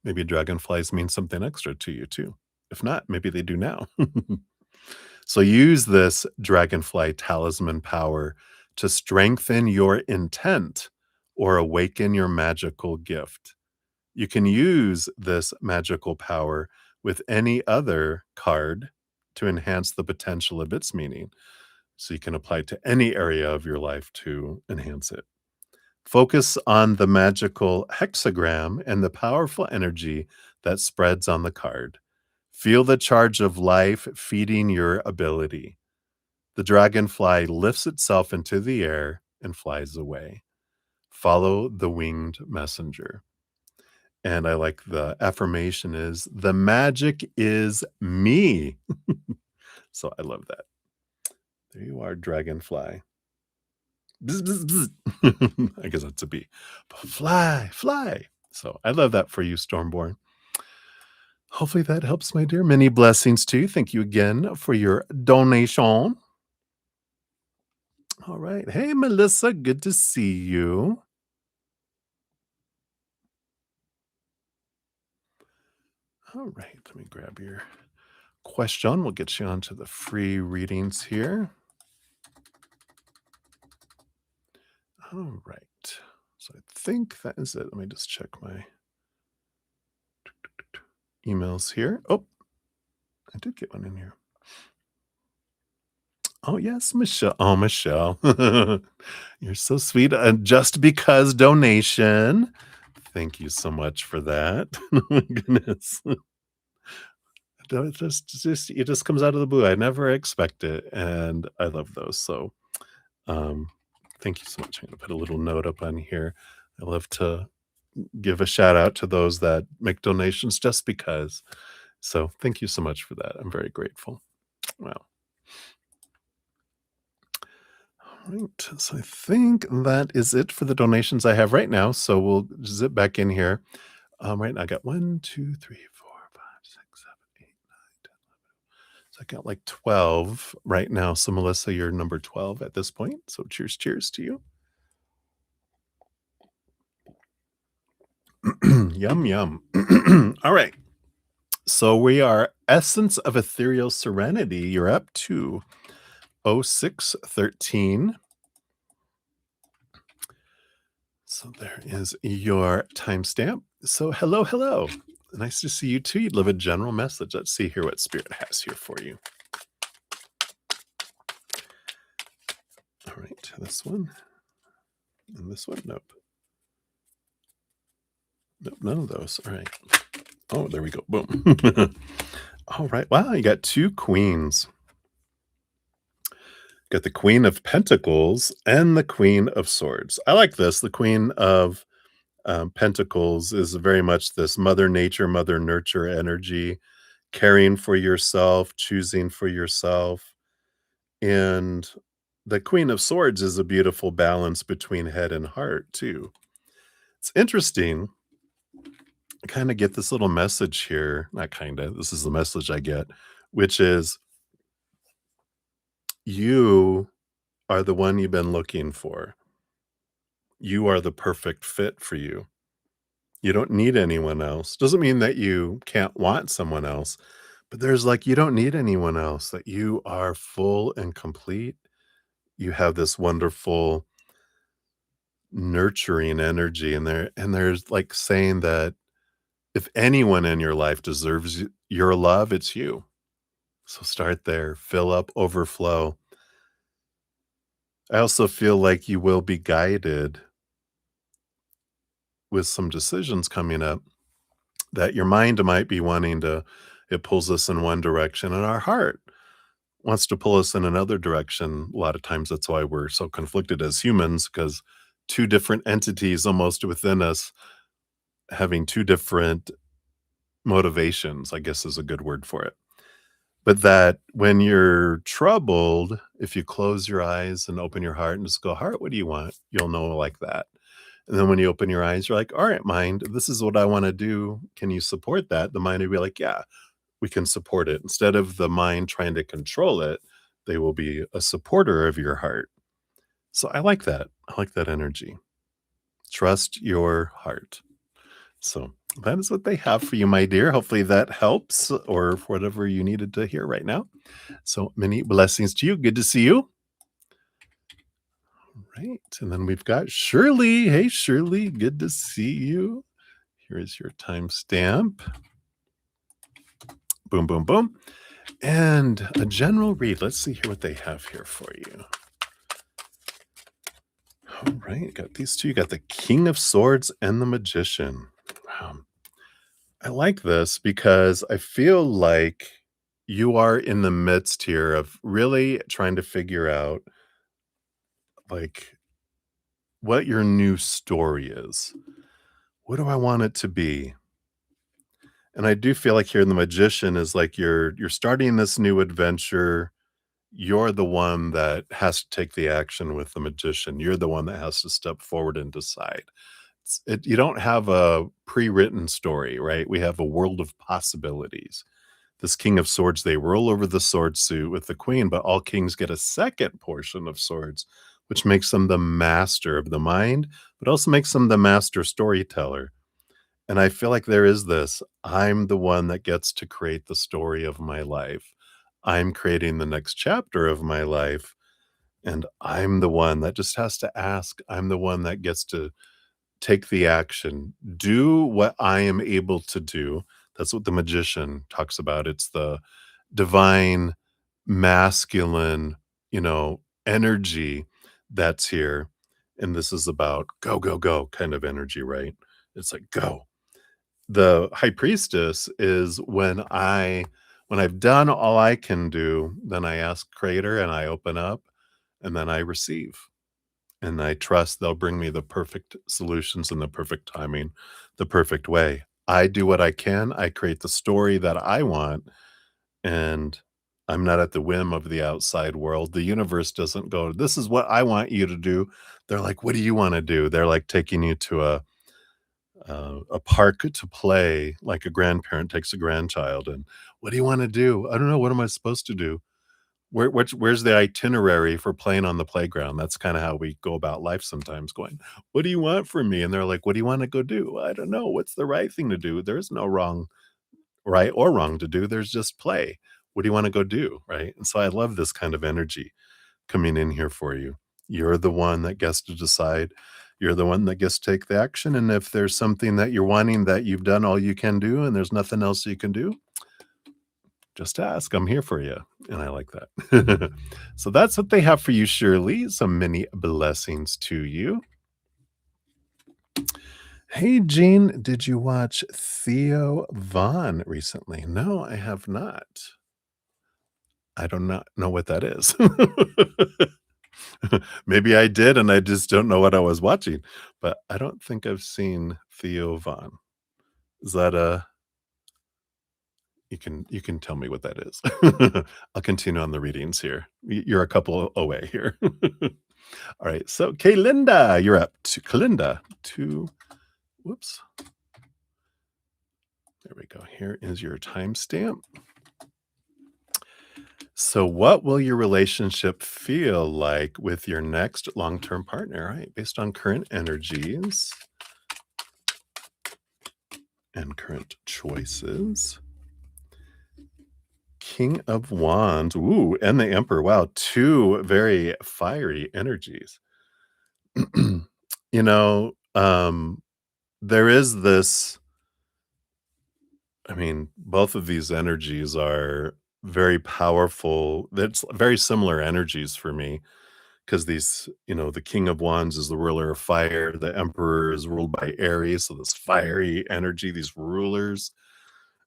Maybe dragonflies mean something extra to you too. If not, maybe they do now. So use this dragonfly talisman power to strengthen your intent or awaken your magical gift. You can use this magical power with any other card to enhance the potential of its meaning. So you can apply it to any area of your life to enhance it. Focus on the magical hexagram and the powerful energy that spreads on the card. Feel the charge of life feeding your ability. The dragonfly lifts itself into the air and flies away. Follow the winged messenger. And I like the affirmation is the magic is me. So I love that. There you are, dragonfly. Bzz, bzz, bzz. I guess that's a bee. Fly, fly. So I love that for you, Stormborn. Hopefully that helps, my dear. Many blessings to you. Thank you again for your donation. All right. Hey, Melissa, good to see you. All right. Let me grab your question. We'll get you onto the free readings here. All right. So I think that is it. Let me just check my emails here. Oh, I did get one in here. Oh, yes, Michelle. Oh, Michelle. You're so sweet. Just because donation. Thank you so much for that. Oh my goodness. It just comes out of the blue. I never expect it. And I love those. So thank you so much. I'm gonna put a little note up on here. I love to give a shout out to those that make donations just because. So thank you so much for that. I'm very grateful. Wow. All right. So I think that is it for the donations I have right now. So we'll zip back in here. Right now I got 1, 2, 3, 4, 5, 6, 7, 8, So I got like 12 right now. So Melissa, you're number 12 at this point. So cheers, cheers to you. Yum, yum. All right. So we are Essence of Ethereal Serenity. You're up to 0613. So there is your timestamp. So hello, hello. Nice to see you too. You'd leave a general message. Let's see here what Spirit has here for you. All right, this one. And this one? Nope. Nope, none of those. All right. Oh, there we go. Boom. All right. Wow, you got two queens. Got the Queen of Pentacles and the Queen of Swords. I like this. The Queen of Pentacles is very much this Mother Nature, Mother Nurture energy, caring for yourself, choosing for yourself. And the Queen of Swords is a beautiful balance between head and heart, too. It's interesting. I kind of get this little message here. Not kind of, this is the message I get, which is you are the one you've been looking for. You are the perfect fit for you. You don't need anyone else. Doesn't mean that you can't want someone else, but there's like, you don't need anyone else, that you are full and complete. You have this wonderful nurturing energy in there. And there's like saying that if anyone in your life deserves your love, it's you. So start there, fill up, overflow. I also feel like you will be guided with some decisions coming up that your mind might be wanting to, it pulls us in one direction, and our heart wants to pull us in another direction. A lot of times that's why we're so conflicted as humans, because two different entities almost within us having two different motivations, I guess is a good word for it. But that when you're troubled, if you close your eyes and open your heart and just go, heart, what do you want? You'll know like that. And then when you open your eyes, you're like, all right, mind, this is what I want to do. Can you support that? The mind will be like, yeah, we can support it. Instead of the mind trying to control it, they will be a supporter of your heart. So I like that. I like that energy. Trust your heart. So that is what they have for you, my dear. Hopefully that helps, or whatever you needed to hear right now. So many blessings to you. Good to see you. All right. And then we've got Shirley. Hey, Shirley. Good to see you. Here is your timestamp. Boom, boom, boom. And a general read. Let's see here what they have here for you. All right. Got these two. You got the King of Swords and the Magician. Wow. I like this because I feel like you are in the midst here of really trying to figure out like what your new story is. What do I want it to be? And I do feel like here in the Magician is like you're starting this new adventure. You're the one that has to take the action with the Magician. You're the one that has to step forward and decide. You don't have a pre-written story, right? We have a world of possibilities. This King of Swords, they roll over the sword suit with the queen, but all kings get a second portion of swords, which makes them the master of the mind, but also makes them the master storyteller. And I feel like there is this, I'm the one that gets to create the story of my life. I'm creating the next chapter of my life. And I'm the one that just has to ask. I'm the one that gets to take the action, do what I am able to do. That's what the Magician talks about. It's the divine masculine, energy that's here. And this is about go, go, go kind of energy, right? It's like go. The high priestess is when I've done all I can do, then I ask creator and I open up and then I receive. And I trust they'll bring me the perfect solutions and the perfect timing, the perfect way. I do what I can. I create the story that I want, and I'm not at the whim of the outside world. The universe doesn't go, this is what I want you to do. They're like, what do you want to do? They're like taking you to a park to play, like a grandparent takes a grandchild, and "What do you wanna do?" "I don't know. What am I supposed to do?" Where's the itinerary for playing on the playground? That's kinda how we go about life sometimes going, "What do you want from me?" And they're like, "What do you wanna go do?" "I don't know. What's the right thing to do?" There's no right or wrong to do, there's just play. What do you wanna go do, right? And so I love this kind of energy coming in here for you. You're the one that gets to decide. You're the one that gets to take the action, and if there's something that you're wanting that you've done all you can do and there's nothing else you can do, just ask. I'm here for you, and I like that. So that's what they have for you, Shirley. Some many blessings to you. Hey, Jean, did you watch Theo Vaughn recently? No, I have not. I do not know what that is. Maybe I did, and I just don't know what I was watching, but I don't think I've seen Theo Vaughn. Is that a you can tell me what that is. I'll continue on the readings here. You're a couple away here. All right, so Kalinda, you're up. To Kalinda, to whoops. There we go. Here is your timestamp. So, what will your relationship feel like with your next long-term partner? All right, based on current energies and current choices. King of Wands, ooh, and the Emperor. Wow, two very fiery energies. You know, there is this. I mean, both of these energies are very powerful. That's very similar energies for me because the King of Wands is the ruler of fire. The Emperor is ruled by Aries. So, this fiery energy, these rulers.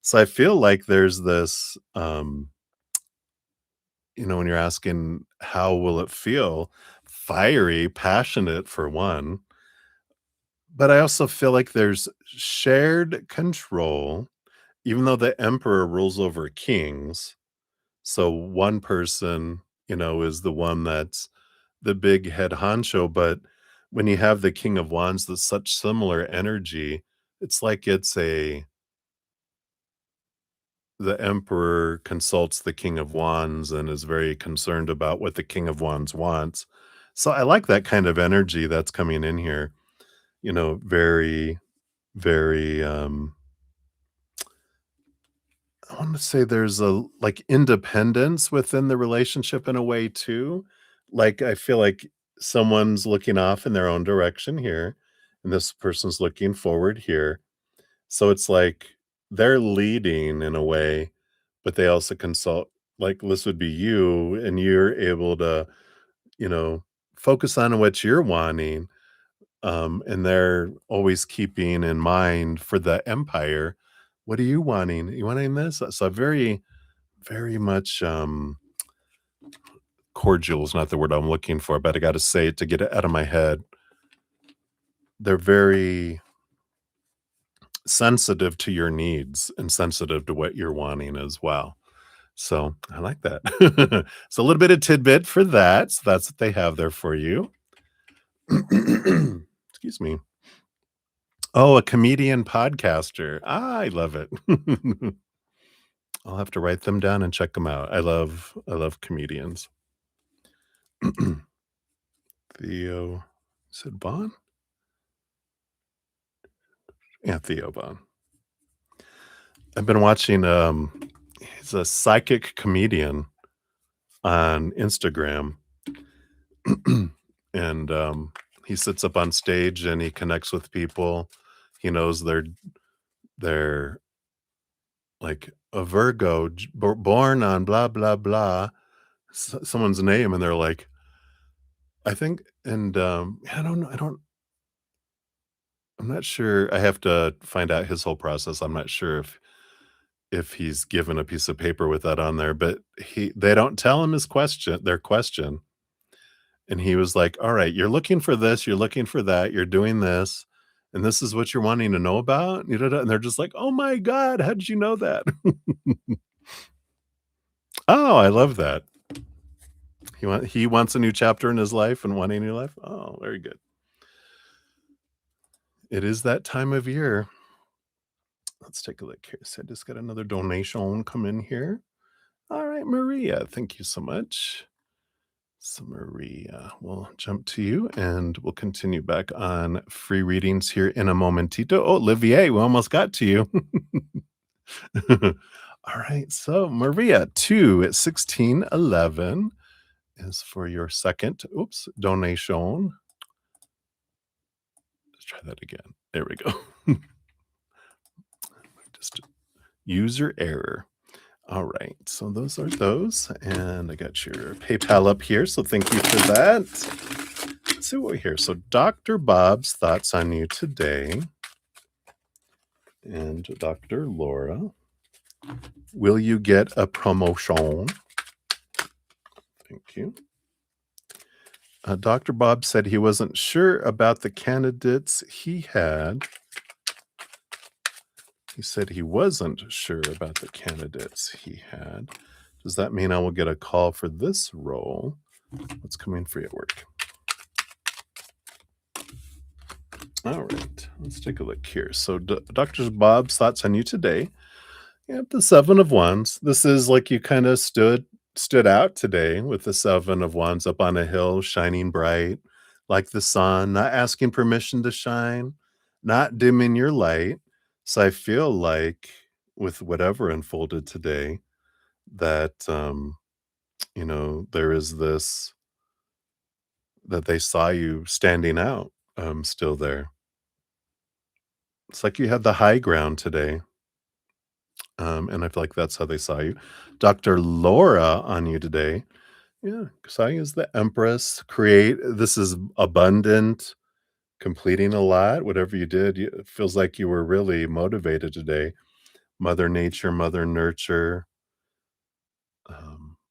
So, I feel like there's this, when you're asking how will it feel, fiery, passionate for one. But I also feel like there's shared control, even though the Emperor rules over kings. So one person, is the one that's the big head honcho, but when you have the King of Wands that's such similar energy, it's like the Emperor consults the King of Wands and is very concerned about what the King of Wands wants. So I like that kind of energy that's coming in here, very, very, I want to say there's a like independence within the relationship in a way too. Like I feel like someone's looking off in their own direction here, and this person's looking forward here. So it's like they're leading in a way, but they also consult. Like this would be you, and you're able to, you know, focus on what you're wanting. And they're always keeping in mind for the empire, what are you wanting? You wanting this? So very very much, cordial is not the word I'm looking for, but I gotta say it to get it out of my head. They're very sensitive to your needs and sensitive to what you're wanting as well. So, I like that. So, a little bit of tidbit for that. So that's what they have there for you. Excuse me. Oh, a comedian podcaster. I love it. I'll have to write them down and check them out. I love comedians. Theo said Vaughn? Yeah, Theo Vaughn. I've been watching, he's a psychic comedian on Instagram, and, he sits up on stage and he connects with people. He knows they're like a Virgo, born on blah, blah, blah, someone's name, and they're like, I think and, I don't know, I'm not sure. I have to find out his whole process. I'm not sure if he's given a piece of paper with that on there, but they don't tell him their question, and he was like, "All right, you're looking for this, you're looking for that, you're doing this, and this is what you're wanting to know about?" And they're just like, "Oh my god, how did you know that?" Oh, I love that. He wants a new chapter in his life and wanting a new life? Oh, very good. It is that time of year. Let's take a look here. So I just got another donation come in here. All right, Maria, thank you so much. So, Maria, we'll jump to you and we'll continue back on free readings here in a momentito. Oh, Olivier, we almost got to you. All right, so Maria, 2 at 1611 is for your second, donation. Let's try that again. There we go. Just user error. All right, so those are those, and I got your PayPal up here, so thank you for that. Let's see what we hear. So Dr. Bob's thoughts on you today, and Dr. Laura, will you get a promotion? Thank you. Dr. Bob said he wasn't sure about the candidates he had. He said he wasn't sure about the candidates he had. Does that mean I will get a call for this role? What's coming for you at work? All right, let's take a look here. So Dr. Bob's thoughts on you today. You have the 7 of Wands. This is like you kind of stood out today with the 7 of Wands up on a hill, shining bright, like the sun, not asking permission to shine, not dimming your light. So I feel like with whatever unfolded today, that there is this that they saw you standing out still there. It's like you had the high ground today. And I feel like that's how they saw you. Dr. Laura on you today. Yeah, saw you as the Empress. This is abundant, completing a lot. Whatever you did, it feels like you were really motivated today. Mother Nature, Mother Nurture,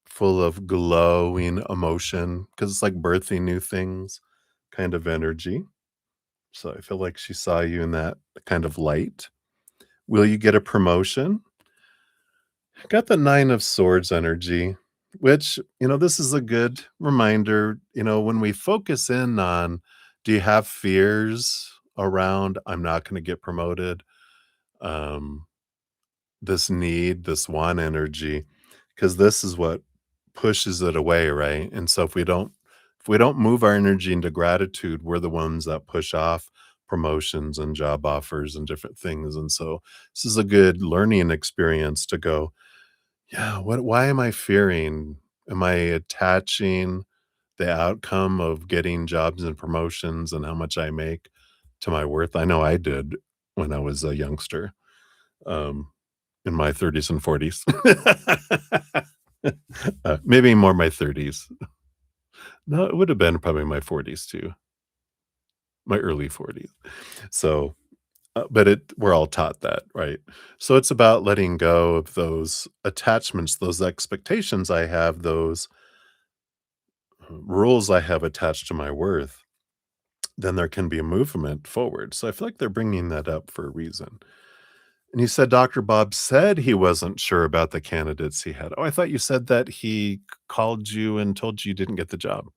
full of glowing emotion because it's like birthing new things kind of energy. So I feel like she saw you in that kind of light. Will you get a promotion? Got the 9 of Swords energy, which, this is a good reminder, when we focus in on, do you have fears around, I'm not going to get promoted? Um, this one energy, because this is what pushes it away, right? And so if we don't move our energy into gratitude, we're the ones that push off promotions and job offers and different things. And so this is a good learning experience to go, yeah, why am I fearing? Am I attaching the outcome of getting jobs and promotions and how much I make to my worth? I know I did when I was a youngster, um, in my 30s and 40s. Maybe more my 30s. No, it would have been probably my 40s too, my early 40s. So, but we're all taught that, right? So it's about letting go of those attachments, those expectations I have, those rules I have attached to my worth. Then there can be a movement forward. So I feel like they're bringing that up for a reason. And you said Dr. Bob said he wasn't sure about the candidates he had. Oh, I thought you said that he called you and told you didn't get the job.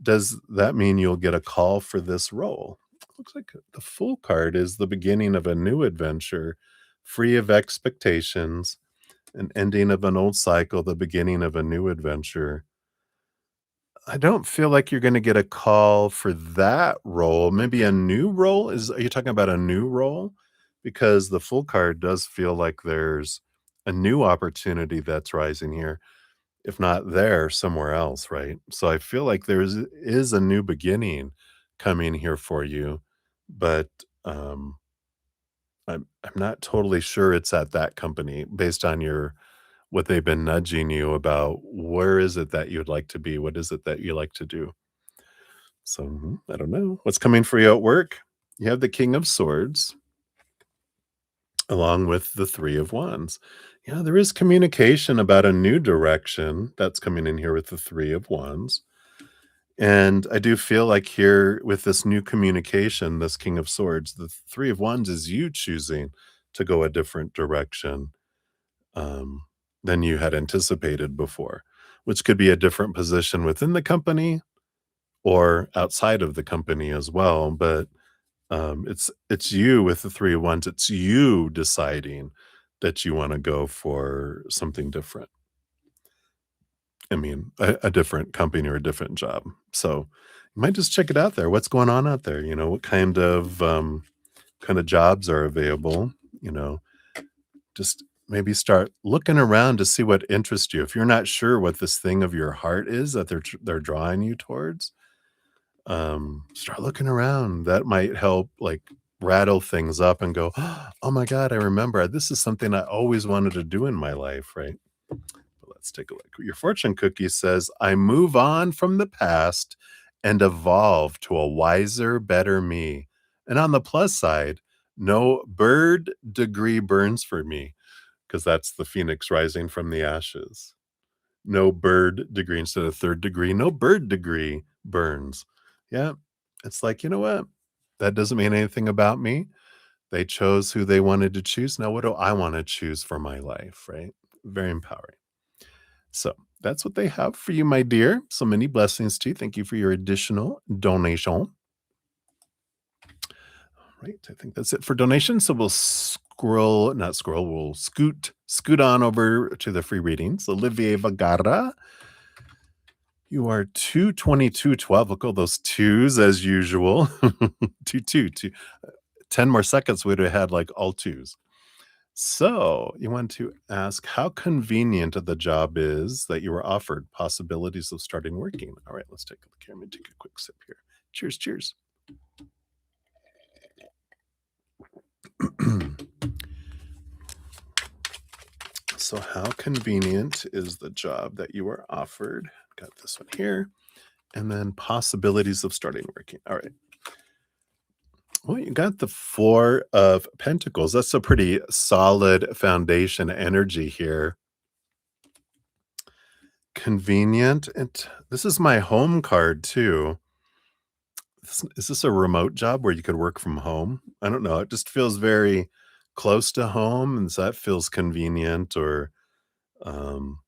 Does that mean you'll get a call for this role? Looks like the Fool card is the beginning of a new adventure, free of expectations, an ending of an old cycle, the beginning of a new adventure. I don't feel like you're gonna get a call for that role. Maybe a new role? Are you talking about a new role? Because the Fool card does feel like there's a new opportunity that's rising here, if not there, somewhere else, right? So I feel like is a new beginning coming here for you, but, I'm not totally sure it's at that company based on what they've been nudging you about. Where is it that you'd like to be? What is it that you like to do? So, I don't know. What's coming for you at work? You have the King of Swords along with the 3 of Wands. Yeah, there is communication about a new direction that's coming in here with the 3 of Wands. And I do feel like here with this new communication, this King of Swords, the 3 of Wands is you choosing to go a different direction um, than you had anticipated before, which could be a different position within the company or outside of the company as well. But It's you with the 3 of Wands. It's you deciding that you wanna go for something different. I mean, a different company or a different job. So, you might just check it out there. What's going on out there? What kind of jobs are available? You know, just maybe start looking around to see what interests you. If you're not sure what this thing of your heart is that they're drawing you towards, start looking around. That might help, like, rattle things up and go, "Oh my god, I remember. This is something I always wanted to do in my life," right? But let's take a look. Your fortune cookie says, "I move on from the past and evolve to a wiser, better me." And on the plus side, no bird degree burns for me, because that's the phoenix rising from the ashes. No bird degree instead of third degree, no bird degree burns. Yeah, it's like, you know what? That doesn't mean anything about me. They chose who they wanted to choose. Now, what do I want to choose for my life, right? Very empowering. So that's what they have for you, my dear. So many blessings to you. Thank you for your additional donation. Right. I think that's it for donations. So we'll not scroll, we'll scoot on over to the free readings. Olivier Vagara, you are 22212. Look at all those twos as usual. Two. 10 more seconds, we'd have had like all twos. So you want to ask how convenient the job is that you were offered, possibilities of starting working. All right, let's take a look here. Let me take a quick sip here. Cheers, cheers. So, how convenient is the job that you were offered? Got this one here. And then possibilities of starting working. All right. Well, you got the Four of Pentacles. That's a pretty solid foundation energy here. Convenient. And this is my home card, too. Is this a remote job where you could work from home? I don't know. It just feels very close to home. And so that feels convenient, or um,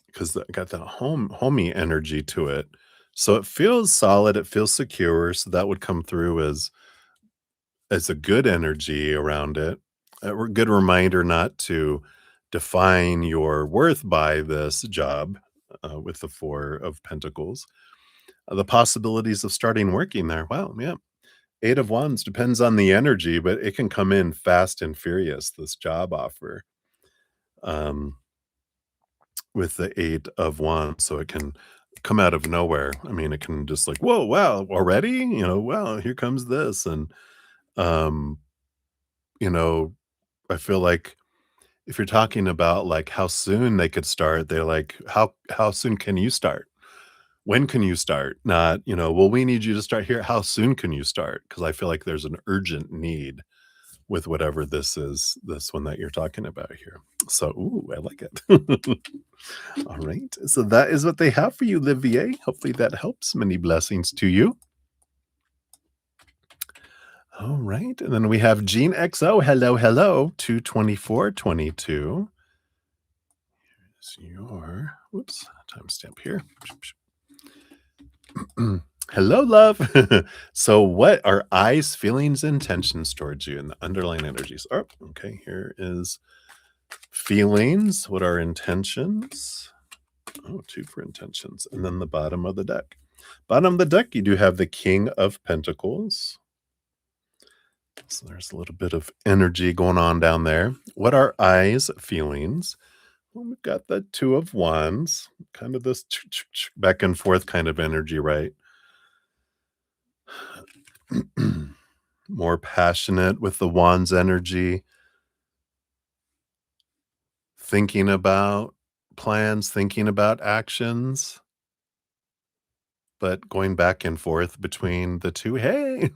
because I got that homey energy to it. So it feels solid, it feels secure. So that would come through as a good energy around it. A good reminder not to define your worth by this job, with the Four of Pentacles. The possibilities of starting working there. Wow, yeah. Eight of Wands depends on the energy, but it can come in fast and furious, this job offer. Um, with the Eight of Wands, so it can come out of nowhere. I mean, it can just like, "Whoa, wow, already?" "Wow, here comes this," and, um, you know, I feel like if you're talking about, like, how soon they could start, they're like, "How soon can you start? When can you start?" Not, "Well, we need you to start here. How soon can you start?" Because I feel like there's an urgent need with whatever this is, this one that you're talking about here. So, ooh, I like it. All right. So that is what they have for you, Olivier. Hopefully that helps. Many blessings to you. All right. And then we have Gene XO. Hello, hello. 22422. Here's your, whoops, timestamp here. Hello, love. So, what are eyes, feelings, intentions towards you and the underlying energies? Oh, okay. Here is feelings. What are intentions? Oh, two for intentions. And then the bottom of the deck. Bottom of the deck, you do have the King of Pentacles. So there's a little bit of energy going on down there. What are eyes, feelings? Well, we've got the Two of Wands, kind of this back and forth kind of energy, right? More passionate with the Wands energy, thinking about plans, thinking about actions, but going back and forth between the two. Hey,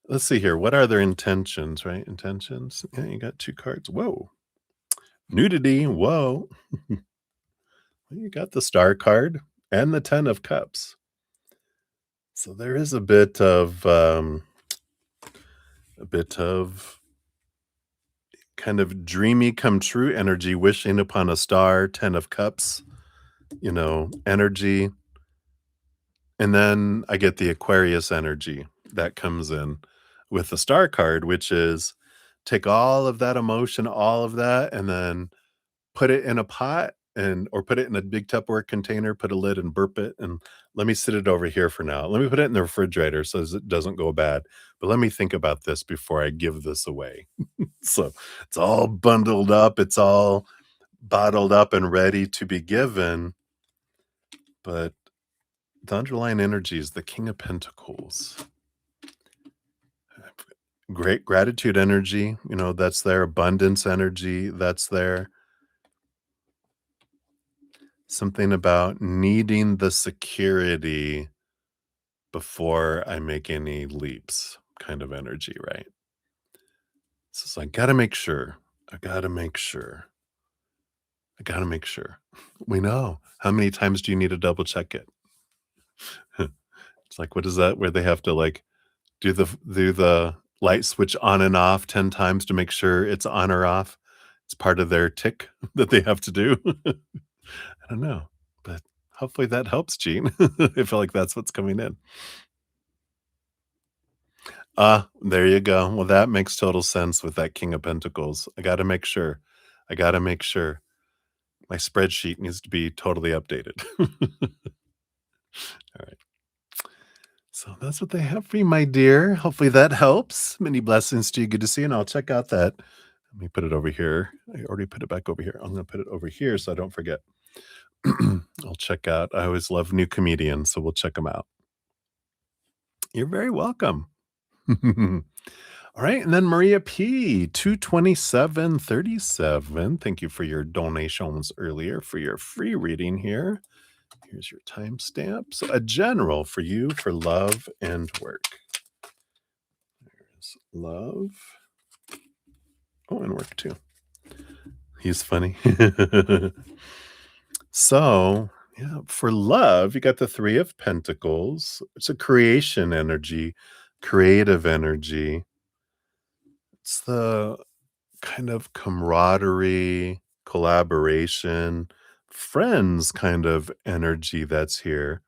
let's see here. What are their intentions, right? Intentions. Yeah, you got two cards. Whoa. Nudity. Whoa. You got the Star card and the Ten of Cups. So there is a bit of kind of dreamy come true energy, wishing upon a star, Ten of Cups, energy. And then I get the Aquarius energy, that comes in with the star card, which is take all of that emotion, all of that, and then put it in a pot and or put it in a big Tupperware container, put a lid and burp it, and let me sit it over here for now. Let me put it in the refrigerator so as it doesn't go bad. But let me think about this before I give this away. So it's all bundled up, it's all bottled up and ready to be given. But the underlying energy is the King of Pentacles. Great gratitude energy, that's there. Abundance energy, that's there. Something about needing the security before I make any leaps kind of energy, right? So I gotta make sure. I gotta make sure. I gotta make sure. We know. How many times do you need to double check it? It's like, what is that? Where they have to like do the light switch on and off 10 times to make sure it's on or off. It's part of their tick that they have to do. I don't know, but hopefully that helps, Gene. I feel like that's what's coming in. There you go. Well, that makes total sense with that King of Pentacles. I gotta make sure. I gotta make sure. My spreadsheet needs to be totally updated. All right. So that's what they have for you, my dear. Hopefully that helps. Many blessings to you. Good to see you. And I'll check out that. Let me put it over here. I already put it back over here. I'm going to put it over here so I don't forget. I'll check out. I always love new comedians, so we'll check them out. You're very welcome. All right. And then Maria P, 22737. Thank you for your donations earlier for your free reading here. Here's your timestamp. So a general for you for love and work. There's love. Oh, and work too. He's funny. So, yeah, for love, you got the Three of Pentacles. It's a creation energy, creative energy. It's the kind of camaraderie, collaboration, friends kind of energy that's here.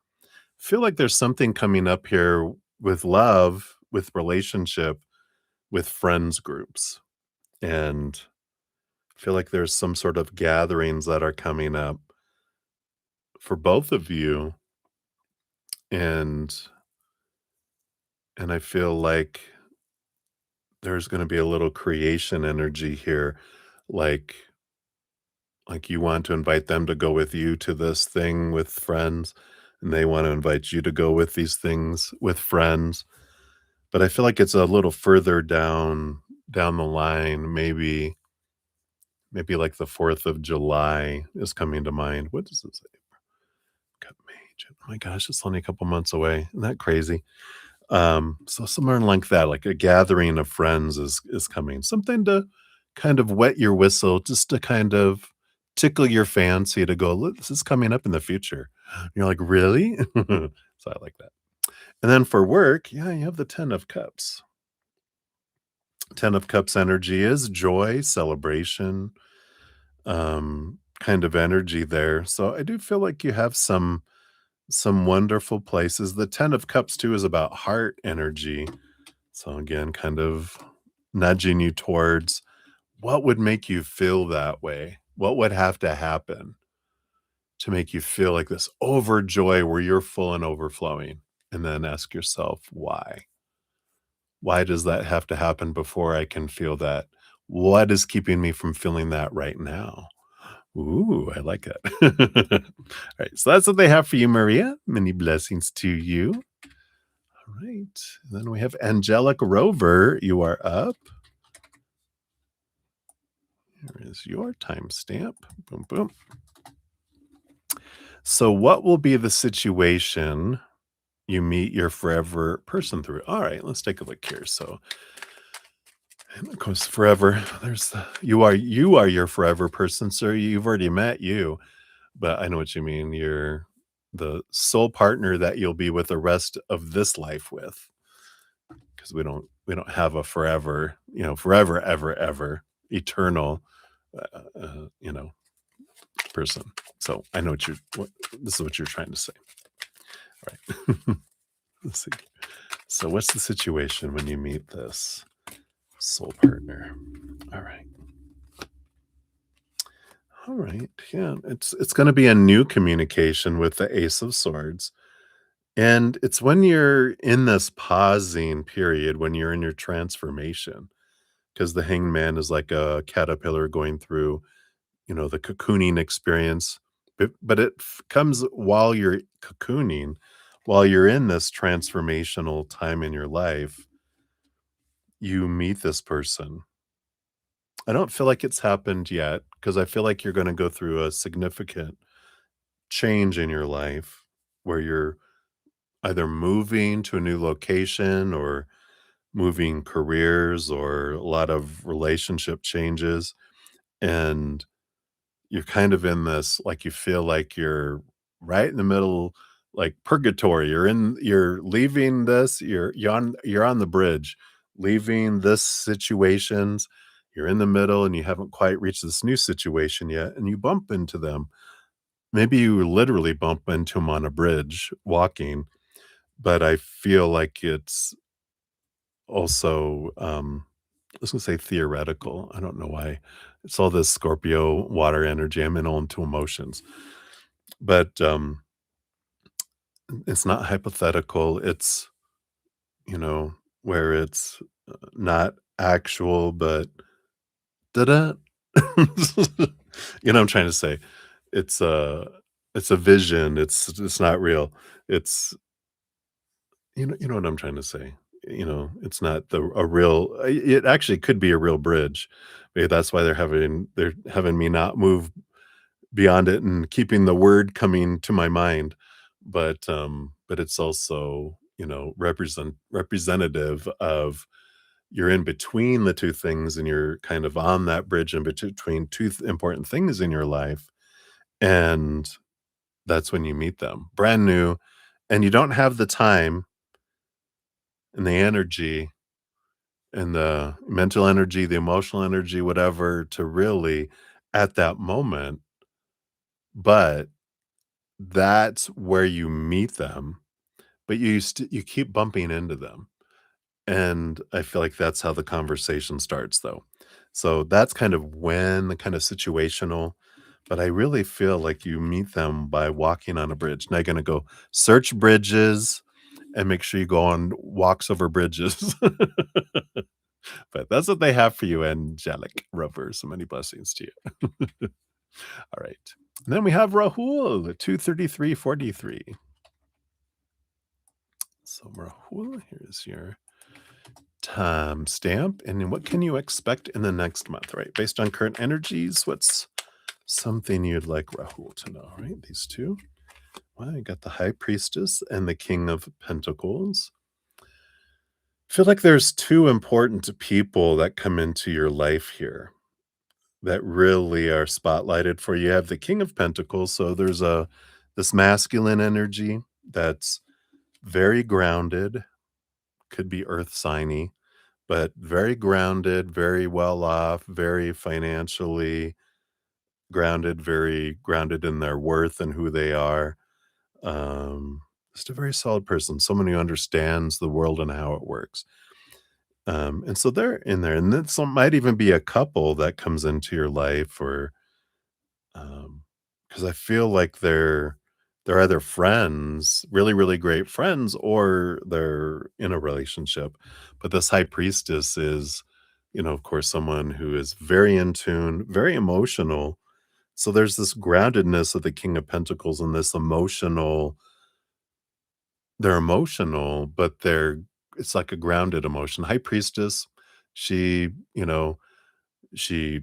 Feel like there's something coming up here with love, with relationship, with friends groups. And feel like there's some sort of gatherings that are coming up for both of you. And I feel like there's going to be a little creation energy here, like you want to invite them to go with you to this thing with friends, and they want to invite you to go with these things with friends. But I feel like it's a little further down the line, maybe like the 4th of July is coming to mind. What does this say? Got May, June. Oh my gosh, it's only a couple months away. Isn't that crazy? So somewhere like that, like a gathering of friends is coming. Something to kind of wet your whistle, just to kind of tickle your fancy to go, look, this is coming up in the future. You're like, really? So I like that. And then for work, yeah, you have the 10 of Cups. 10 of Cups energy is joy, celebration, kind of energy there. So I do feel like you have some wonderful places. The 10 of Cups too is about heart energy. So again, kind of nudging you towards what would make you feel that way? What would have to happen to make you feel like this overjoy where you're full and overflowing? And then ask yourself, why? Why does that have to happen before I can feel that? What is keeping me from feeling that right now? Ooh, I like it. All right, so that's what they have for you, Maria. Many blessings to you. All right, and then we have Angelic Rover. You are up. Here is your timestamp. Boom, boom. So what will be the situation you meet your forever person through? All right, let's take a look here. So, and of course, forever, there's you are your forever person, sir. You've already met you, but I know what you mean. You're the sole partner that you'll be with the rest of this life with, because we don't have a forever, forever, ever, ever, eternal, person. So I know this is what you're trying to say. All right. Let's see. So what's the situation when you meet this soul partner? All right. All right. Yeah, it's going to be a new communication with the Ace of Swords. And it's when you're in this pausing period, when you're in your transformation, because the hanged man is like a caterpillar going through, the cocooning experience. But it comes while you're cocooning, while you're in this transformational time in your life, you meet this person. I don't feel like it's happened yet because I feel like you're going to go through a significant change in your life where you're either moving to a new location or moving careers or a lot of relationship changes. And you're kind of in this, like, you feel like you're right in the middle, like purgatory. You're leaving this, you're on the bridge, leaving this situations. You're in the middle and you haven't quite reached this new situation yet, and you bump into them. Maybe you literally bump into them on a bridge walking, but I feel like it's also, I was gonna say theoretical. I don't know why. It's all this Scorpio water energy. I'm in all into emotions. But, it's not hypothetical. It's, where it's, not actual, but da-da. You know what I'm trying to say? It's a it's a vision. It's not real. It's you know what I'm trying to say. It's not a real it actually could be a real bridge. Maybe that's why they're having me not move beyond it and keeping the word coming to my mind. But it's also, representative of you're in between the 2 things, and you're kind of on that bridge in between 2 important things in your life, and that's when you meet them. Brand new, and you don't have the time and the energy and the mental energy, the emotional energy, whatever, to really at that moment, but that's where you meet them, but you keep bumping into them, and I feel like that's how the conversation starts, though. So that's kind of when the kind of situational, but I really feel like you meet them by walking on a bridge. Now you're gonna go search bridges and make sure you go on walks over bridges. But that's what they have for you, angelic rubber. So many blessings to you. All right. And then we have Rahul at 23343. So Rahul, here's your time stamp. And then what can you expect in the next month, right? Based on current energies, what's something you'd like Rahul to know, right? These two. Well, I got the High Priestess and the King of Pentacles. I feel like there's two important people that come into your life here that really are spotlighted for you. You have the King of Pentacles, so there's a this masculine energy that's very grounded, could be earth signy, but very grounded, very well off, very financially grounded, very grounded in their worth and who they are. Just a very solid person, someone who understands the world and how it works. And so they're in there, and then some might even be a couple that comes into your life, or because I feel like they're either friends, really, really great friends, or they're in a relationship. But this high priestess is, of course, someone who is very in tune, very emotional. So there's this groundedness of the King of Pentacles and this emotional. They're emotional, but it's like a grounded emotion. High priestess, she, she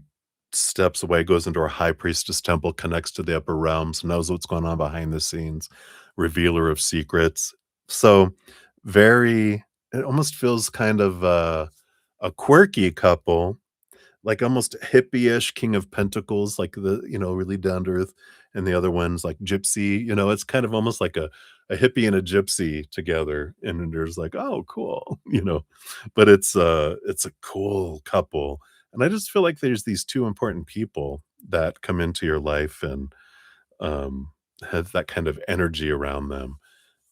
steps away, goes into her high priestess temple, connects to the upper realms, knows what's going on behind the scenes, revealer of secrets. So very it almost feels kind of a quirky couple, like almost hippie-ish King of Pentacles, like really down to earth, and the other one's like gypsy, it's kind of almost like a hippie and a gypsy together, and then there's like, "Oh, cool," but it's a cool couple, and I just feel like there's these 2 important people that come into your life and, um, have that kind of energy around them,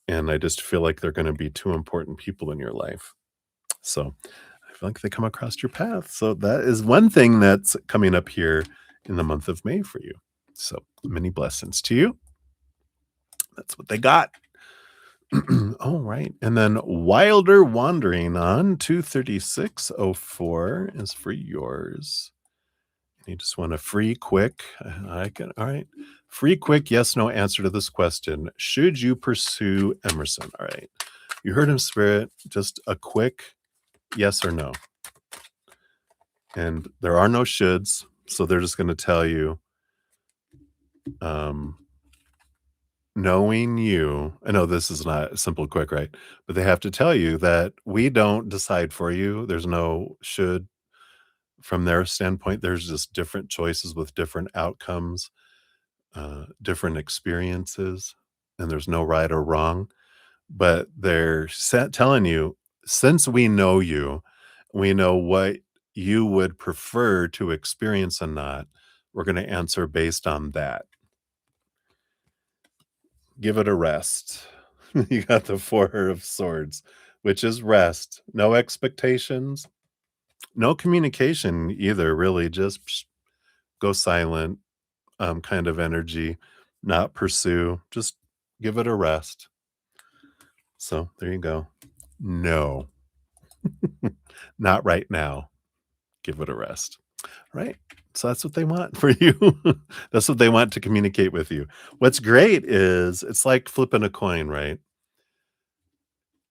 and I just feel like they're gonna be 2 important people in your life. So, I feel like they come across your path. So that is one thing that's coming up here in the month of May for you. So, many blessings to you. That's what they got. All right. And then Wilder Wandering on 23604 is for yours. You just want a free, quick, I can, all right. Free, quick, yes, no answer to this question. Should you pursue Emerson? All right. You heard him, Spirit. Just a quick yes or no. And there are no shoulds. So they're just going to tell you, um, knowing you, I know this is not simple, quick, right? But they have to tell you that we don't decide for you. There's no should from their standpoint. There's just different choices with different outcomes, different experiences, and there's no right or wrong. But they're telling you, since we know you, we know what you would prefer to experience and not. We're going to answer based on that. Give it a rest. You got the Four of Swords, which is rest. No expectations, no communication either, really. Just go silent, kind of energy, not pursue. Just give it a rest. So there you go. No, not right now. Give it a rest. Right. So that's what they want for you. That's what they want to communicate with you. What's great is it's like flipping a coin, right?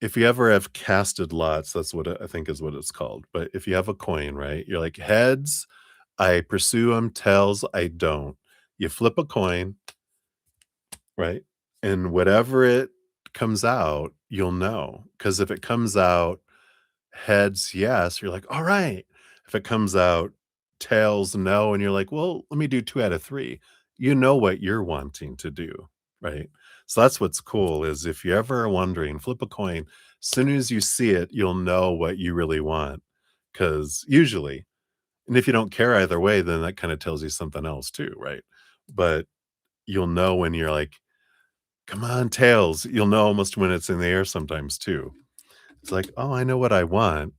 If you ever have casted lots, that's what I think is what it's called. But if you have a coin, right? You're like heads, I pursue them, tails, I don't. You flip a coin, right? And whatever it comes out, you'll know. Because if it comes out heads, yes, you're like, all right. If it comes out tails, no, and you're like, well, let me do 2 out of 3. You know what you're wanting to do, right? So that's what's cool is if you ever are wondering, flip a coin. As soon as you see it, you'll know what you really want. Because usually, and if you don't care either way, then that kind of tells you something else too, right? But you'll know when you're like, come on, tails. You'll know almost when it's in the air sometimes too. It's like, oh, I know what I want.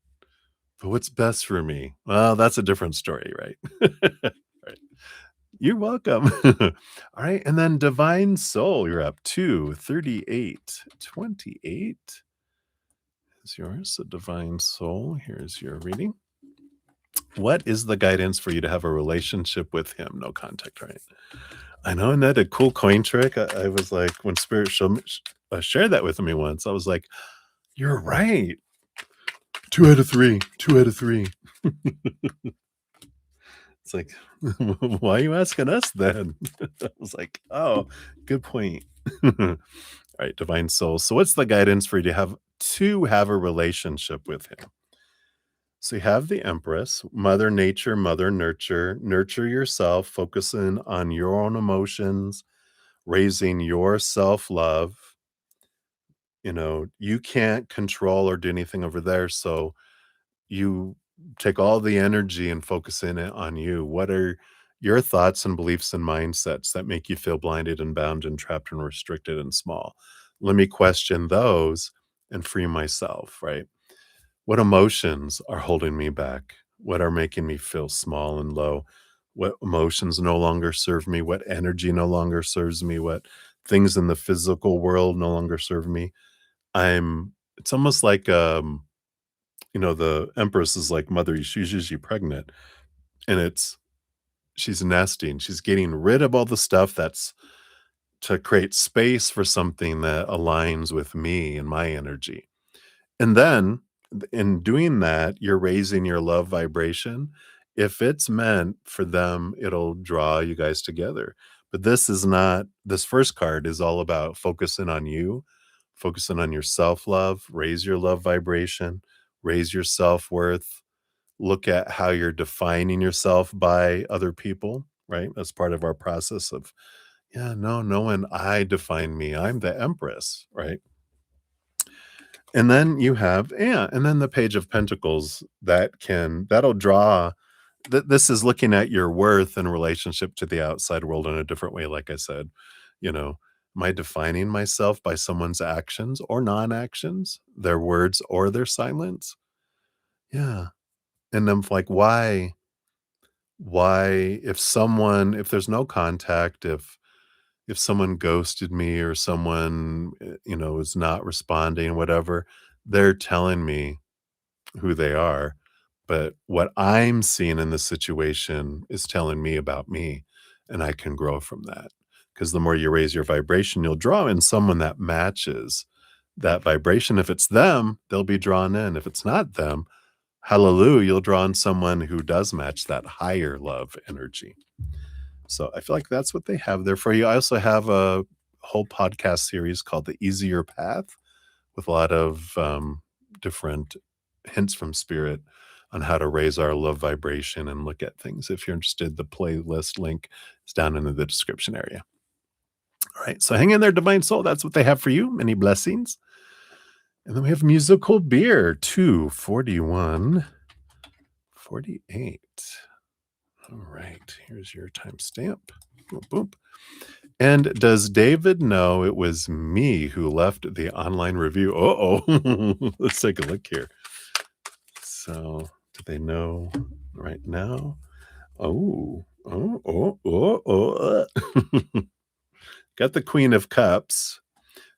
But what's best for me? Well, that's a different story, right? Right. You're welcome. All right, and then Divine Soul, you're up to 3828 is yours. So Divine Soul, here's your reading. What is the guidance for you to have a relationship with him? No contact, right? I know, and that a cool coin trick. I was like, when Spirit showed me, shared that with me once, I was like, you're right. 2 out of 3. 2 out of 3. It's like, why are you asking us then? I was like, oh, good point. All right, Divine Soul. So what's the guidance for you to have a relationship with him? So you have the Empress, Mother Nature, Mother Nurture. Nurture yourself, focusing on your own emotions, raising your self-love. You can't control or do anything over there. So you take all the energy and focus in it on you. What are your thoughts and beliefs and mindsets that make you feel blinded and bound and trapped and restricted and small? Let me question those and free myself, right? What emotions are holding me back? What are making me feel small and low? What emotions no longer serve me? What energy no longer serves me? What things in the physical world no longer serve me? It's almost like, the Empress is like mother, she's usually pregnant, and she's nesting. She's getting rid of all the stuff that's to create space for something that aligns with me and my energy. And then in doing that, you're raising your love vibration. If it's meant for them, it'll draw you guys together. But this first card is all about focusing on you, focusing on your self love, raise your love vibration, raise your self worth, look at how you're defining yourself by other people, right? That's part of our process of, yeah, no one I define me. I'm the Empress, right? And then you have, yeah, and then the Page of Pentacles that'll draw this is looking at your worth in relationship to the outside world in a different way, like I said, you know. Am I defining myself by someone's actions or non-actions, their words or their silence? Yeah. And I'm like, why if there's no contact, if someone ghosted me or someone, is not responding, whatever, they're telling me who they are. But what I'm seeing in the situation is telling me about me, and I can grow from that. Because the more you raise your vibration, you'll draw in someone that matches that vibration. If it's them, they'll be drawn in. If it's not them, hallelujah, you'll draw in someone who does match that higher love energy. So I feel like that's what they have there for you. I also have a whole podcast series called The Easier Path with a lot of different hints from spirit on how to raise our love vibration and look at things. If you're interested, the playlist link is down in the description area. All right. So hang in there, Divine Soul. That's what they have for you. Many blessings. And then we have musical beer 24148. All right. Here's your timestamp. Boom, boom. And does David know it was me who left the online review? Let's take a look here. So, do they know right now? Oh, oh, oh, oh, oh. Got the Queen of Cups,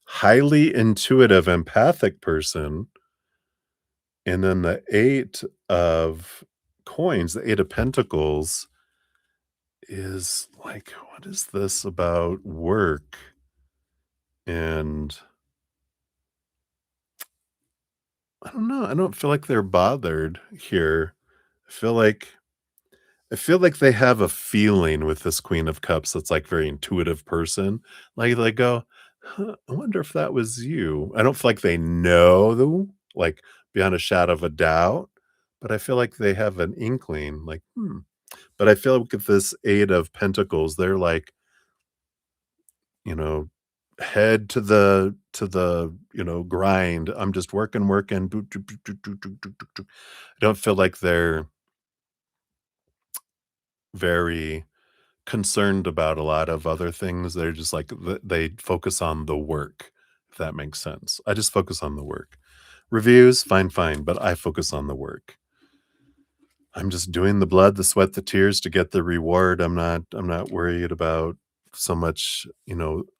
highly intuitive, empathic person. And then the Eight of Coins, the Eight of Pentacles is like, what is this about work? And I don't know. I don't feel like they're bothered here. I feel like I feel like they have a feeling with this Queen of Cups that's like very intuitive person. Like they go, huh, I wonder if that was you. I don't feel like they know though, like beyond a shadow of a doubt, but I feel like they have an inkling, like, hmm. But I feel like with this Eight of Pentacles, they're like, you know, head to the grind. I'm just working. Boop, doop, doop, doop, doop, doop, doop, doop. I don't feel like they're very concerned about a lot of other things. They're just like they focus on the work, if that makes sense. I just focus on the work. Reviews, fine, but I focus on the work. I'm just doing the blood, the sweat, the tears to get the reward. I'm not worried about so much,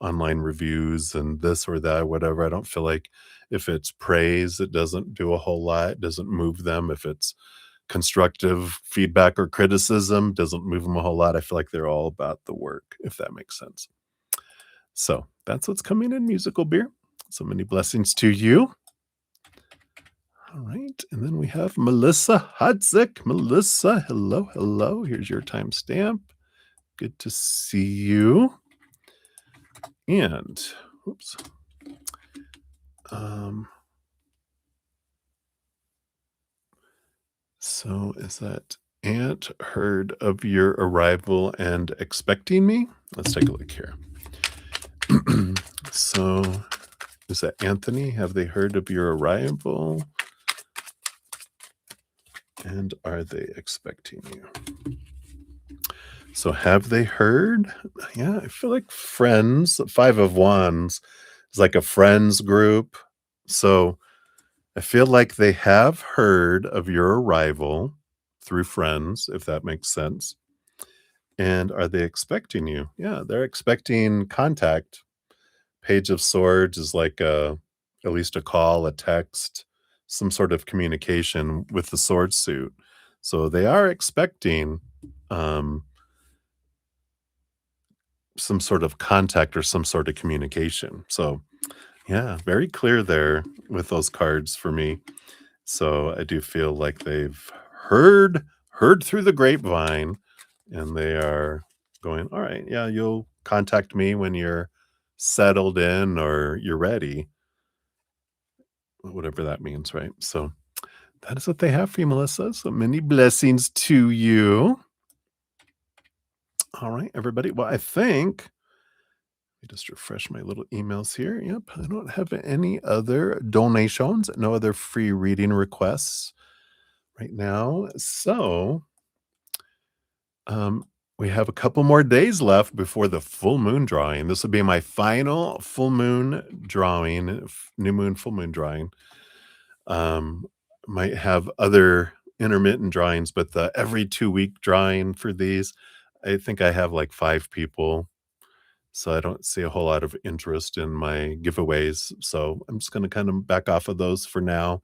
online reviews and this or that, whatever. I don't feel like if it's praise, it doesn't do a whole lot, it doesn't move them. If it's constructive feedback or criticism, doesn't move them a whole lot. I feel like they're all about the work, if that makes sense. So that's what's coming in musical beer. So many blessings to you. All right. And then we have Melissa Hudzik. Melissa, hello. Here's your timestamp. Good to see you. And, oops. So is that Aunt heard of your arrival and expecting me? Let's take a look here. So is that Anthony? Have they heard of your arrival? And are they expecting you? So have they heard? Yeah, I feel like friends, Five of Wands is like a friends group. So I feel like they have heard of your arrival through friends, if that makes sense. And are they expecting you? Yeah, they're expecting contact. Page of Swords is like at least a call, a text, some sort of communication with the sword suit. So they are expecting um, some sort of contact or some sort of communication. So yeah, very clear there with those cards for me. So I do feel like they've heard through the grapevine, and they are going, all right, yeah, you'll contact me when you're settled in or you're ready, whatever that means, right? So that is what they have for you, Melissa. So many blessings to you. All right, everybody. Well, I think let me just refresh my little emails here. Yep, I don't have any other donations, no other free reading requests right now. So, We have a couple more days left before the full moon drawing. This will be my final full moon drawing, new moon, full moon drawing. Um, might have other intermittent drawings, but the every 2-week drawing for these, I think I have like 5 people, so I don't see a whole lot of interest in my giveaways. So I'm just going to kind of back off of those for now.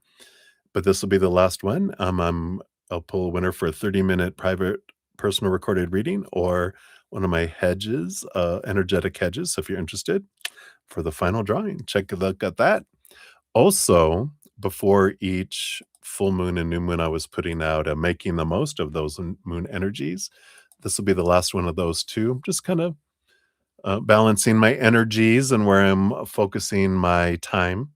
But this will be the last one. I'll pull a winner for a 30-minute private personal recorded reading or one of my hedges, energetic hedges. So if you're interested for the final drawing, check a look at that. Also, before each full moon and new moon, I was putting out a making the most of those moon energies. This will be the last one of those too. Just kind of balancing my energies and where I'm focusing my time.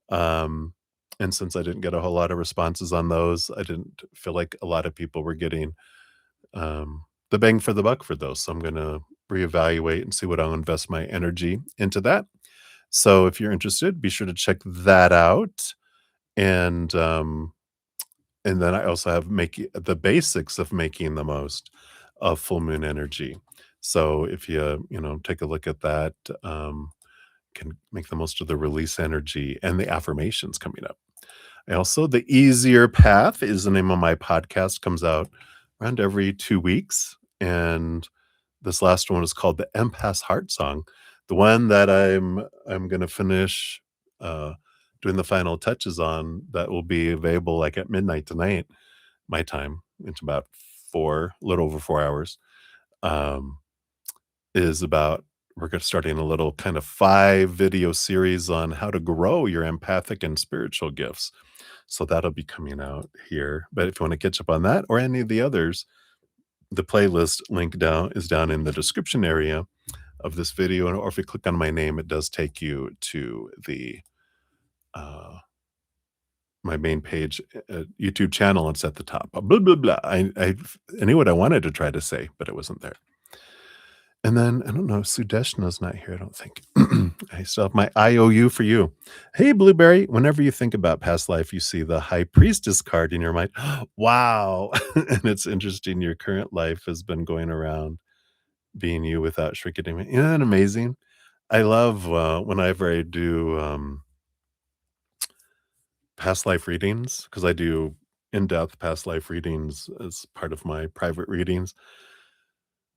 Um, and since I didn't get a whole lot of responses on those, I didn't feel like a lot of people were getting the bang for the buck for those. So I'm going to reevaluate and see what I'll invest my energy into that. So if you're interested, be sure to check that out. And and then I also have making the basics of making the most of full moon energy. So if you take a look at that, can make the most of the release energy and the affirmations coming up. I also the Easier Path is the name of my podcast, comes out around every 2 weeks, and this last one is called the Empath's Heart Song. The one that I'm gonna finish, doing the final touches on that will be available, like, at midnight tonight, my time, it's about 4 little over 4 hours, um, is about we're gonna starting a little kind of 5 video series on how to grow your empathic and spiritual gifts. So that'll be coming out here. But if you wanna catch up on that or any of the others, the playlist link down is down in the description area of this video, or if you click on my name, it does take you to the, uh my main page, YouTube channel. It's at the top. Blah, blah, blah. I knew what I wanted to try to say, but it wasn't there. And then I don't know, Sudeshna's not here, I don't think. I still have my IOU for you. Hey, Blueberry, whenever you think about past life, you see the High Priestess card in your mind. Wow. And it's interesting. Your current life has been going around being you without shrinking. Isn't that amazing? I love whenever I do past life readings, because I do in depth past life readings as part of my private readings.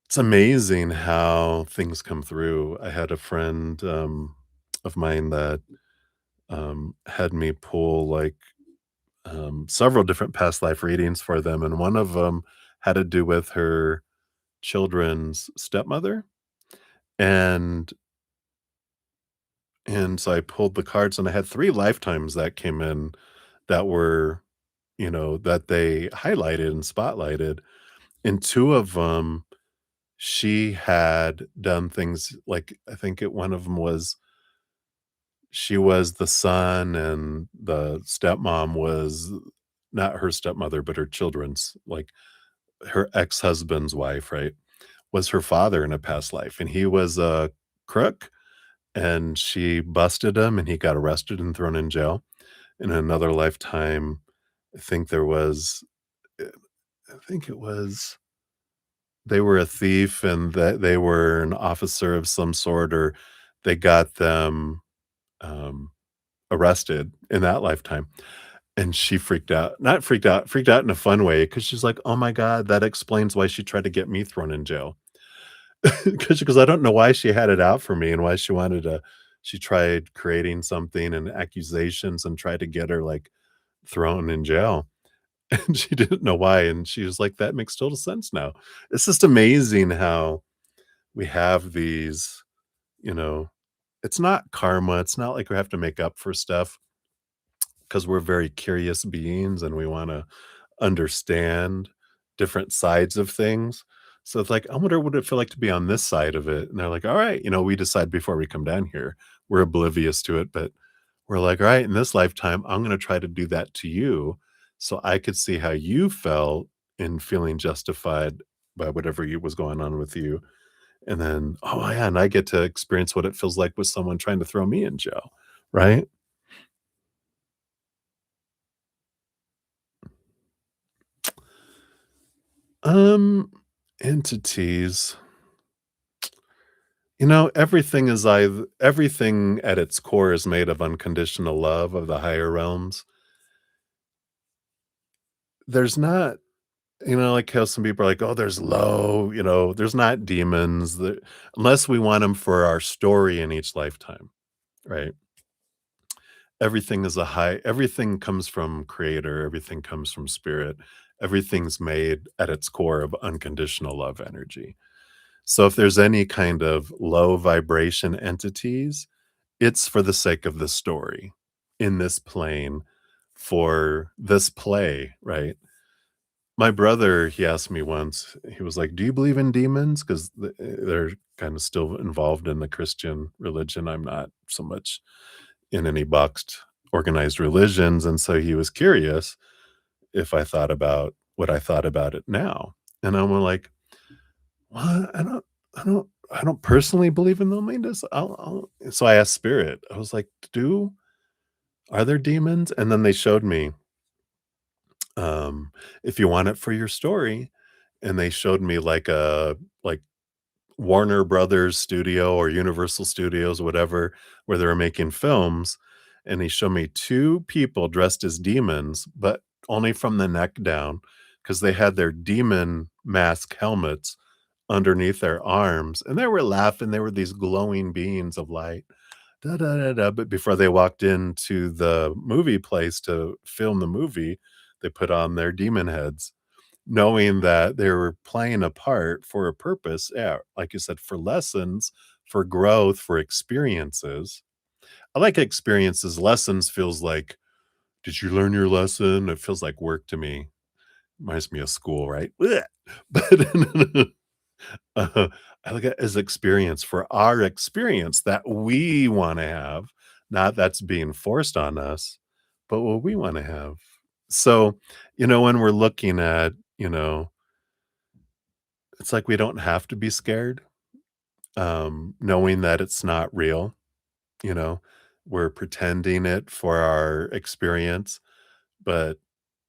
It's amazing how things come through. I had a friend, of mine that, had me pull, like, several different past life readings for them, and one of them had to do with her children's stepmother, and so I pulled the cards, and I had 3 lifetimes that came in that were, that they highlighted and spotlighted, and 2 of them, she had done things like, I think one of them was she was the son and the stepmom was not her stepmother, but her children's, like, her ex-husband's wife, right, was her father in a past life, and he was a crook, and she busted him, and he got arrested and thrown in jail. In another lifetime, I think there was eh, I think it was they were a thief and that they were an officer of some sort, or they got them, um, arrested in that lifetime. And she freaked out. Not freaked out in a fun way, because she's like, "Oh my god, that explains why she tried to get me thrown in jail." Because I don't know why she had it out for me and why she tried creating something and accusations and tried to get her, like, thrown in jail, and she didn't know why, and she was like, "That makes total sense now." It's just amazing how we have these, you know it's not karma, it's not like we have to make up for stuff, because 'cause we're very curious beings and we wanna understand different sides of things. So it's like, I wonder what it feel like to be on this side of it. And they're like, all right, we decide before we come down here. We're oblivious to it, but we're like, all right, in this lifetime, I'm going to try to do that to you so I could see how you felt in feeling justified by whatever was going on with you. And then, oh yeah, and I get to experience what it feels like with someone trying to throw me in jail. Right. Um, Entities. Everything at its core is made of unconditional love of the higher realms. There's not, like how some people are like, "Oh, there's low," there's not demons, unless we want them for our story in each lifetime, right? Everything comes from creator, everything comes from spirit, everything's made at its core of unconditional love energy. So if there's any kind of low vibration entities, it's for the sake of the story in this plane for this play, right? My brother, he asked me once, he was like, "Do you believe in demons?" Because they're kind of still involved in the Christian religion. I'm not so much in any boxed organized religions. And so he was curious if I thought about what I thought about it now. And I'm like, "What? I don't personally believe in loneliness." So I asked Spirit. I was like, "Do Are there demons?" And then they showed me, if you want it for your story, and they showed me like Warner Brothers Studio or Universal Studios, whatever, where they were making films, and he showed me 2 people dressed as demons, but only from the neck down, because they had their demon mask helmets underneath their arms, and they were laughing, they were these glowing beings of light. Da, da, da, da, but before they walked into the movie place to film the movie, they put on their demon heads, knowing that they were playing a part for a purpose, yeah, like you said, for lessons, for growth, for experiences. I like experiences. Lessons feels like, "Did you learn your lesson?" It feels like work to me. Reminds me of school, right? Blech. But Uh, I look at it as experience for our experience that we wanna have, not that's being forced on us, but what we wanna have. So, when we're looking at, it's like we don't have to be scared, knowing that it's not real, you know? We're pretending it for our experience, but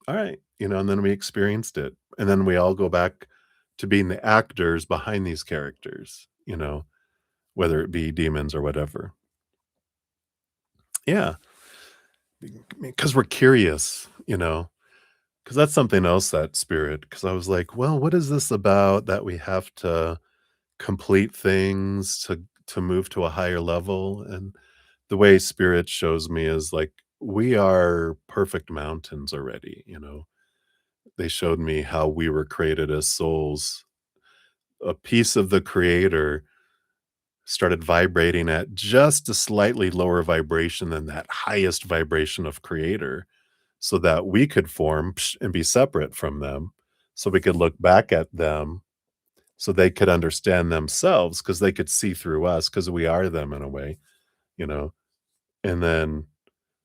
alright, and then we experienced it, and then we all go back to being the actors behind these characters, whether it be demons or whatever. Yeah, because we're curious, because that's something else that spirit. Because I was like, "Well, what is this about that we have to complete things to move to a higher level?" And the way spirit shows me is like, we are perfect mountains already. They showed me how we were created as souls. A piece of the creator started vibrating at just a slightly lower vibration than that highest vibration of creator, so that we could form and be separate from them, so we could look back at them, so they could understand themselves, because they could see through us, because we are them in a way, you know? And then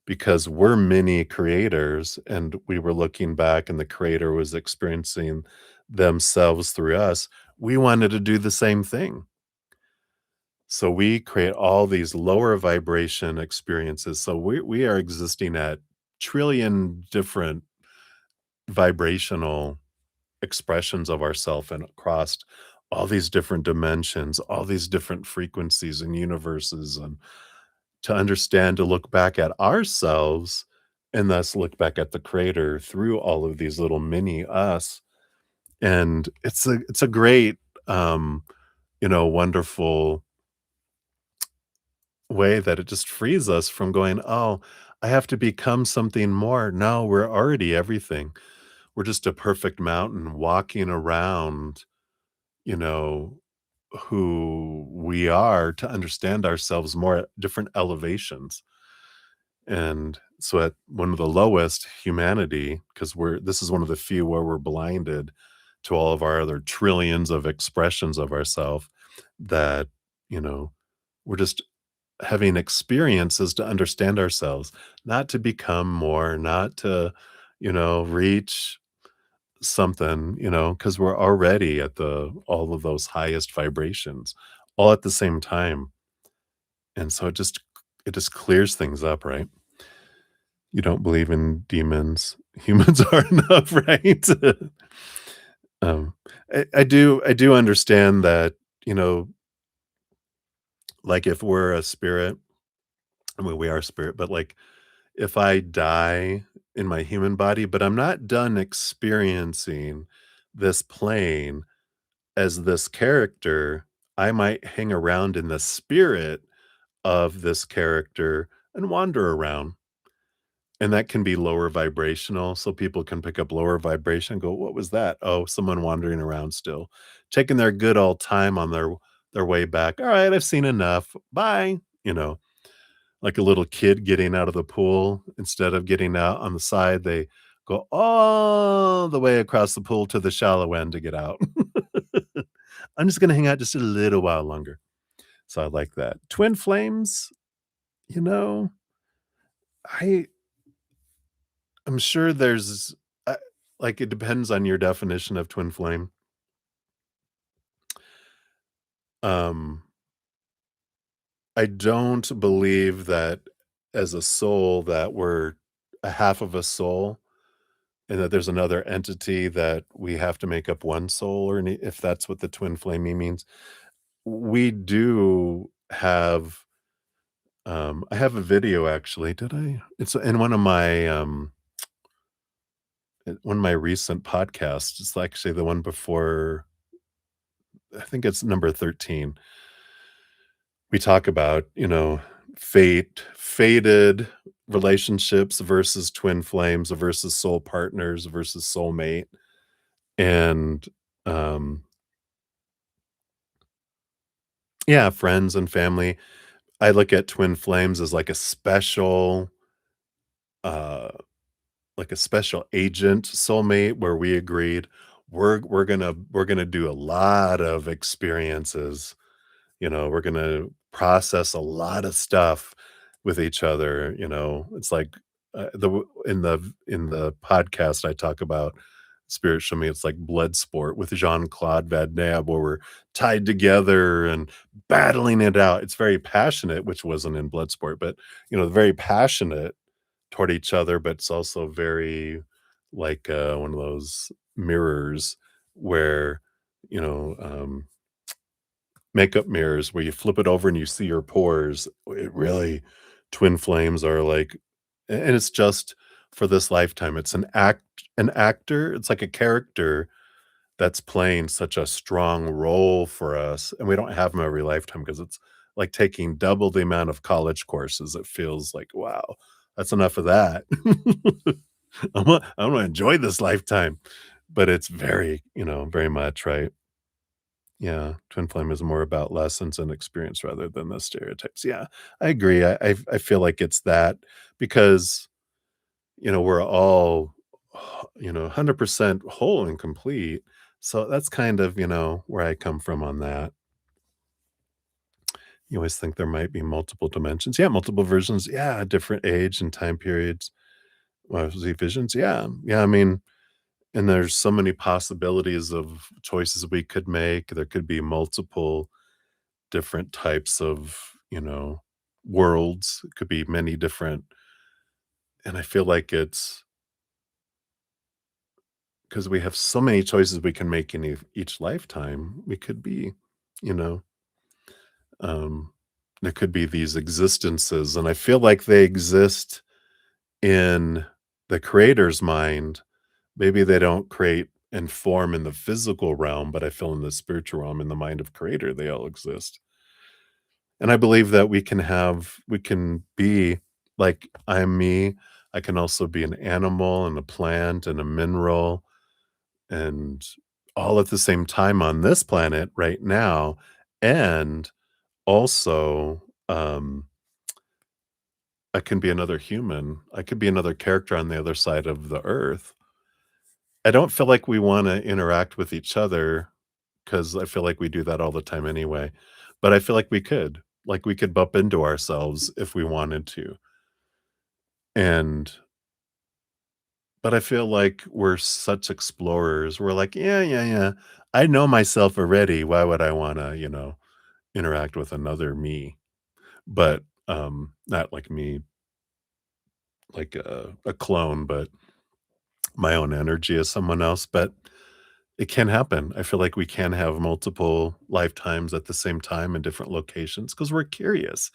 because we're mini creators and we were looking back and the creator was experiencing themselves through us, we wanted to do the same thing. So we create all these lower vibration experiences. So we are existing at trillion different vibrational expressions of ourself and across all these different dimensions, all these different frequencies and universes, and to understand, to look back at ourselves and thus look back at the creator through all of these little mini us. And it's a great wonderful way that it just frees us from going, "Oh, I have to become something more." No, we're already everything. We're just a perfect mountain walking around, you know, who we are to understand ourselves more at different elevations. And so at one of the lowest, humanity, because this is one of the few where we're blinded to all of our other trillions of expressions of ourself, that, you know, we're just having experiences to understand ourselves, not to become more, not to, reach something, because we're already at all of those highest vibrations all at the same time. And so it just clears things up, right? You don't believe in demons. Humans are enough, right? um, I do understand that, you know, like, if we're a spirit, I mean, we are spirit, but, like, if I die in my human body, but I'm not done experiencing this plane as this character, I might hang around in the spirit of this character and wander around. And that can be lower vibrational, so people can pick up lower vibration, go, "What was that?" "Oh, someone wandering around still, taking their good old time on their way back. Alright, I've seen enough. Bye." You know, like a little kid getting out of the pool, instead of getting out on the side, they go all the way across the pool to the shallow end to get out. "I'm just gonna hang out just a little while longer." So I like that. Twin flames, you know, I I'm sure there's, like, it depends on your definition of twin flame. Um, I don't believe that as a soul that we're a half of a soul and that there's another entity that we have to make up one soul or any if that's what the twin flaming means. We do have, I have a video actually. Did I? It's in one of my recent podcasts. It's actually the one before, I think it's number 13. We talk about, fated relationships versus twin flames versus soul partners versus soulmate. And, um, yeah, friends and family. I look at twin flames as uh, like a special agent soulmate where we agreed we're gonna do a lot of experiences. We're gonna process a lot of stuff with each other. It's like, in the podcast, I talk about spiritual me, it's like blood sport with Jean-Claude Van Damme, where we're tied together and battling it out. It's very passionate, which wasn't in Bloodsport, but, very passionate toward each other, but it's also very like, one of those mirrors where, you know, um makeup mirrors where you flip it over and you see your pores. It really twin flames are like, and it's just for this lifetime. It's an actor, it's like a character that's playing such a strong role for us, and we don't have them every lifetime because it's like taking double the amount of college courses. It feels like, wow, that's enough of that. I wanna enjoy this lifetime, but it's very much, right? Yeah, twin flame is more about lessons and experience rather than the stereotypes. Yeah, I agree. I feel like it's that because, we're all, 100% whole and complete. So that's kind of, where I come from on that. You always think there might be multiple dimensions. Yeah, multiple versions. Yeah, different age and time periods. See visions. Yeah. Yeah. I mean, and there's so many possibilities of choices we could make. There could be multiple different types of, worlds. It could be many different, and I feel like it's because we have so many choices we can make in each lifetime. We could be, you know, um, there could be these existences, and I feel like they exist in the creator's mind. Maybe they don't create and form in the physical realm, but I feel in the spiritual realm, in the mind of creator, they all exist. And I believe that we can be like I'm me. I can also be an animal and a plant and a mineral and all at the same time on this planet right now. And also, I can be another human. I could be another character on the other side of the earth. I don't feel like we want to interact with each other because I feel like we do that all the time anyway. But I feel like we could bump into ourselves if we wanted to. And but I feel like we're such explorers. We're like, yeah, yeah, yeah. I know myself already. Why would I want to, interact with another me? But not like me, like a clone, but my own energy as someone else. But it can happen. I feel like we can have multiple lifetimes at the same time in different locations because we're curious.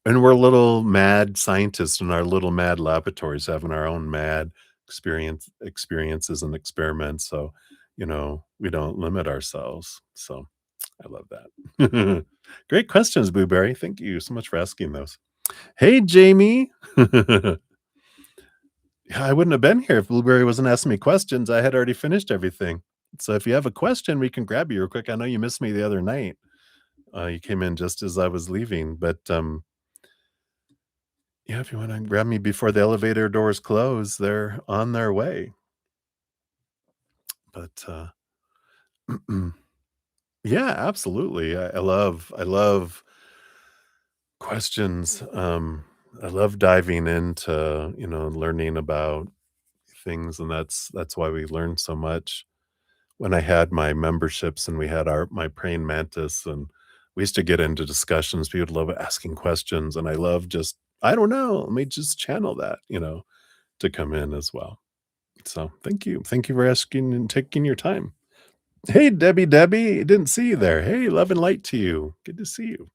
And we're little mad scientists in our little mad laboratories having our own mad experiences and experiments. So, we don't limit ourselves. So I love that. Great questions, Blueberry. Thank you so much for asking those. Hey, Jamie. Yeah, I wouldn't have been here if Blueberry wasn't asking me questions. I had already finished everything. So if you have a question, we can grab you real quick. I know you missed me the other night. You came in just as I was leaving, but yeah, if you want to grab me before the elevator doors close, they're on their way. But yeah, absolutely. I love questions. I love diving into learning about things, and that's why we learn so much. When I had my memberships and we had my praying mantis, and we used to get into discussions. People love asking questions, and I love just I don't know. Let me just channel that, to come in as well. So thank you for asking and taking your time. Hey, Debbie, didn't see you there. Hey, love and light to you. Good to see you.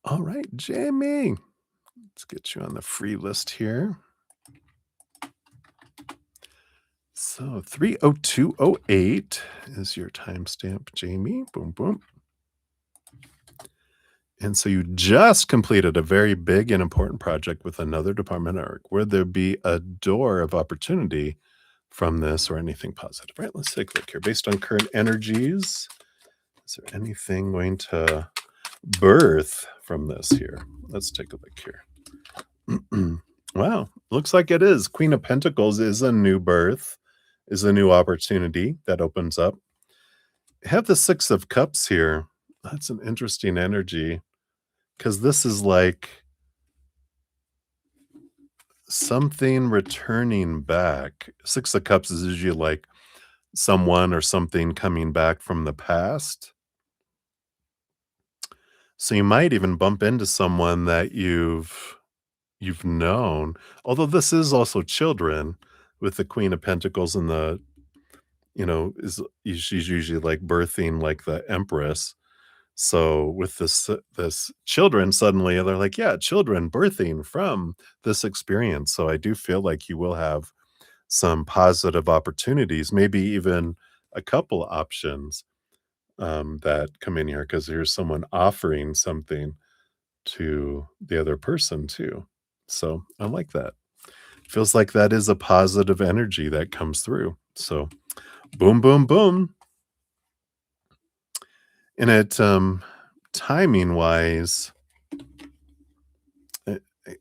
All right, Jamie. Let's get you on the free list here. So 30208 is your timestamp, Jamie. Boom, boom. And so you just completed a very big and important project with another department at work. Would there be a door of opportunity from this or anything positive? Right, let's take a look here. Based on current energies, is there anything going to birth from this here? Let's take a look here. Wow, looks like it is. Queen of Pentacles is a new birth, is a new opportunity that opens up. Have the Six of Cups here. That's an interesting energy because this is like something returning back. Six of Cups is usually like someone or something coming back from the past. So you might even bump into someone that you've known. Although this is also children with the Queen of Pentacles and the, is she's usually like birthing like the Empress. So with this children, suddenly they're like, yeah, children birthing from this experience. So I do feel like you will have some positive opportunities, maybe even a couple options that come in here because there's someone offering something to the other person too. So I like that. Feels like that is a positive energy that comes through. So boom, boom, boom. And timing wise, I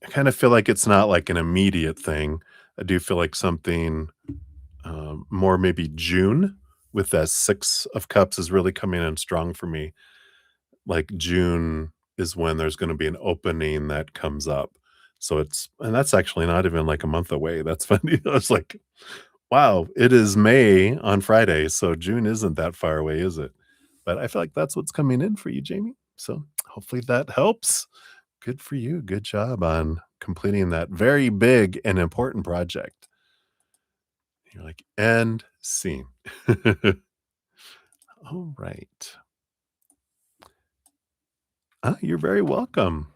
kind of feel like it's not like an immediate thing. I do feel like something more maybe June with that Six of Cups is really coming in strong for me. Like June is when there's going to be an opening that comes up. So and that's actually not even like a month away. That's funny. I was like, wow, it is May on Friday. So June isn't that far away, is it? But I feel like that's what's coming in for you, Jamie. So hopefully that helps. Good for you. Good job on completing that very big and important project. You're like, and scene. All right. You're very welcome.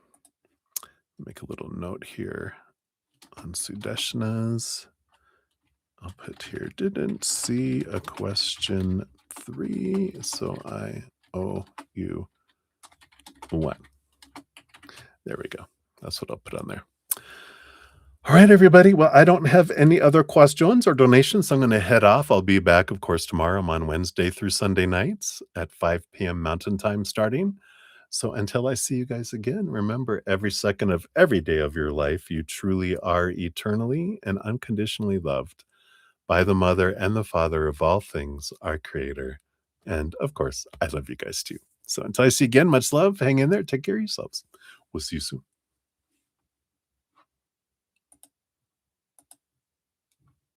Make a little note here on Sudeshna's. I'll put here, didn't see a question 3, so I owe you 1. There we go. That's what I'll put on there. All right, everybody. Well, I don't have any other questions or donations, so I'm going to head off. I'll be back, of course, tomorrow. I'm on Wednesday through Sunday nights at 5 p.m. Mountain Time starting. So until I see you guys again, remember every second of every day of your life, you truly are eternally and unconditionally loved by the Mother and the Father of all things, our Creator. And of course, I love you guys too. So until I see you again, much love. Hang in there. Take care of yourselves. We'll see you soon.